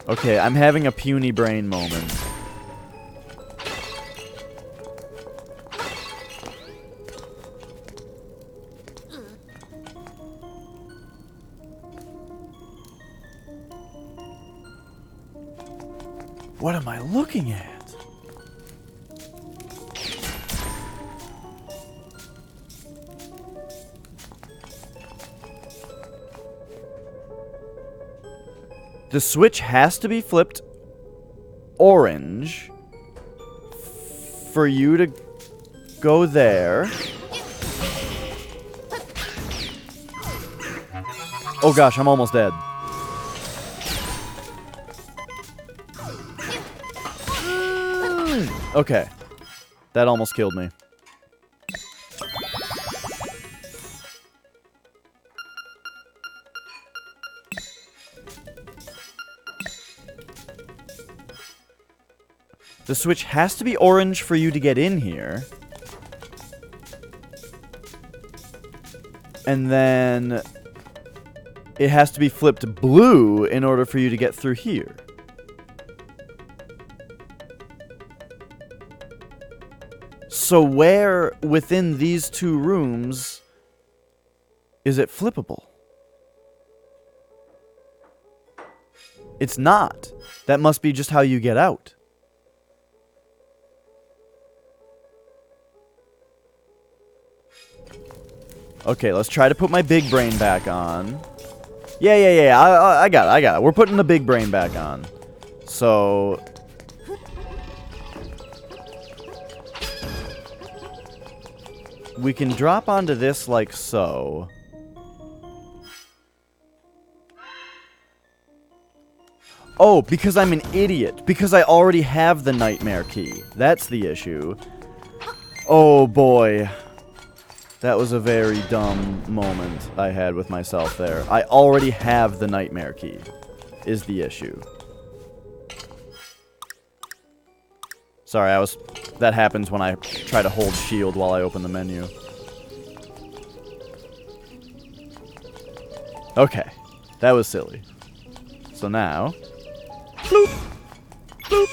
Okay, I'm having a puny brain moment. What am I looking at? The switch has to be flipped orange for you to go there. Oh gosh, I'm almost dead. Okay. That almost killed me. The switch has to be orange for you to get in here. And then it has to be flipped blue in order for you to get through here. So where within these two rooms is it flippable? It's not. That must be just how you get out. Okay, let's try to put my big brain back on. Yeah. I got it. We're putting the big brain back on. So... we can drop onto this like so. Oh, because I'm an idiot. Because I already have the nightmare key. That's the issue. Oh boy. That was a very dumb moment I had with myself there. I already have the nightmare key, is the issue. Sorry, that happens when I try to hold shield while I open the menu. Okay, that was silly. So now, bloop, bloop.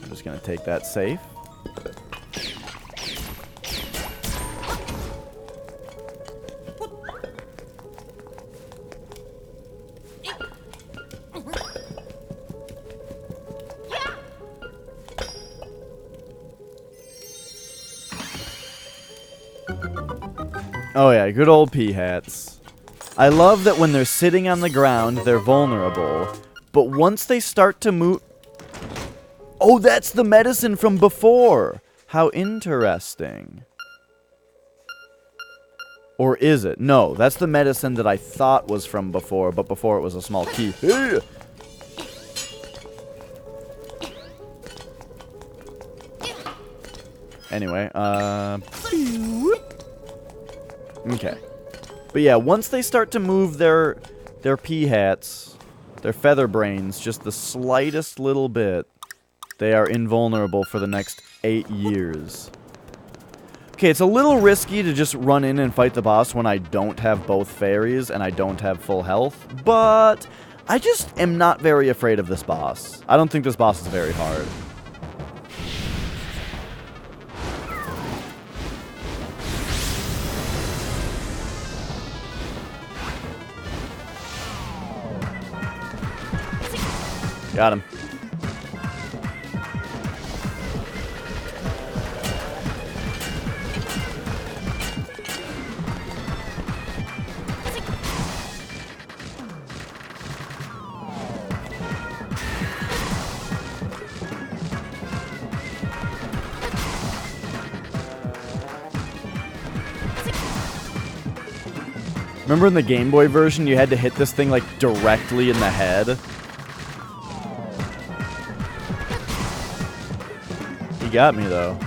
I'm just gonna take that safe. Oh yeah, good old pea hats. I love that when they're sitting on the ground, they're vulnerable. But once they start to move... Oh, that's the medicine from before! How interesting. Or is it? No, that's the medicine that I thought was from before, but before it was a small key. Anyway, okay. But yeah, once they start to move their pea hats, their feather brains, just the slightest little bit, they are invulnerable for the next 8 years. Okay, it's a little risky to just run in and fight the boss when I don't have both fairies and I don't have full health, but I just am not very afraid of this boss. I don't think this boss is very hard. Got him. Remember in the Game Boy version, you had to hit this thing, like, directly in the head? He got me, though.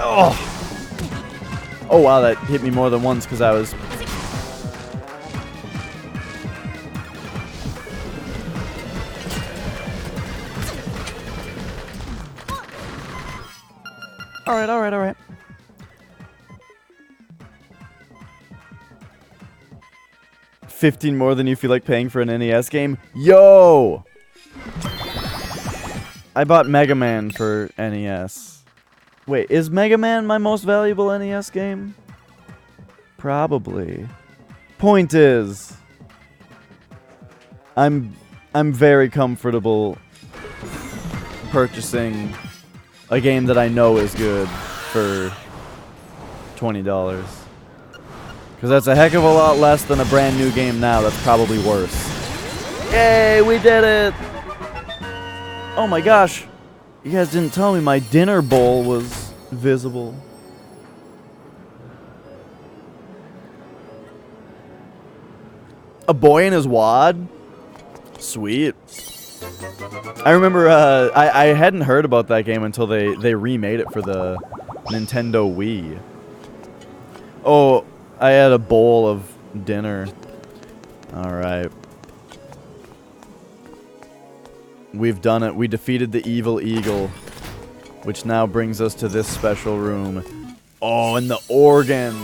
Oh! Oh, wow, that hit me more than once because I was... Alright. 15 more than you feel like paying for an NES game? Yo! I bought Mega Man for NES. Wait, is Mega Man my most valuable NES game? Probably. Point is, I'm very comfortable purchasing a game that I know is good for $20. Because that's a heck of a lot less than a brand new game now that's probably worse. Yay, we did it! Oh my gosh! You guys didn't tell me my dinner bowl was visible. A boy in his wad? Sweet. I remember, I hadn't heard about that game until they remade it for the Nintendo Wii. Oh, I had a bowl of dinner. Alright. We've done it. We defeated the evil eagle. Which now brings us to this special room. Oh, and the organ!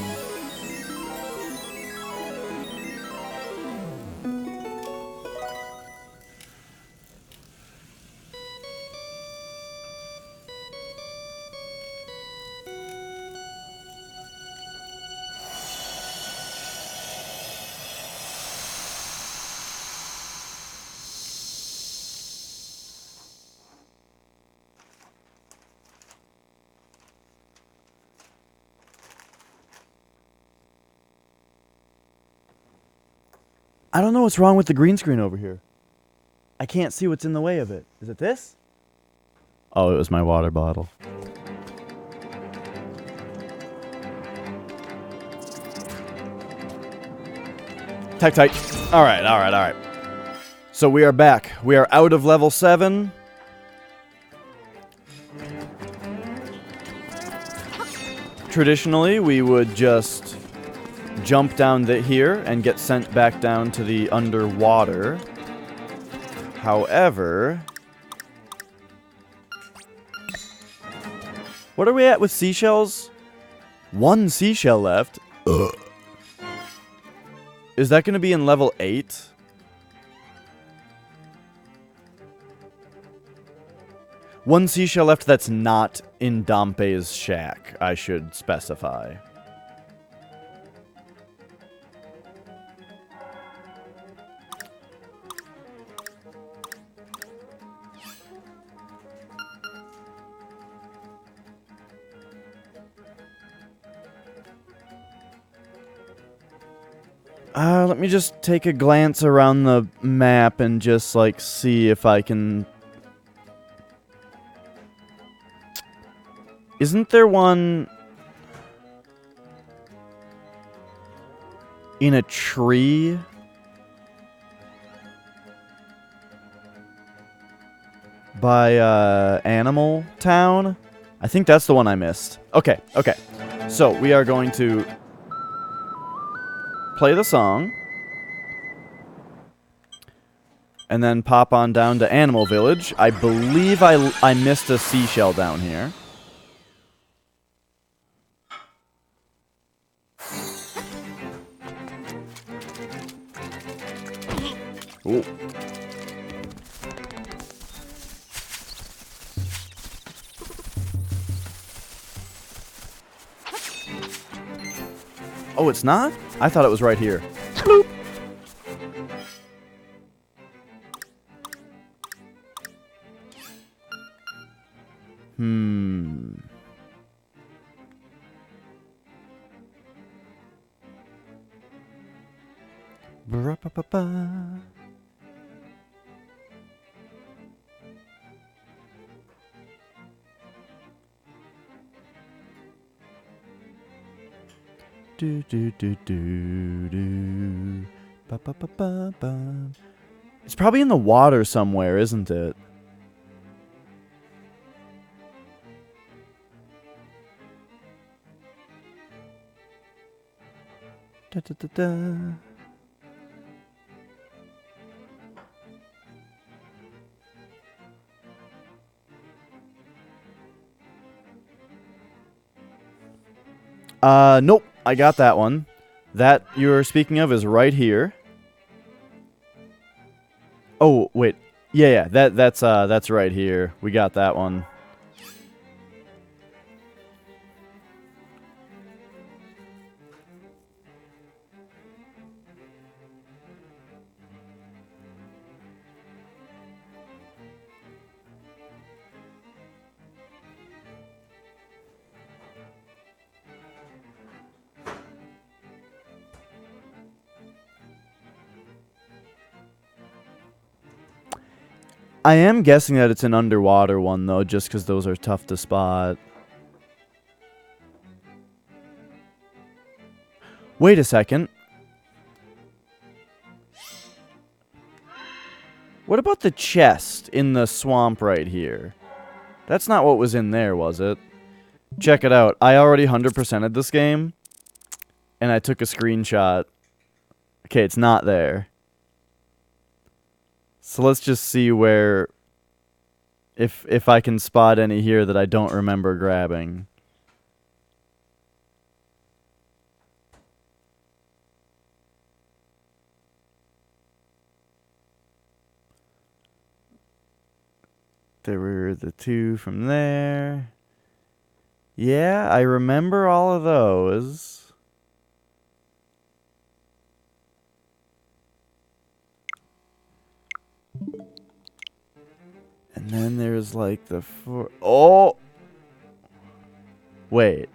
I don't know what's wrong with the green screen over here. I can't see what's in the way of it. Is it this? Oh, it was my water bottle. Tight. Alright. So we are back. We are out of level 7. Traditionally, we would just jump down here and get sent back down to the underwater. However, what are we at with seashells? 1 seashell left. Ugh. Is that going to be in level 8? One seashell left that's not in Dompe's shack, I should specify. Let me just take a glance around the map and just, like, see if I can... Isn't there one... in a tree? By, Animal Town? I think that's the one I missed. Okay. So, we are going to... play the song. And then pop on down to Animal Village. I believe I missed a seashell down here. Ooh. Oh, it's not? I thought it was right here. Bloop. Ba-ra-pa-pa-pa. Do do do do do. Ba ba ba ba ba. It's probably in the water somewhere, isn't it? Da da da da. Nope. I got that one. That you're speaking of is right here. Oh, wait. Yeah, that's right here. We got that one. I am guessing that it's an underwater one, though, just because those are tough to spot. Wait a second. What about the chest in the swamp right here? That's not what was in there, was it? Check it out. I already 100%ed this game, and I took a screenshot. Okay, it's not there. So let's just see where... If I can spot any here that I don't remember grabbing. There were the two from there. Yeah, I remember all of those. And then there's like the four... Oh! Wait.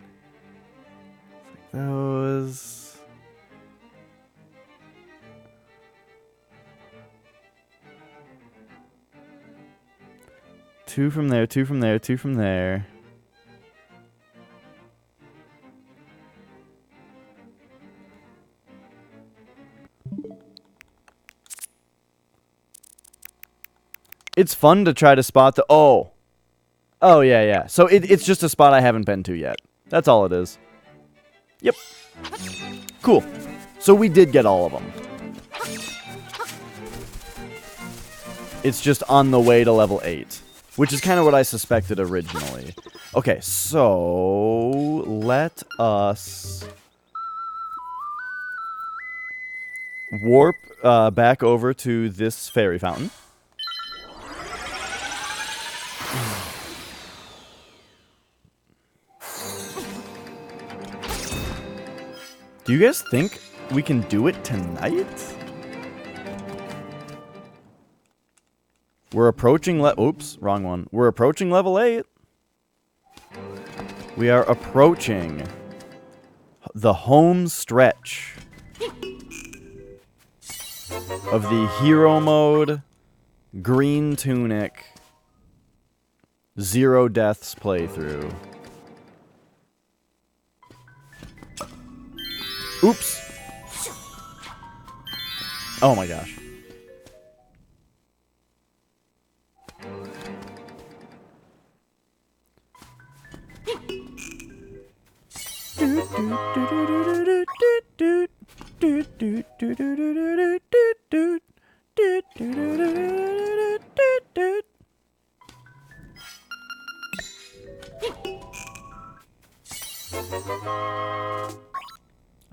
Those... Two from there, two from there, two from there. It's fun to try to spot the... Oh. Oh, yeah, yeah. So it's just a spot I haven't been to yet. That's all it is. Yep. Cool. So we did get all of them. It's just on the way to level 8. Which is kind of what I suspected originally. Okay, so... Let us... warp back over to this fairy fountain. Do you guys think we can do it tonight? We're approaching oops, wrong one. We're approaching level 8. We are approaching the home stretch of the hero mode, green tunic, 0 deaths playthrough. Oops. Oh my gosh.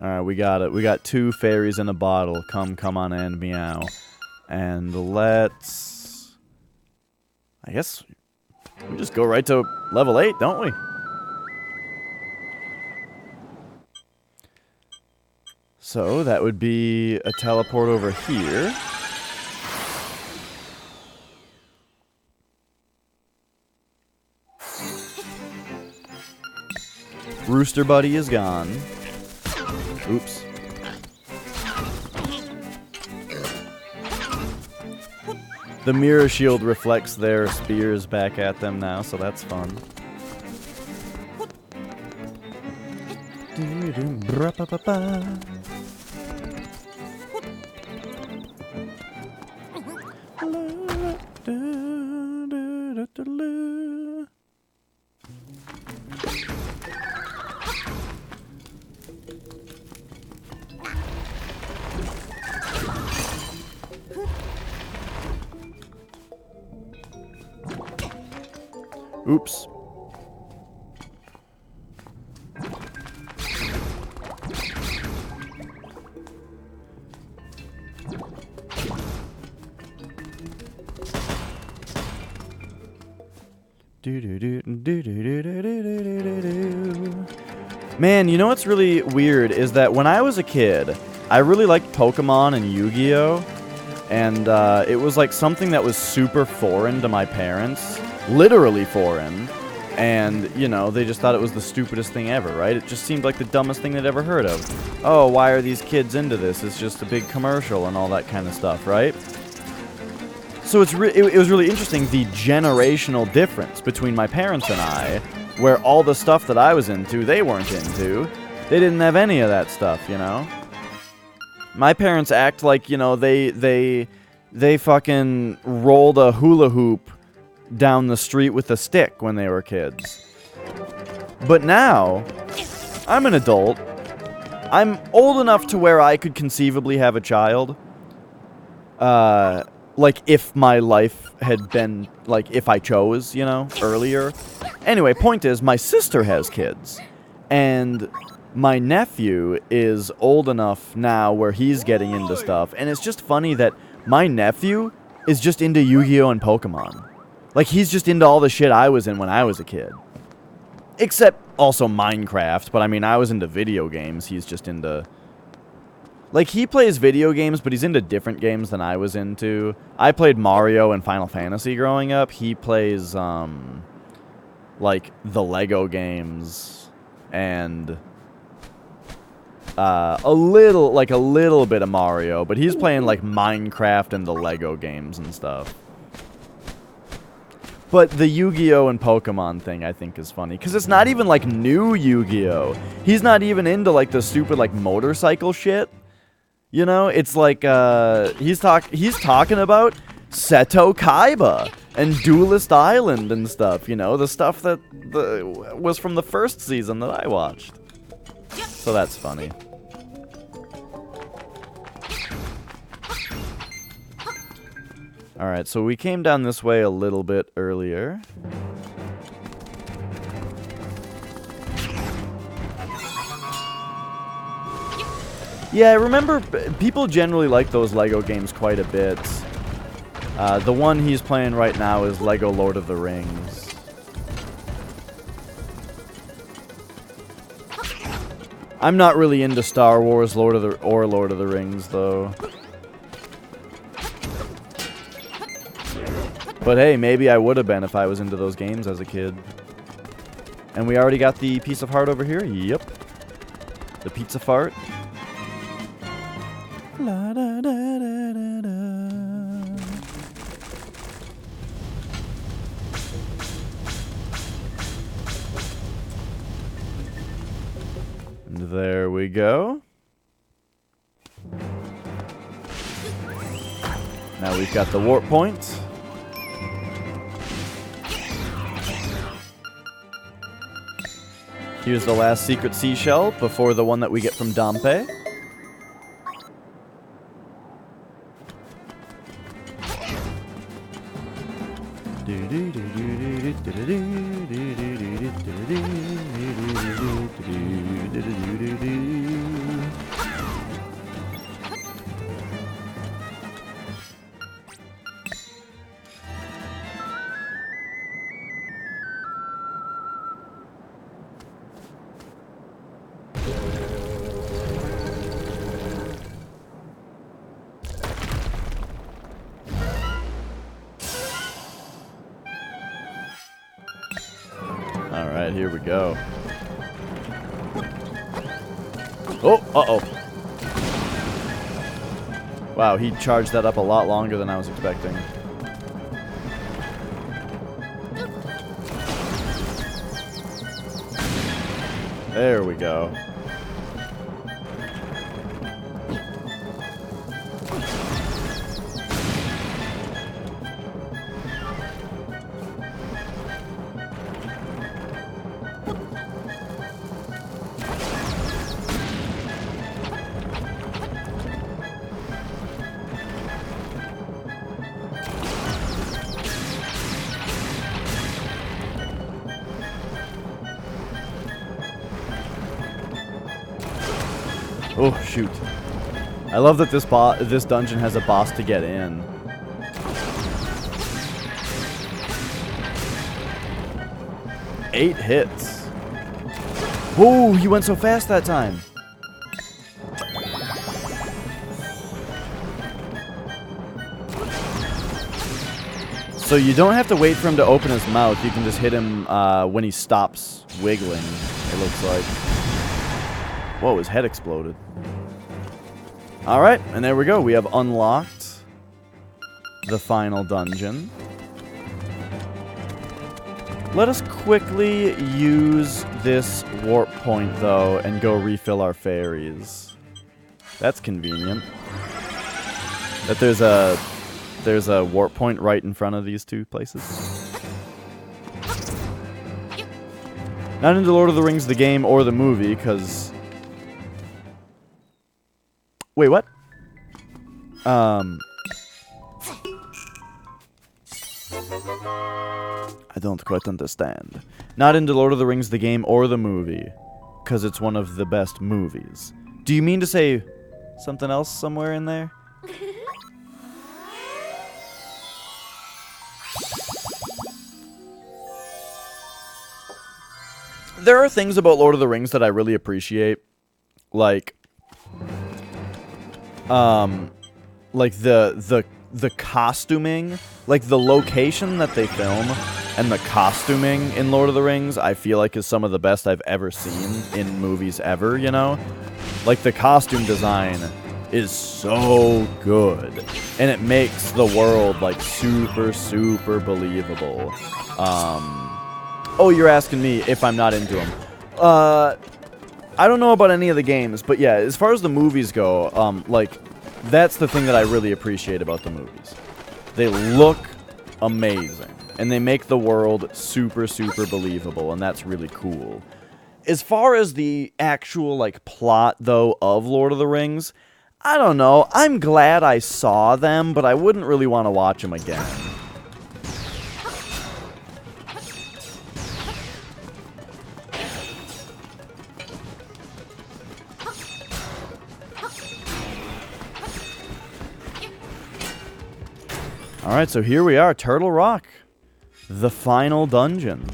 Alright, we got it. We got 2 fairies in a bottle. Come on and meow. And let's... I guess we just go right to level 8, don't we? So that would be a teleport over here. Rooster Buddy is gone. Oops. The mirror shield reflects their spears back at them now, so that's fun. Oops. Man, you know what's really weird is that when I was a kid, I really liked Pokemon and Yu-Gi-Oh! And it was like something that was super foreign to my parents. Literally foreign. And, you know, they just thought it was the stupidest thing ever, right? It just seemed like the dumbest thing they'd ever heard of. Oh, why are these kids into this? It's just a big commercial and all that kind of stuff, right? So it was really interesting, the generational difference between my parents and I, where all the stuff that I was into, they weren't into. They didn't have any of that stuff, you know? My parents act like, you know, they fucking rolled a hula hoop down the street with a stick when they were kids. But now, I'm an adult. I'm old enough to where I could conceivably have a child. Like, if my life had been, like, if I chose, you know, earlier. Anyway, point is, my sister has kids. And my nephew is old enough now where he's getting into stuff. And it's just funny that my nephew is just into Yu-Gi-Oh! And Pokemon. Like, he's just into all the shit I was in when I was a kid. Except also Minecraft, but I mean, I was into video games. He's just into... Like, he plays video games, but he's into different games than I was into. I played Mario and Final Fantasy growing up. He plays, like, the Lego games and a little bit of Mario, but he's playing, like, Minecraft and the Lego games and stuff. But the Yu-Gi-Oh! And Pokemon thing, I think, is funny. Because it's not even, like, new Yu-Gi-Oh! He's not even into, like, the stupid, like, motorcycle shit. You know? It's like, he's talking about Seto Kaiba and Duelist Island and stuff, you know? The stuff that was from the first season that I watched. So that's funny. Alright, so we came down this way a little bit earlier. Yeah, I remember people generally like those Lego games quite a bit. The one he's playing right now is Lego Lord of the Rings. I'm not really into Star Wars Lord of the Rings, though. But hey, maybe I would have been if I was into those games as a kid. And we already got the piece of heart over here? Yep. The pizza fart. La, da, da, da, da, da. And there we go. Now we've got the warp point. Here's the last secret seashell before the one that we get from Dompe. Alright, here we go. Oh, uh-oh. Wow, he charged that up a lot longer than I was expecting. There we go. Oh, shoot. I love that this dungeon has a boss to get in. Eight hits. Whoa, he went so fast that time. So you don't have to wait for him to open his mouth. You can just hit him when he stops wiggling, it looks like. Whoa, his head exploded. Alright, and there we go. We have unlocked the final dungeon. Let us quickly use this warp point, though, and go refill our fairies. That's convenient. That there's a warp point right in front of these two places. Not into Lord of the Rings, the game, or the movie, because... Wait, what? I don't quite understand. Not into Lord of the Rings, the game, or the movie, because it's one of the best movies. Do you mean to say something else somewhere in there? There are things about Lord of the Rings that I really appreciate, like the costuming, like the location that they film, and the costuming in Lord of the Rings, I feel like is some of the best I've ever seen in movies ever, you know? Like, the costume design is so good, and it makes the world, like, super, super believable. Oh, you're asking me if I'm not into them. I don't know about any of the games, but yeah, as far as the movies go, like, that's the thing that I really appreciate about the movies. They look amazing, and they make the world super, super believable, and that's really cool. As far as the actual, like, plot, though, of Lord of the Rings, I don't know. I'm glad I saw them, but I wouldn't really want to watch them again. Alright, so here we are, Turtle Rock. The final dungeon.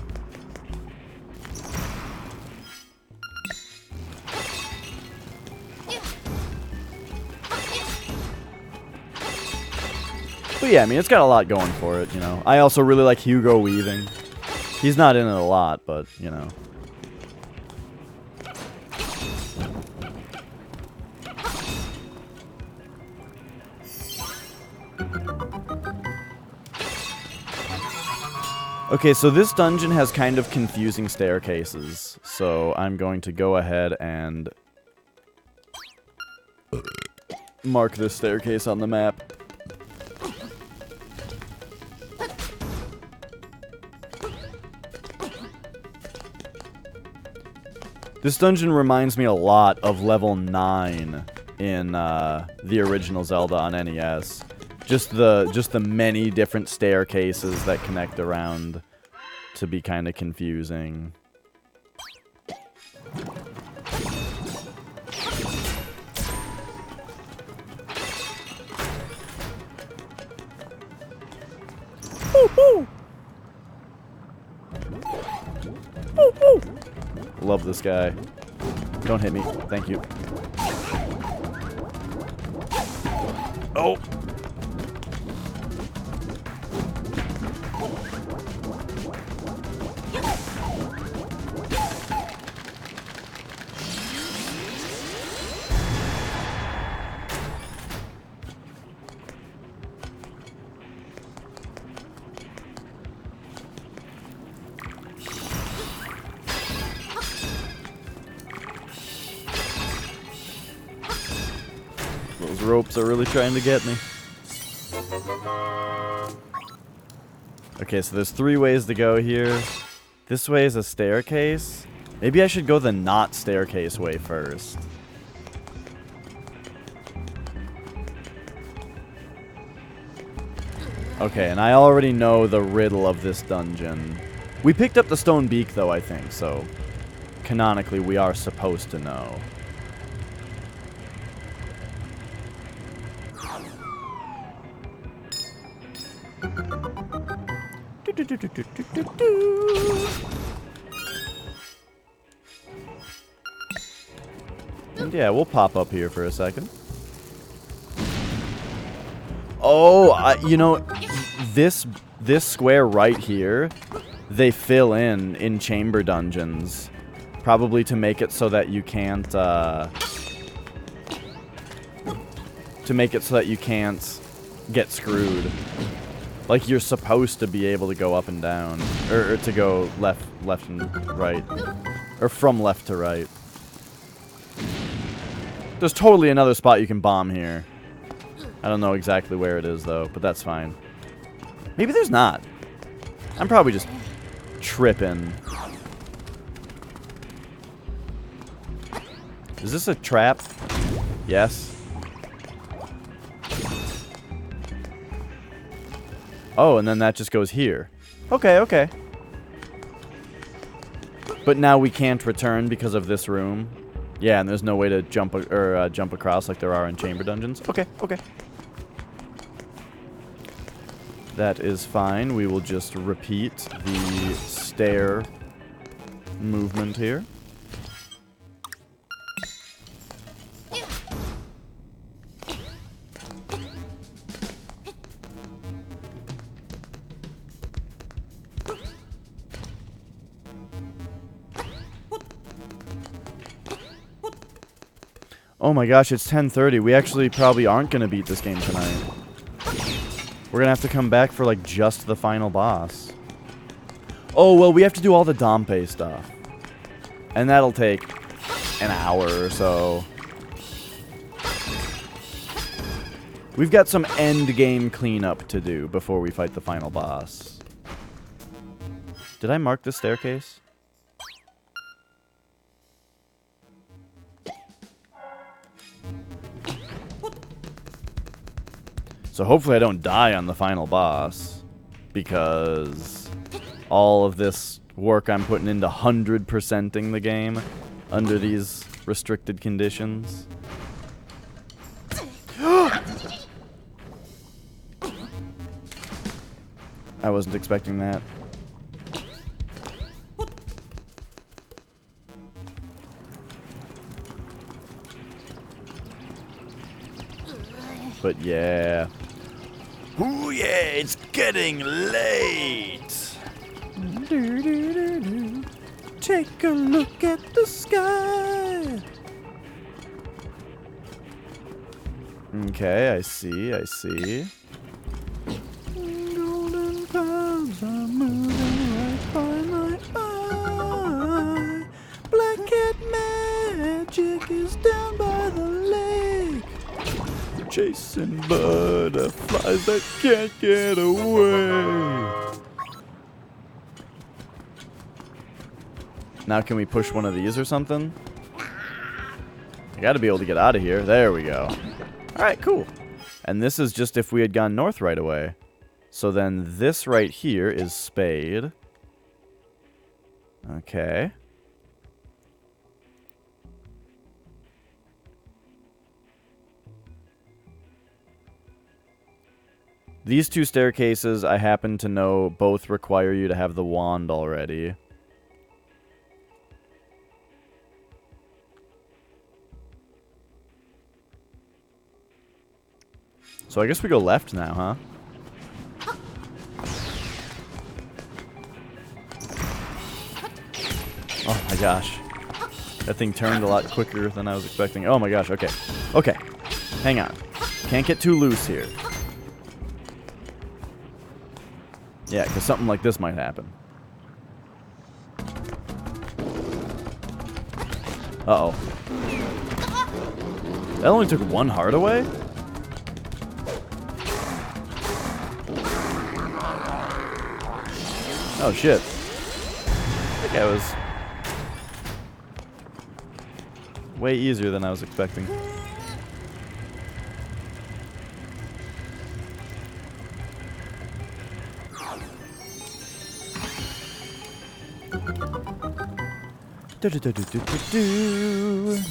But yeah, I mean, it's got a lot going for it, you know. I also really like Hugo Weaving. He's not in it a lot, but, you know. Okay, so this dungeon has kind of confusing staircases, so I'm going to go ahead and mark this staircase on the map. This dungeon reminds me a lot of level 9 in the original Zelda on NES. Just the many different staircases that connect around to be kind of confusing. Woo-hoo! Woo-hoo! Love this guy. Don't hit me. Thank you. Oh! Those ropes are really trying to get me. Okay, so there's 3 ways to go here. This way is a staircase. Maybe I should go the not staircase way first. Okay, and I already know the riddle of this dungeon. We picked up the stone beak, though, I think, so canonically we are supposed to know. And yeah, we'll pop up here for a second. Oh, you know, this square right here, they fill in chamber dungeons, probably to make it so that you can't, get screwed. Like, you're supposed to be able to go up and down. Or to go left and right. Or from left to right. There's totally another spot you can bomb here. I don't know exactly where it is, though, but that's fine. Maybe there's not. I'm probably just tripping. Is this a trap? Yes. Oh, and then that just goes here. Okay, okay. But now we can't return because of this room. Yeah, and there's no way to jump jump across like there are in chamber dungeons. Okay, okay. That is fine. We will just repeat the stair movement here. Oh my gosh, it's 10:30. We actually probably aren't going to beat this game tonight. We're going to have to come back for, like, just the final boss. Oh, well, we have to do all the Dompe stuff. And that'll take an hour or so. We've got some end game cleanup to do before we fight the final boss. Did I mark the staircase? So hopefully I don't die on the final boss, because all of this work I'm putting into 100%ing the game under these restricted conditions. I wasn't expecting that. But yeah. Ooh yeah, it's getting late. Take a look at the sky. Okay, I see, I see. Golden clouds are moving right by my eye. Black cat magic is down by the lake. Chasing butterflies that can't get away. Now can we push one of these or something? I gotta be able to get out of here. There we go. Alright, cool. And this is just if we had gone north right away. So then this right here is Spade. Okay. These two staircases, I happen to know, both require you to have the wand already. So I guess we go left now, huh? Oh my gosh. That thing turned a lot quicker than I was expecting. Oh my gosh, okay. Okay. Hang on. Can't get too loose here. Yeah, because something like this might happen. Uh-oh. That only took one heart away? Oh, shit. That guy was way easier than I was expecting.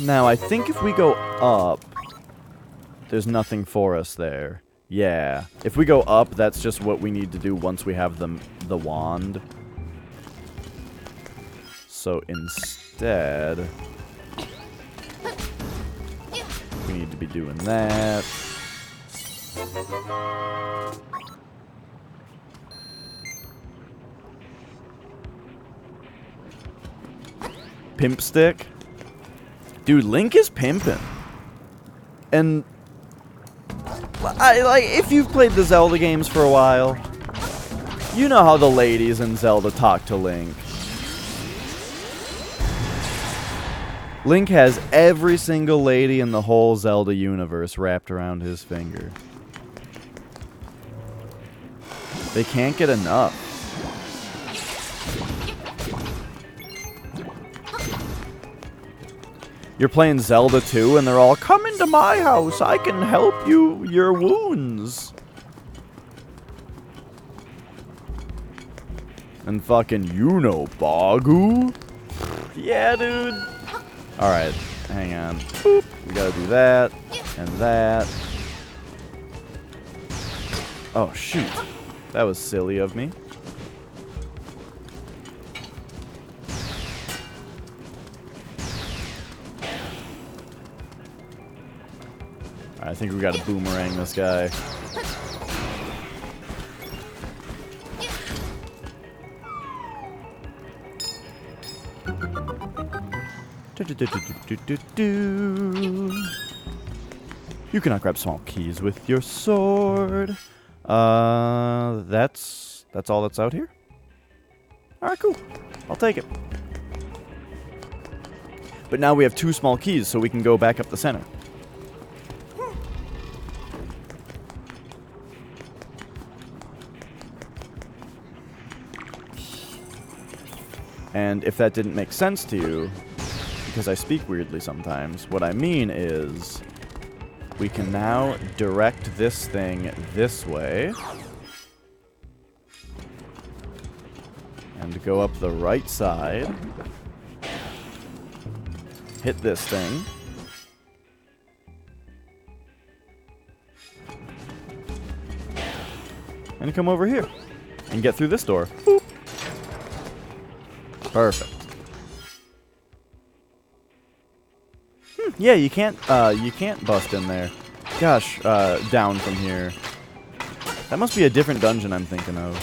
Now, I think if we go up, there's nothing for us there. Yeah. If we go up, that's just what we need to do once we have the wand. So instead, we need to be doing that. Pimp stick? Dude, Link is pimping. And Like, if you've played the Zelda games for a while, you know how the ladies in Zelda talk to Link. Link has every single lady in the whole Zelda universe wrapped around his finger. They can't get enough. You're playing Zelda 2 and they're all, come into my house, I can help you, your wounds. And fucking, you know, Bagu. Yeah, dude. Alright, hang on. Boop. We gotta do that, and that. Oh, shoot. That was silly of me. I think we gotta boomerang this guy. You cannot grab small keys with your sword. That's all that's out here? Alright, cool. I'll take it. But now we have 2 small keys, so we can go back up the center. And if that didn't make sense to you, because I speak weirdly sometimes, what I mean is we can now direct this thing this way and go up the right side, hit this thing, and come over here and get through this door. Boop. Perfect. Yeah, you can't bust in there. Gosh, down from here. That must be a different dungeon I'm thinking of.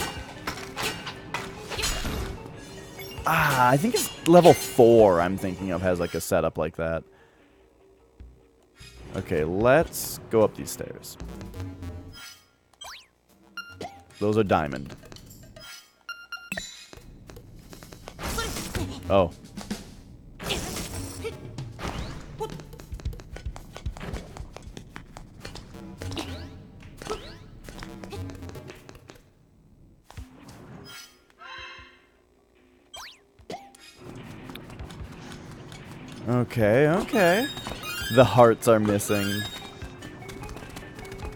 Ah, I think it's level 4 I'm thinking of has like a setup like that. Okay, let's go up these stairs. Those are diamond. Oh. Okay, okay. The hearts are missing.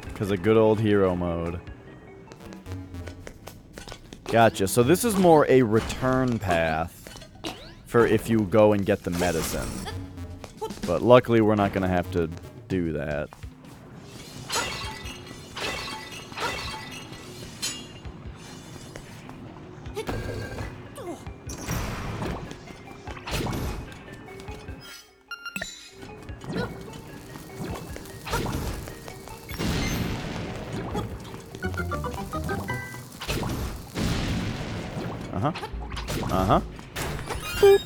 Because of good old hero mode. Gotcha. So this is more a return path for if you go and get the medicine. But luckily we're not going to have to do that. Uh-huh. Uh-huh. Boop.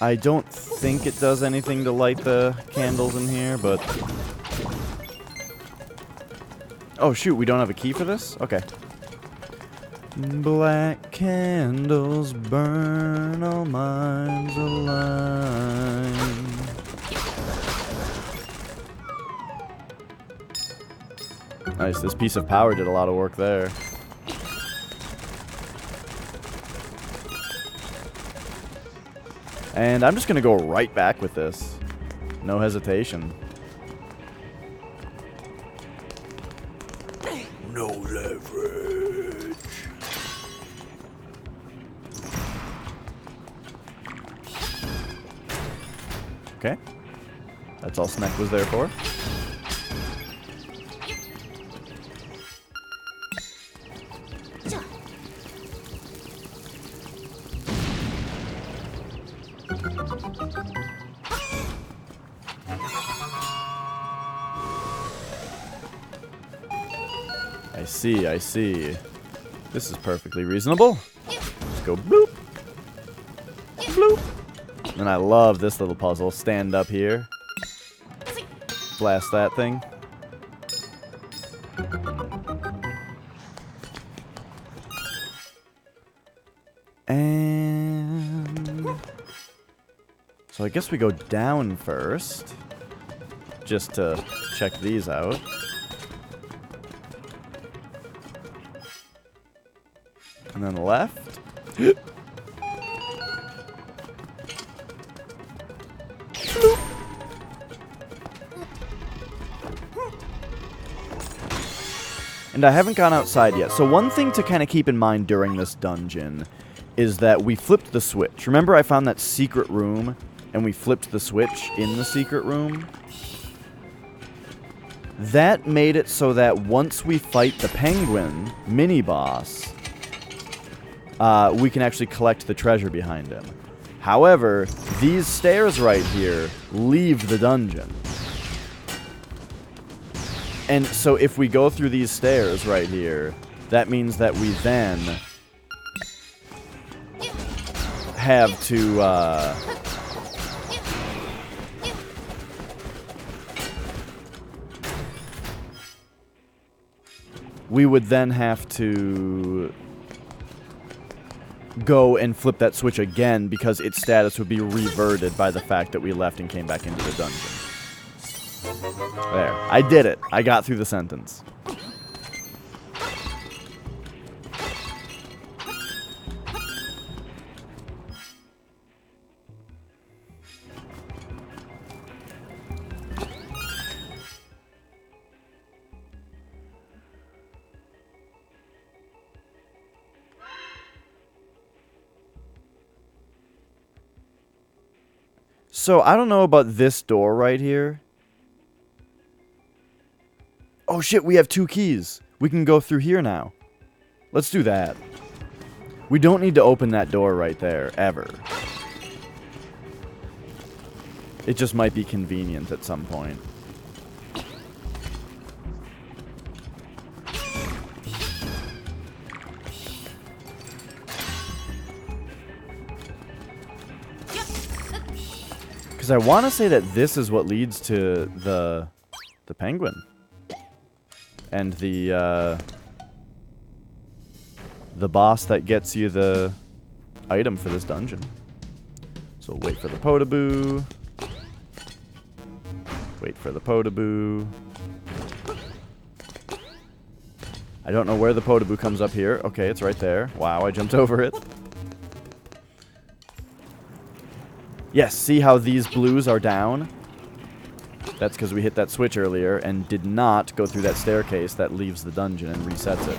I don't think it does anything to light the candles in here, but... Oh, shoot, we don't have a key for this? Okay. Black candles burn all minds alive. Nice, this piece of power did a lot of work there. And I'm just gonna go right back with this. No hesitation. No leverage. Okay. That's all Sneck was there for. I see, I see. This is perfectly reasonable. Just go bloop. Bloop. And I love this little puzzle. Stand up here. Blast that thing. And... so I guess we go down first. Just to check these out. And then left. And I haven't gone outside yet. So one thing to kind of keep in mind during this dungeon is that we flipped the switch. Remember I found that secret room and we flipped the switch in the secret room? That made it so that once we fight the penguin mini-boss, we can actually collect the treasure behind him. However, these stairs right here leave the dungeon. And so if we go through these stairs right here, that means that we then have to, we would then have to go and flip that switch again because its status would be reverted by the fact that we left and came back into the dungeon. There. I did it. I got through the sentence. So, I don't know about this door right here. Oh shit, we have 2 keys. We can go through here now. Let's do that. We don't need to open that door right there, ever. It just might be convenient at some point. Because I want to say that this is what leads to the penguin. And the boss that gets you the item for this dungeon. So wait for the Potaboo. Wait for the Potaboo. I don't know where the Potaboo comes up here. Okay, it's right there. Wow, I jumped over it. Yes, see how these blues are down? That's because we hit that switch earlier and did not go through that staircase that leaves the dungeon and resets it.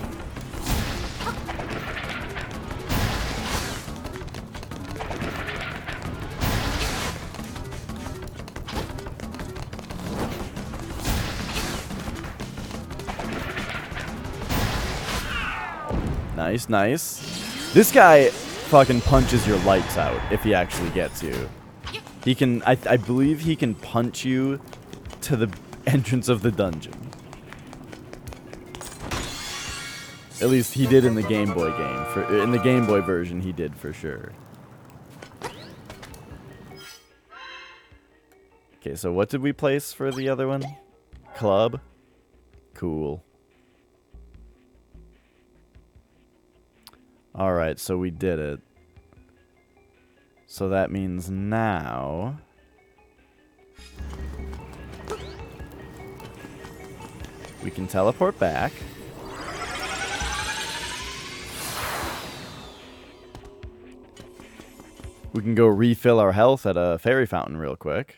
Nice, nice. This guy fucking punches your lights out if he actually gets you. He can, I believe he can punch you to the entrance of the dungeon. At least he did in the Game Boy game. In the Game Boy version, he did for sure. Okay, so what did we place for the other one? Club? Cool. Alright, so we did it. So that means now... we can teleport back. We can go refill our health at a fairy fountain real quick.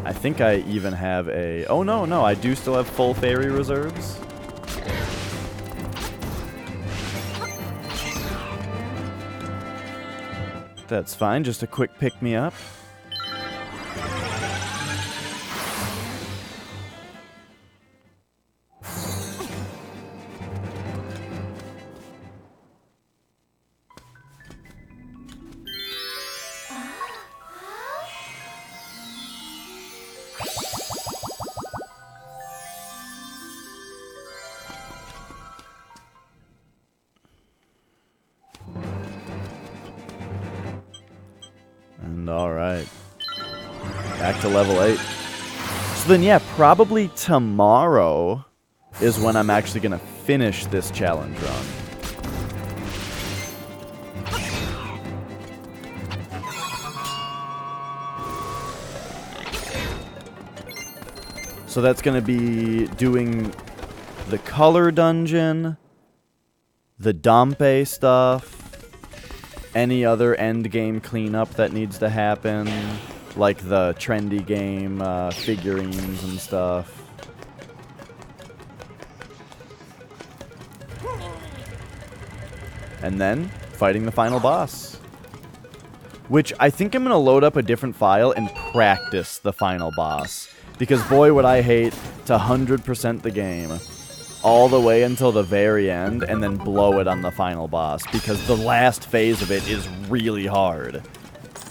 I think I even have a... oh, no, I do still have full fairy reserves. That's fine, just a quick pick-me-up. Alright. Back to level 8. So then, yeah, probably tomorrow is when I'm actually going to finish this challenge run. So that's going to be doing the color dungeon, the Dompe stuff, any other end game cleanup that needs to happen, like the trendy game figurines and stuff. And then fighting the final boss. Which I think I'm going to load up a different file and practice the final boss. Because boy would I hate to 100% the game all the way until the very end and then blow it on the final boss. Because the last phase of it is really hard.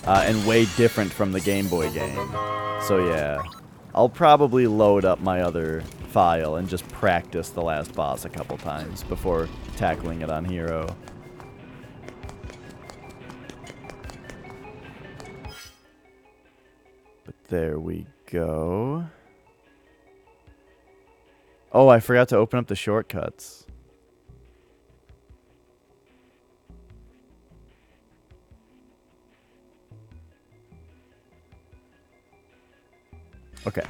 And way different from the Game Boy game. So yeah, I'll probably load up my other file and just practice the last boss a couple times before tackling it on Hero. But there we go. Oh, I forgot to open up the shortcuts. Okay.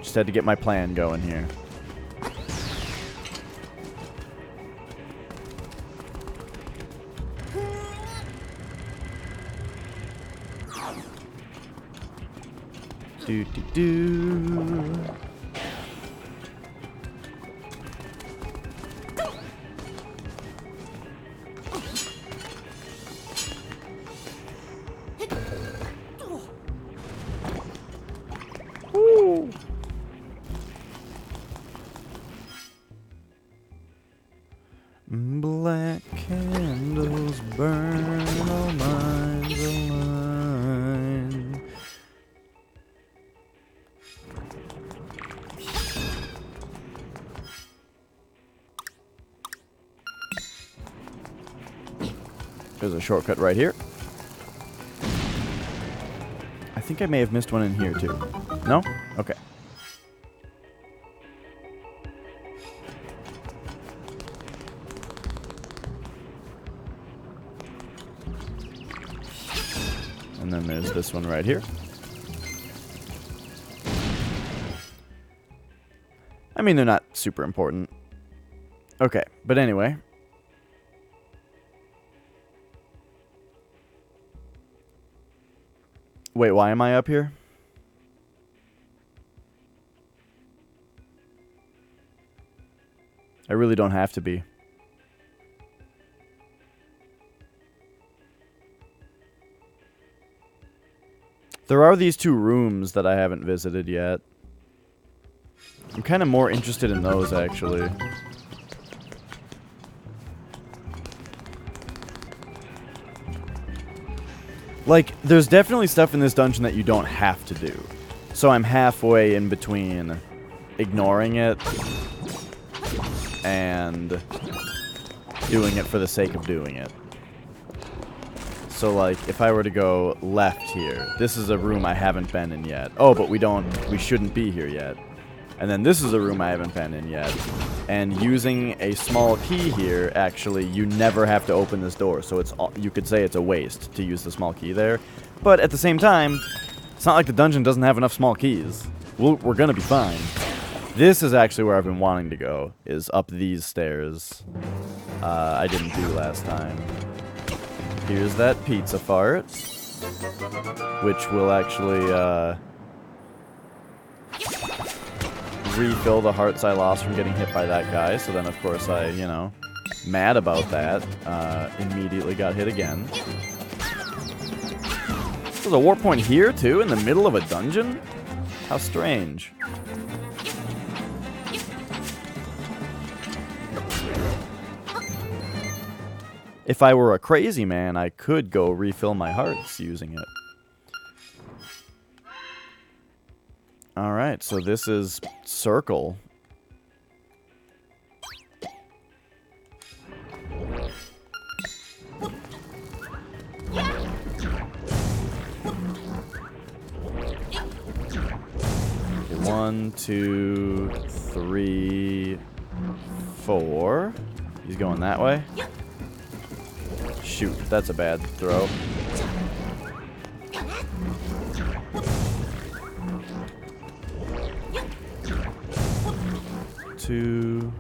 Just had to get my plan going here. Do do do. Woo. Black candles burn all minds aligned. There's a shortcut right here. I think I may have missed one in here too. No? Okay. And then there's this one right here. I mean, they're not super important. Okay, but anyway. Wait, why am I up here? I really don't have to be. There are these two rooms that I haven't visited yet. I'm kind of more interested in those, actually. Like, there's definitely stuff in this dungeon that you don't have to do. So I'm halfway in between ignoring it and doing it for the sake of doing it. So, like, if I were to go left here, this is a room I haven't been in yet. Oh, but we shouldn't be here yet. And then this is a room I haven't been in yet. And using a small key here, actually, you never have to open this door. So you could say it's a waste to use the small key there. But at the same time, it's not like the dungeon doesn't have enough small keys. We're gonna be fine. This is actually where I've been wanting to go, is up these stairs. I didn't do last time. Here's that pizza fart, which will actually, refill the hearts I lost from getting hit by that guy. So then, of course, I, you know, mad about that, immediately got hit again. There's a warp point here, too, in the middle of a dungeon? How strange. If I were a crazy man, I could go refill my hearts using it. Alright, so this is circle. 1, 2, 3, 4. He's going that way. Shoot, that's a bad throw. Two,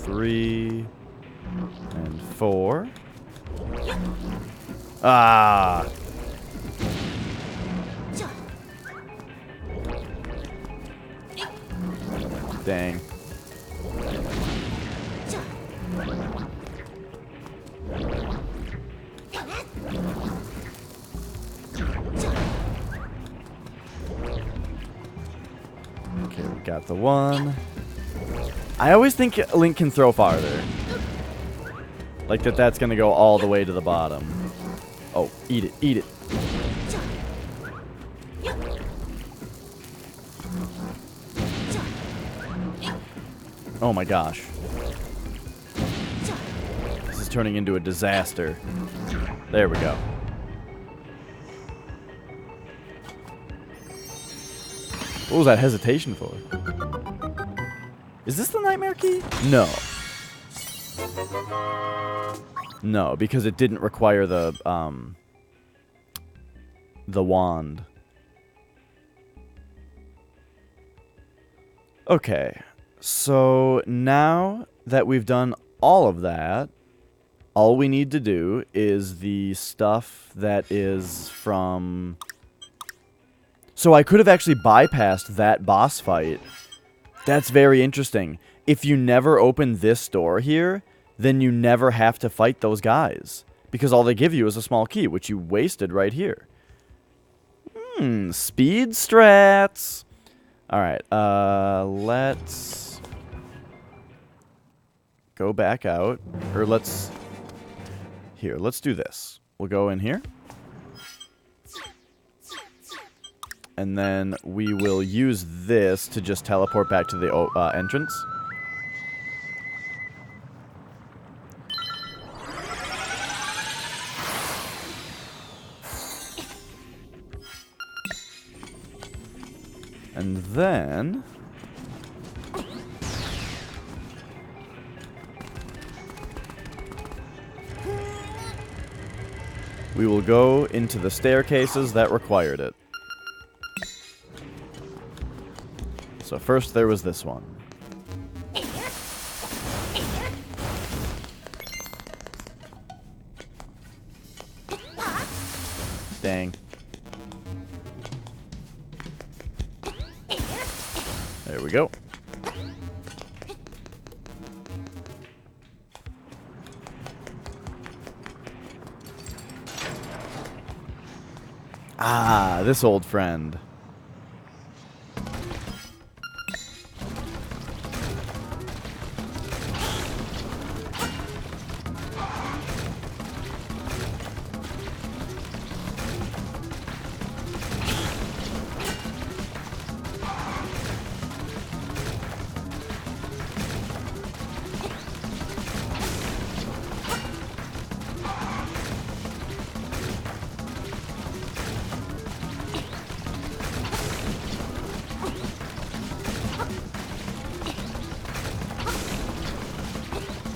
3, and 4. Ah! Dang. Okay, we got the 1. I always think Link can throw farther. Like that's gonna go all the way to the bottom. Oh, eat it, eat it. Oh my gosh. This is turning into a disaster. There we go. What was that hesitation for? Is this the nightmare key? No. No, because it didn't require the wand. Okay. So now that we've done all of that, all we need to do is the stuff that is from... So I could have actually bypassed that boss fight. That's very interesting. If you never open this door here, then you never have to fight those guys. Because all they give you is a small key, which you wasted right here. Speed strats. Alright, let's go back out. Or let's... Here, let's do this. We'll go in here. And then we will use this to just teleport back to the entrance. And then... we will go into the staircases that required it. So first there was this one. Dang. There we go. Ah, this old friend.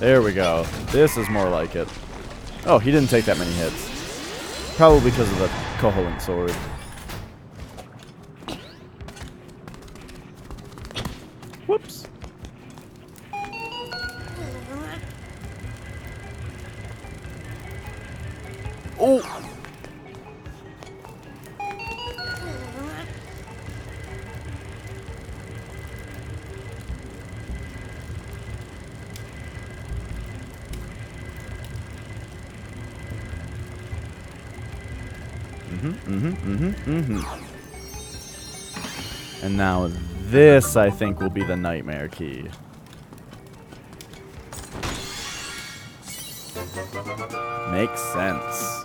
There we go. This is more like it. Oh, he didn't take that many hits. Probably because of the covalent sword. Whoops. Oh! And now this, I think, will be the nightmare key. Makes sense.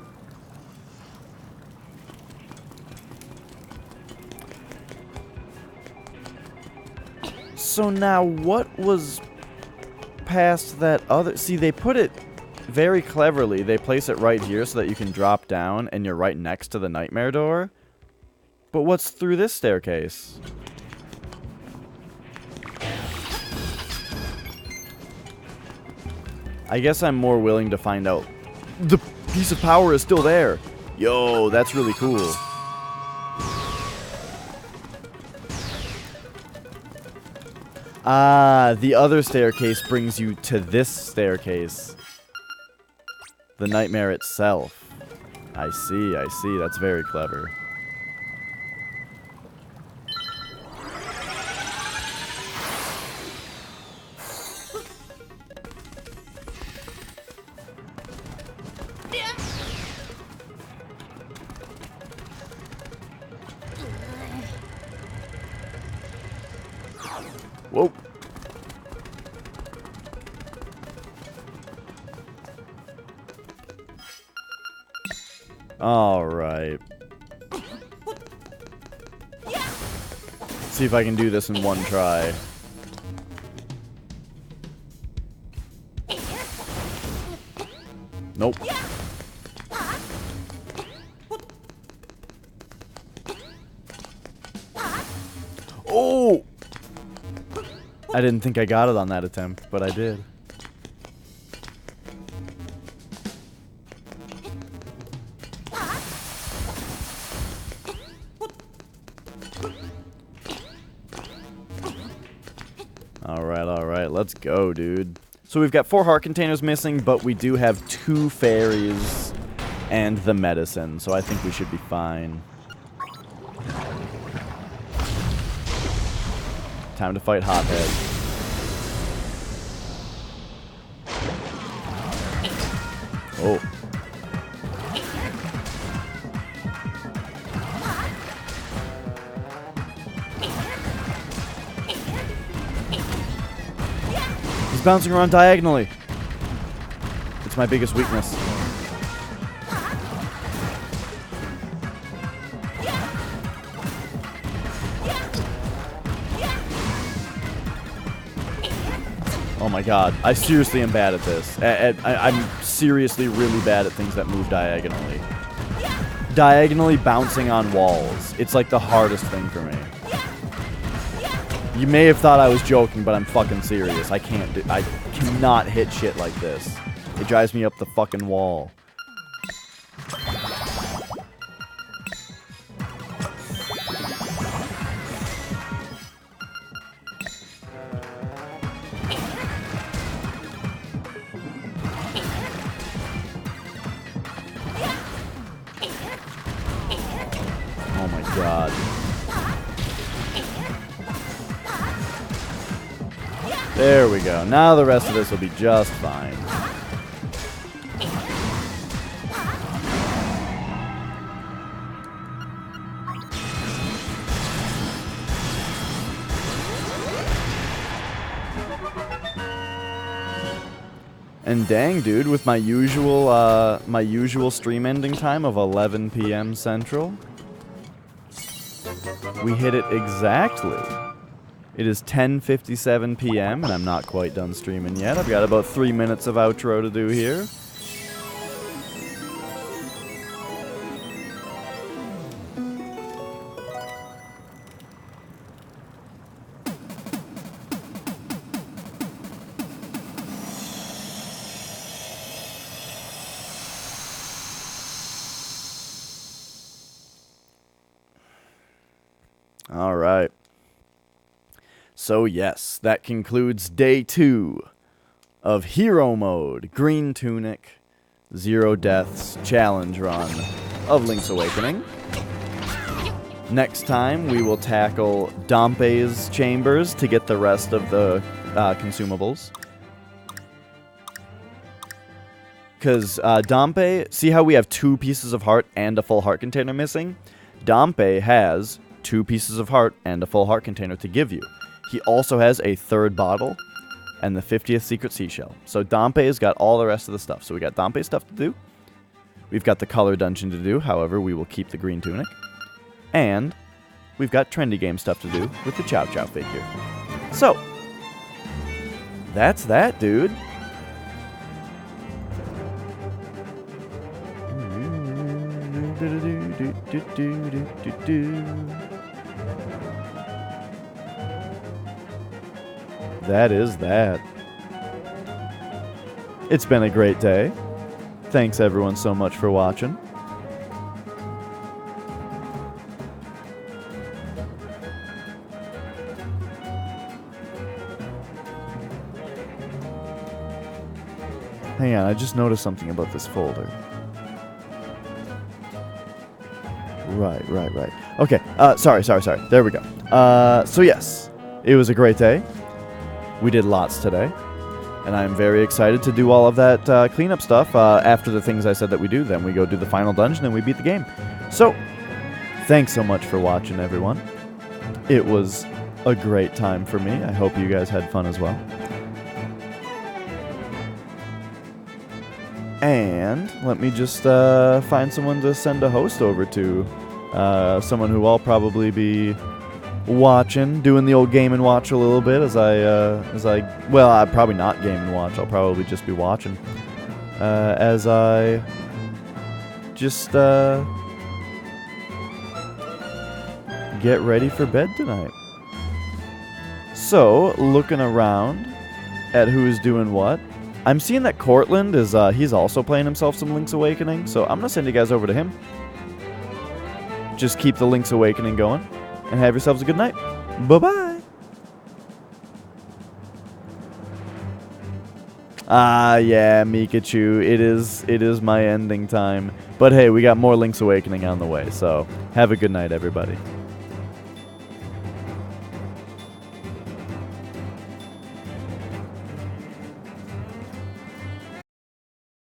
So now, what was past that other... See, they put it very cleverly. They place it right here so that you can drop down and you're right next to the nightmare door. But what's through this staircase? I guess I'm more willing to find out. The piece of power is still there. Yo, that's really cool. Ah, the other staircase brings you to this staircase. The nightmare itself. I see, I see. That's very clever. Whoa. All right. See if I can do this in one try. Nope. Oh! I didn't think I got it on that attempt, but I did. Alright, let's go, dude. So we've got 4 heart containers missing, but we do have 2 fairies and the medicine, so I think we should be fine. Time to fight Hothead. Oh. He's bouncing around diagonally. It's my biggest weakness. Oh my god, I seriously am bad at this. I'm seriously really bad at things that move diagonally. Diagonally bouncing on walls. It's like the hardest thing for me. You may have thought I was joking, but I'm fucking serious. I cannot hit shit like this. It drives me up the fucking wall. Oh my god. There we go. Now the rest of this will be just fine. And dang, dude, with my usual stream ending time of 11 p.m. Central, we hit it exactly. It is 10:57 p.m. and I'm not quite done streaming yet. I've got about 3 minutes of outro to do here. All right. So yes, that concludes day 2 of Hero Mode, Green Tunic, 0 Deaths Challenge Run of Link's Awakening. Next time, we will tackle Dompe's chambers to get the rest of the consumables. Because Dompe, see how we have 2 pieces of heart and a full heart container missing? Dompe has 2 pieces of heart and a full heart container to give you. He also has a 3rd bottle and the 50th secret seashell. So Dompe's got all the rest of the stuff. So we got Dompe's stuff to do. We've got the color dungeon to do. However, we will keep the green tunic. And we've got trendy game stuff to do with the Chow Chow figure. So, that's that, dude. That is that. It's been a great day. Thanks everyone so much for watching. Hang on, I just noticed something about this folder. Right. Okay, sorry. There we go. So yes, it was a great day. We did lots today. And I'm very excited to do all of that cleanup stuff. After the things I said that we do, then we go do the final dungeon and we beat the game. So, thanks so much for watching, everyone. It was a great time for me. I hope you guys had fun as well. And let me just find someone to send a host over to. Someone who I'll probably be watching, doing the old game and watch a little bit well, I'll probably not game and watch. I'll probably just be watching as I just get ready for bed tonight. So, looking around at who's doing what, I'm seeing that Cortland is, he's also playing himself some Link's Awakening, so I'm going to send you guys over to him. Just keep the Link's Awakening going, and have yourselves a good night. Bye-bye! Ah, yeah, Mikachu, it is my ending time. But hey, we got more Link's Awakening on the way, so have a good night, everybody.